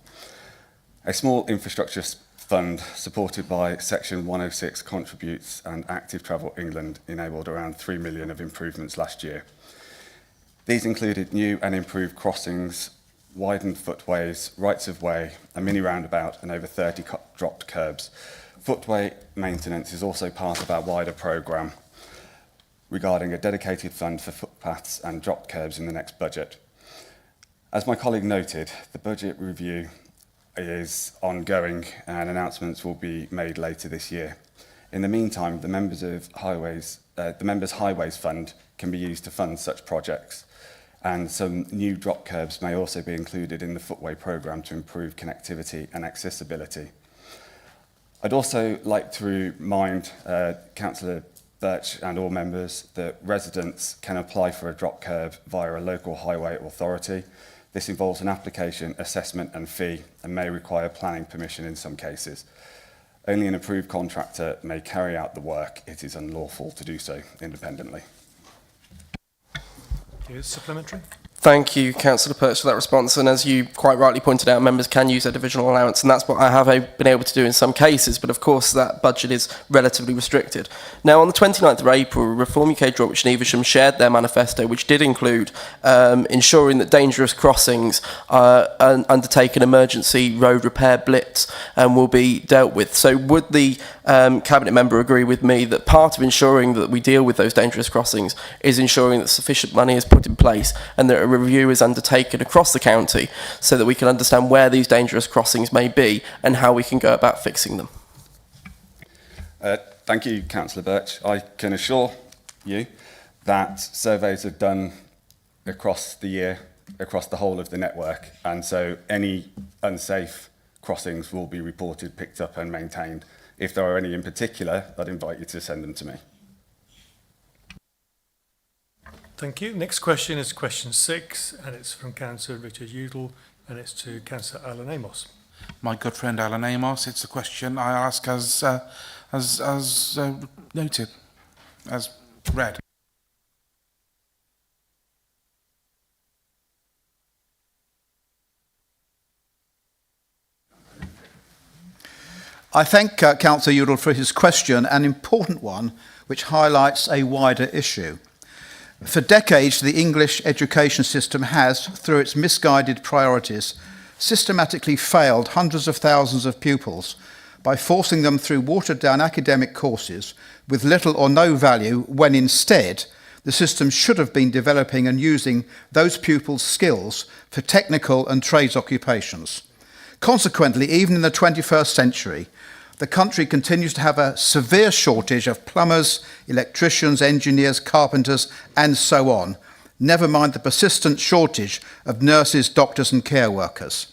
A small infrastructure fund supported by Section 106 contributes, and Active Travel England enabled around 3 million of improvements last year. These included new and improved crossings, widened footways, rights of way, a mini roundabout and over 30 dropped curbs. Footway maintenance is also part of our wider programme regarding a dedicated fund for footpaths and dropped curbs in the next budget. As my colleague noted, the budget review is ongoing and announcements will be made later this year. In the meantime, the Members' Highways Fund can be used to fund such projects, and some new drop curbs may also be included in the footway programme to improve connectivity and accessibility. I'd also like to remind Councillor Birch and all members that residents can apply for a drop curb via a local highway authority. This involves an application, assessment and fee, and may require planning permission in some cases. Only an approved contractor may carry out the work. It is unlawful to do so independently. Here's supplementary. Thank you, Councillor Perch, for that response. And as you quite rightly pointed out, members can use their divisional allowance, and that's what I have been able to do in some cases, but of course that budget is relatively restricted. Now, on the 29th of April, Reform UK Droitwich and Evesham shared their manifesto, which did include ensuring that dangerous crossings undertake an emergency road repair blitz and will be dealt with. So would the Cabinet member agree with me that part of ensuring that we deal with those dangerous crossings is ensuring that sufficient money is put in place and that a review is undertaken across the county so that we can understand where these dangerous crossings may be and how we can go about fixing them. Thank you, Councillor Birch. I can assure you that surveys are done across the year, across the whole of the network, and so any unsafe crossings will be reported, picked up and maintained. If there are any in particular, I'd invite you to send them to me. Thank you. Next question is question 6, and it's from Councillor Richard Udall, and it's to Councillor Alan Amos. My good friend Alan Amos, it's a question I ask as noted, as read. I thank Councillor Udall for his question, an important one which highlights a wider issue. For decades, the English education system has, through its misguided priorities, systematically failed hundreds of thousands of pupils by forcing them through watered-down academic courses with little or no value when instead the system should have been developing and using those pupils' skills for technical and trades occupations. Consequently, even in the 21st century, the country continues to have a severe shortage of plumbers, electricians, engineers, carpenters, and so on, never mind the persistent shortage of nurses, doctors, and care workers.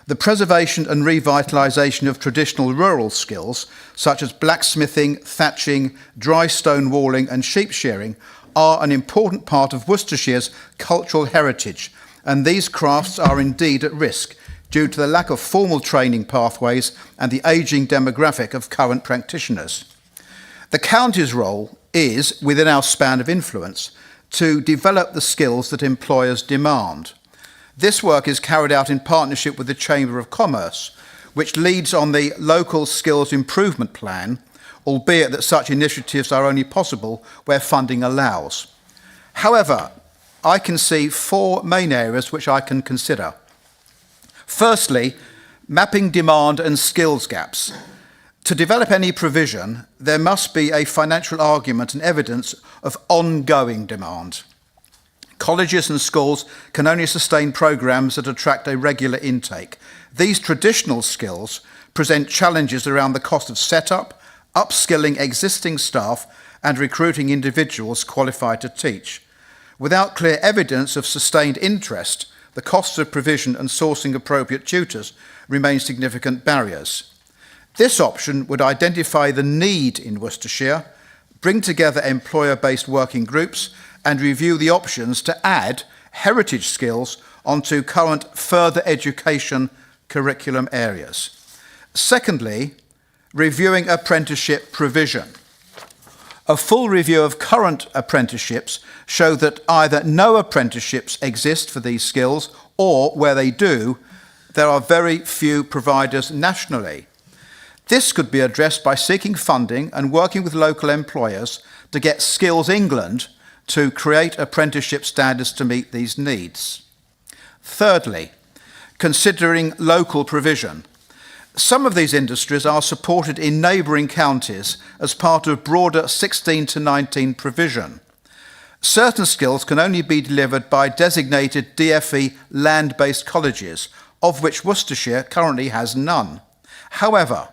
The preservation and revitalisation of traditional rural skills, such as blacksmithing, thatching, dry stone walling, and sheep shearing, are an important part of Worcestershire's cultural heritage, and these crafts are indeed at risk due to the lack of formal training pathways and the ageing demographic of current practitioners. The county's role is, within our span of influence, to develop the skills that employers demand. This work is carried out in partnership with the Chamber of Commerce, which leads on the Local Skills Improvement Plan, albeit that such initiatives are only possible where funding allows. However, I can see 4 main areas which I can consider. Firstly, mapping demand and skills gaps. To develop any provision, there must be a financial argument and evidence of ongoing demand. Colleges and schools can only sustain programmes that attract a regular intake. These traditional skills present challenges around the cost of setup, upskilling existing staff, and recruiting individuals qualified to teach. Without clear evidence of sustained interest, the costs of provision and sourcing appropriate tutors remain significant barriers. This option would identify the need in Worcestershire, bring together employer-based working groups, and review the options to add heritage skills onto current further education curriculum areas. Secondly, reviewing apprenticeship provision. A full review of current apprenticeships show that either no apprenticeships exist for these skills, or where they do, there are very few providers nationally. This could be addressed by seeking funding and working with local employers to get Skills England to create apprenticeship standards to meet these needs. Thirdly, considering local provision. Some of these industries are supported in neighbouring counties as part of broader 16 to 19 provision. Certain skills can only be delivered by designated DFE land-based colleges, of which Worcestershire currently has none. However,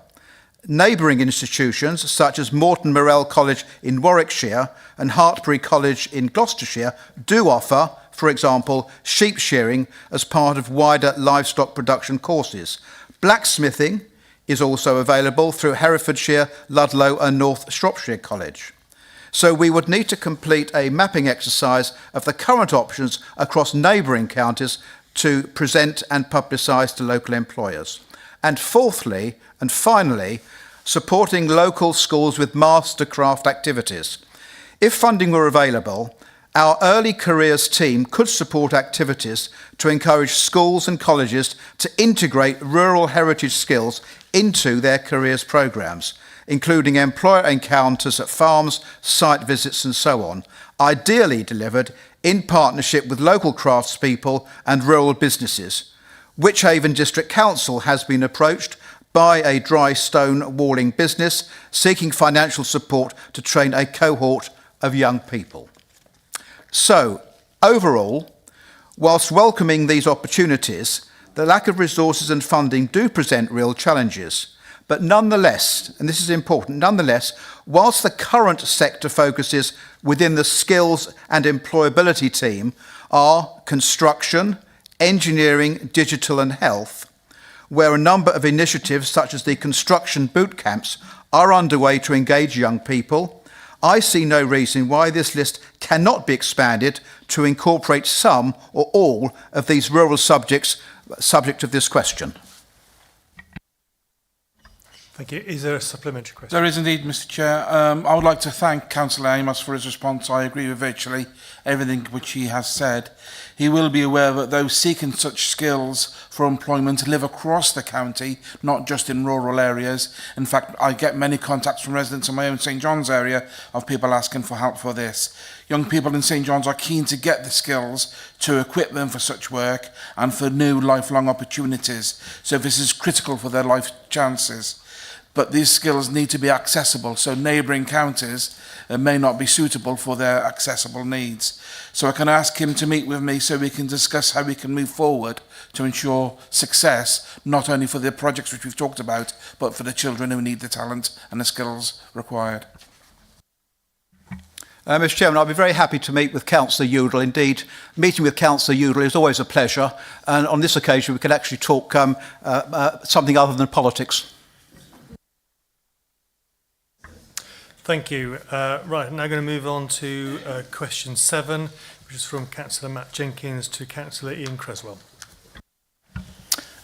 neighbouring institutions such as Morton Morell College in Warwickshire and Hartbury College in Gloucestershire do offer, for example, sheep shearing as part of wider livestock production courses. Blacksmithing is also available through Herefordshire, Ludlow and North Shropshire College. So we would need to complete a mapping exercise of the current options across neighbouring counties to present and publicise to local employers. And fourthly, and finally, supporting local schools with mastercraft activities. If funding were available, our early careers team could support activities to encourage schools and colleges to integrate rural heritage skills into their careers programmes, including employer encounters at farms, site visits and so on, ideally delivered in partnership with local craftspeople and rural businesses. Wychavon District Council has been approached by a dry stone walling business seeking financial support to train a cohort of young people. So, overall, Whilst welcoming these opportunities, the lack of resources and funding do present real challenges. But nonetheless, and this is important, nonetheless, whilst the current sector focuses within the skills and employability team are construction, engineering, digital and health, where a number of initiatives such as the construction boot camps are underway to engage young people, I see no reason why this list cannot be expanded to incorporate some or all of these rural subject of this question. Thank you. Is there a supplementary question? There is indeed, Mr. Chair. I would like to thank Councillor Amos for his response. I agree with virtually everything which he has said. He will be aware that those seeking such skills for employment live across the county, not just in rural areas. In fact, I get many contacts from residents in my own St John's area of people asking for help for this. Young people in St John's are keen to get the skills to equip them for such work and for new lifelong opportunities. So this is critical for their life chances. But these skills need to be accessible, so neighbouring counties may not be suitable for their accessible needs. So I can ask him to meet with me so we can discuss how we can move forward to ensure success, not only for the projects which we've talked about, but for the children who need the talent and the skills required. Mr Chairman, I'd be very happy to meet with Councillor Udall. Indeed, meeting with Councillor Udall is always a pleasure, and on this occasion we can actually talk something other than politics. Thank you. Right, I'm now going to move on to question 7, which is from Councillor Matt Jenkins to Councillor Ian Creswell.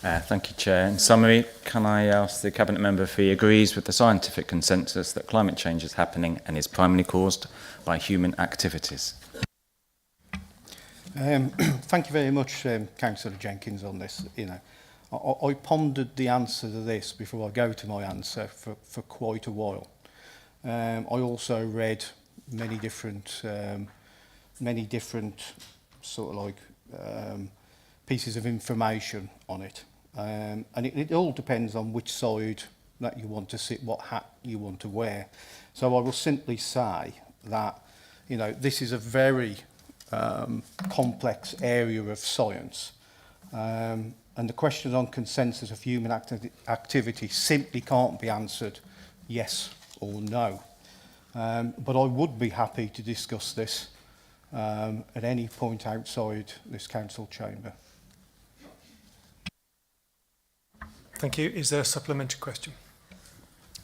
Thank you, Chair. In summary, can I ask the Cabinet Member if he agrees with the scientific consensus that climate change is happening and is primarily caused by human activities? Thank you very much, Councillor Jenkins, on this. I pondered the answer to this before I go to my answer for quite a while. I also read many different sort of like pieces of information on it, and it all depends on which side that you want to sit, what hat you want to wear. So I will simply say that this is a very complex area of science, and the question on consensus of human activity simply can't be answered yes or no. But I would be happy to discuss this at any point outside this council chamber. Thank you. Is there a supplementary question?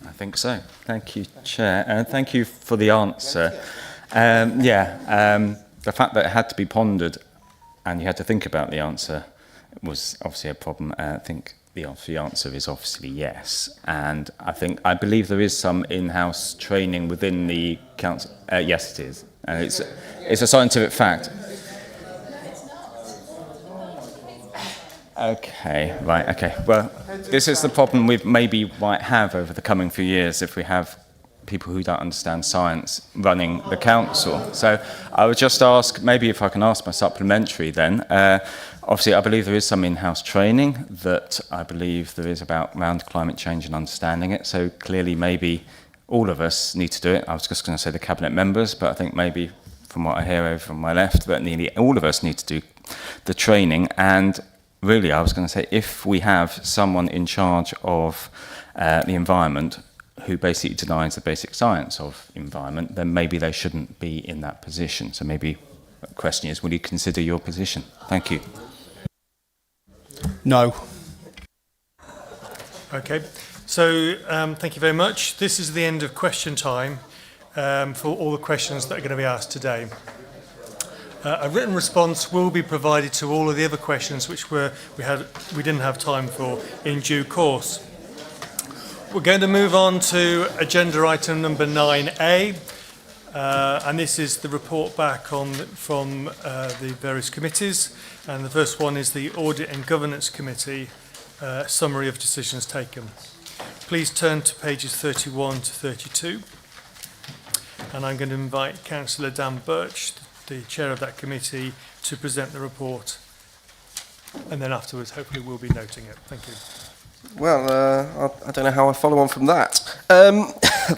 I think so. Thank you, Chair. And thank you for the answer. The fact that it had to be pondered and you had to think about the answer was obviously a problem. I think the answer is obviously yes. And I believe there is some in-house training within the council. Yes, it is. And it's a scientific fact. Okay, right, okay. Well, this is the problem we might have over the coming few years if we have people who don't understand science running the council. So I would just ask, maybe if I can ask my supplementary then, obviously I believe there is some in-house training that I believe there is around climate change and understanding it. So clearly maybe all of us need to do it. I was just going to say the cabinet members, but I think maybe from what I hear over from my left, that nearly all of us need to do the training. And really, I was going to say, if we have someone in charge of the environment who basically denies the basic science of environment, then maybe they shouldn't be in that position. So maybe the question is, will you consider your position? Thank you. No. Okay, so thank you very much. This is the end of question time for all the questions that are going to be asked today. A written response will be provided to all of the other questions which we didn't have time for in due course. We're going to move on to agenda item number 9A, and this is the report back from the various committees. And the first one is the Audit and Governance Committee summary of decisions taken. Please turn to pages 31 to 32. And I'm going to invite Councillor Dan Birch, the chair of that committee, to present the report. And then afterwards, hopefully, we'll be noting it. Thank you. Well, I don't know how I follow on from that.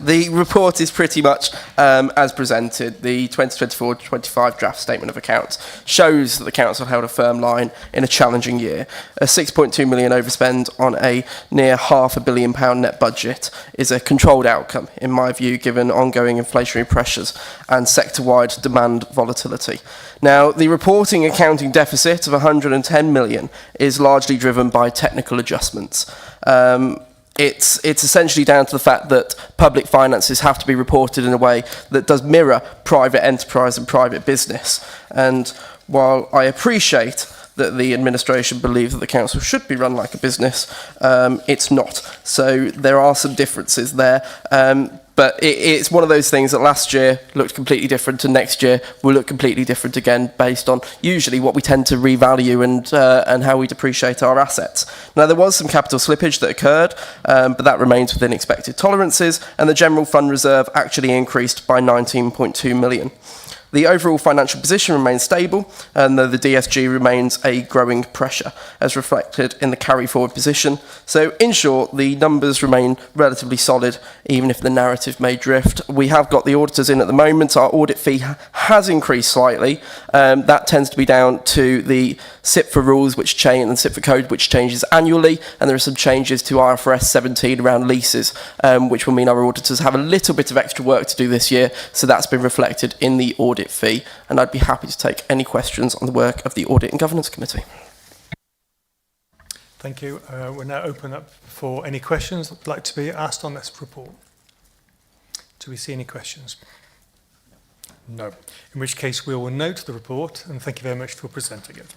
The report is pretty much as presented. The 2024-25 draft statement of accounts shows that the council held a firm line in a challenging year. A 6.2 million overspend on a near £500 million net budget is a controlled outcome, in my view, given ongoing inflationary pressures and sector-wide demand volatility. Now, the reporting accounting deficit of 110 million is largely driven by technical adjustments. It's essentially down to the fact that public finances have to be reported in a way that does mirror private enterprise and private business. And while I appreciate that the administration believe that the council should be run like a business, it's not. So there are some differences there. But it's one of those things that last year looked completely different, and next year will look completely different again, based on usually what we tend to revalue and how we depreciate our assets. Now, there was some capital slippage that occurred, but that remains within expected tolerances, and the general fund reserve actually increased by 19.2 million. The overall financial position remains stable, and the DFG remains a growing pressure, as reflected in the carry-forward position. So, in short, the numbers remain relatively solid, even if the narrative may drift. We have got the auditors in at the moment. Our audit fee has increased slightly. That tends to be down to the CIPFA rules, which change, and CIPFA code, which changes annually, and there are some changes to IFRS 17 around leases, which will mean our auditors have a little bit of extra work to do this year, so that's been reflected in the audit fee, and I'd be happy to take any questions on the work of the Audit and Governance Committee. Thank you. We'll now open up for any questions that would like to be asked on this report. Do we see any questions? No. In which case we will note the report, and thank you very much for presenting it.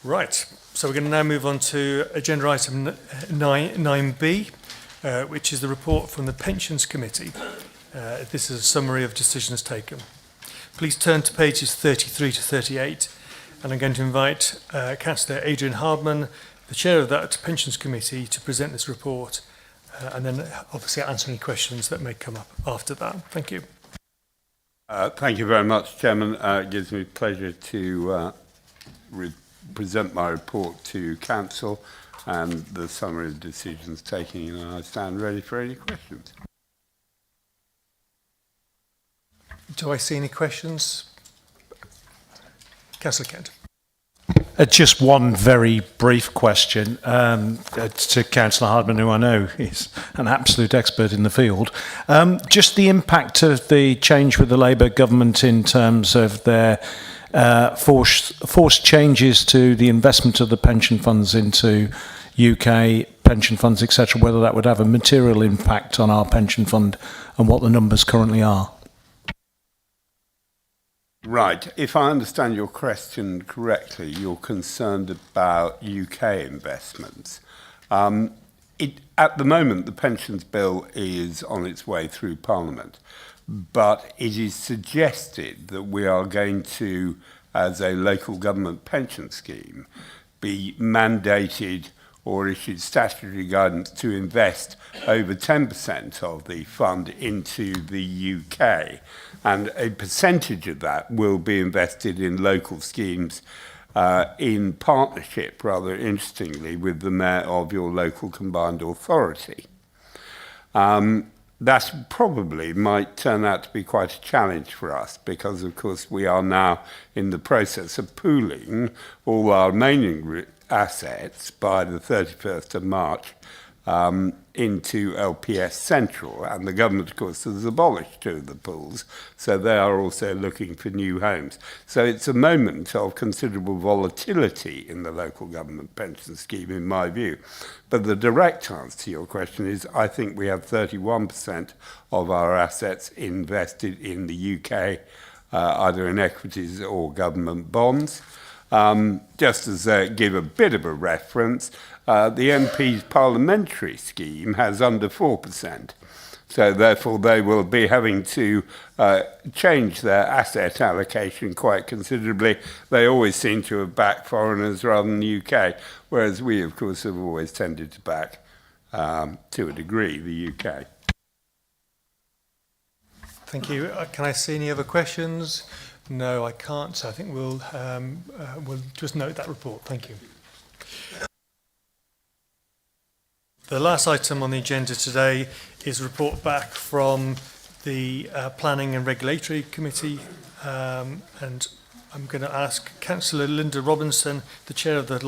Right, so we're going to now move on to agenda item 9B, which is the report from the Pensions Committee. This is a summary of decisions taken. Please turn to pages 33 to 38, and I'm going to invite Councillor Adrian Hardman, the chair of that Pensions Committee, to present this report, and then obviously answer any questions that may come up after that. Thank you. Thank you very much, Chairman. It gives me pleasure to present my report to Council and the summary of decisions taken, and I stand ready for any questions. Do I see any questions? Councillor Kent. Just one very brief question to Councillor Hardman, who I know is an absolute expert in the field. Just the impact of the change with the Labour government in terms of their forced changes to the investment of the pension funds into UK pension funds, etc., whether that would have a material impact on our pension fund and what the numbers currently are. Right. If I understand your question correctly, you're concerned about UK investments. At the moment, the pensions bill is on its way through Parliament, but it is suggested that we are going to, as a local government pension scheme, be mandated or issued statutory guidance to invest over 10% of the fund into the UK. And a percentage of that will be invested in local schemes in partnership, rather interestingly, with the mayor of your local combined authority. That probably might turn out to be quite a challenge for us because, of course, we are now in the process of pooling all our remaining assets by the 31st of March into LPS Central, and the government, of course, has abolished two of the pools, so they are also looking for new homes. So it's a moment of considerable volatility in the local government pension scheme, in my view. But the direct answer to your question is I think we have 31% of our assets invested in the UK, either in equities or government bonds. Just as give a bit of a reference, the MP's parliamentary scheme has under 4%. So therefore they will be having to change their asset allocation quite considerably. They always seem to have backed foreigners rather than the UK, whereas we, of course, have always tended to back, to a degree, the UK. Thank you. Can I see any other questions? No, I can't. So I think we'll just note that report. Thank you. The last item on the agenda today is a report back from the Planning and Regulatory Committee, and I'm going to ask Councillor Linda Robinson, the Chair of the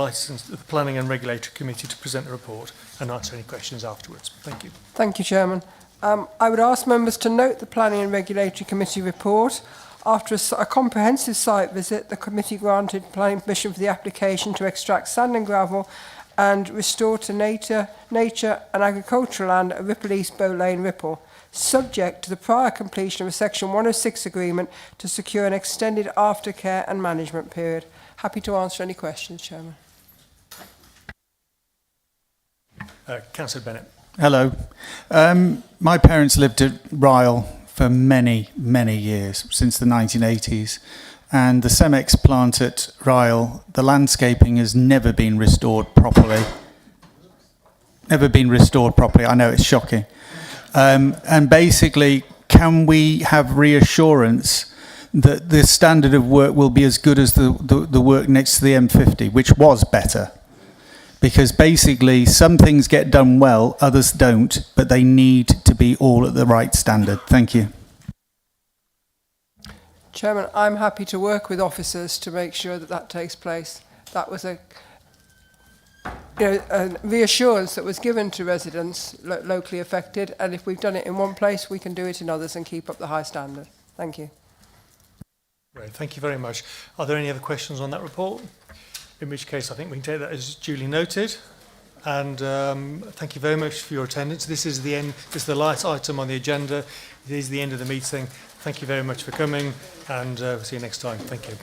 Planning and Regulatory Committee, to present the report and answer any questions afterwards. Thank you. Thank you, Chairman. I would ask members to note the Planning and Regulatory Committee report. After a comprehensive site visit, the committee granted planning permission for the application to extract sand and gravel and restore to nature and agricultural land at Ripple East Bow Lane, Ripple, subject to the prior completion of a Section 106 agreement to secure an extended aftercare and management period. Happy to answer any questions, Chairman. Councillor Bennett. Hello. My parents lived at Ryle for many, many years, since the 1980s. And the Cemex plant at Ryle, the landscaping has never been restored properly. Never been restored properly. I know it's shocking. And basically, can we have reassurance that the standard of work will be as good as the work next to the M50, which was better? Because basically, some things get done well, others don't, but they need to be all at the right standard. Thank you. Chairman, I'm happy to work with officers to make sure that that takes place. That was a reassurance that was given to residents locally affected, and if we've done it in one place, we can do it in others and keep up the high standard. Thank you. Right, thank you very much. Are there any other questions on that report? In which case, I think we can take that as duly noted. And thank you very much for your attendance. This is the end. This is the last item on the agenda. It is the end of the meeting. Thank you very much for coming, and we'll see you next time. Thank you.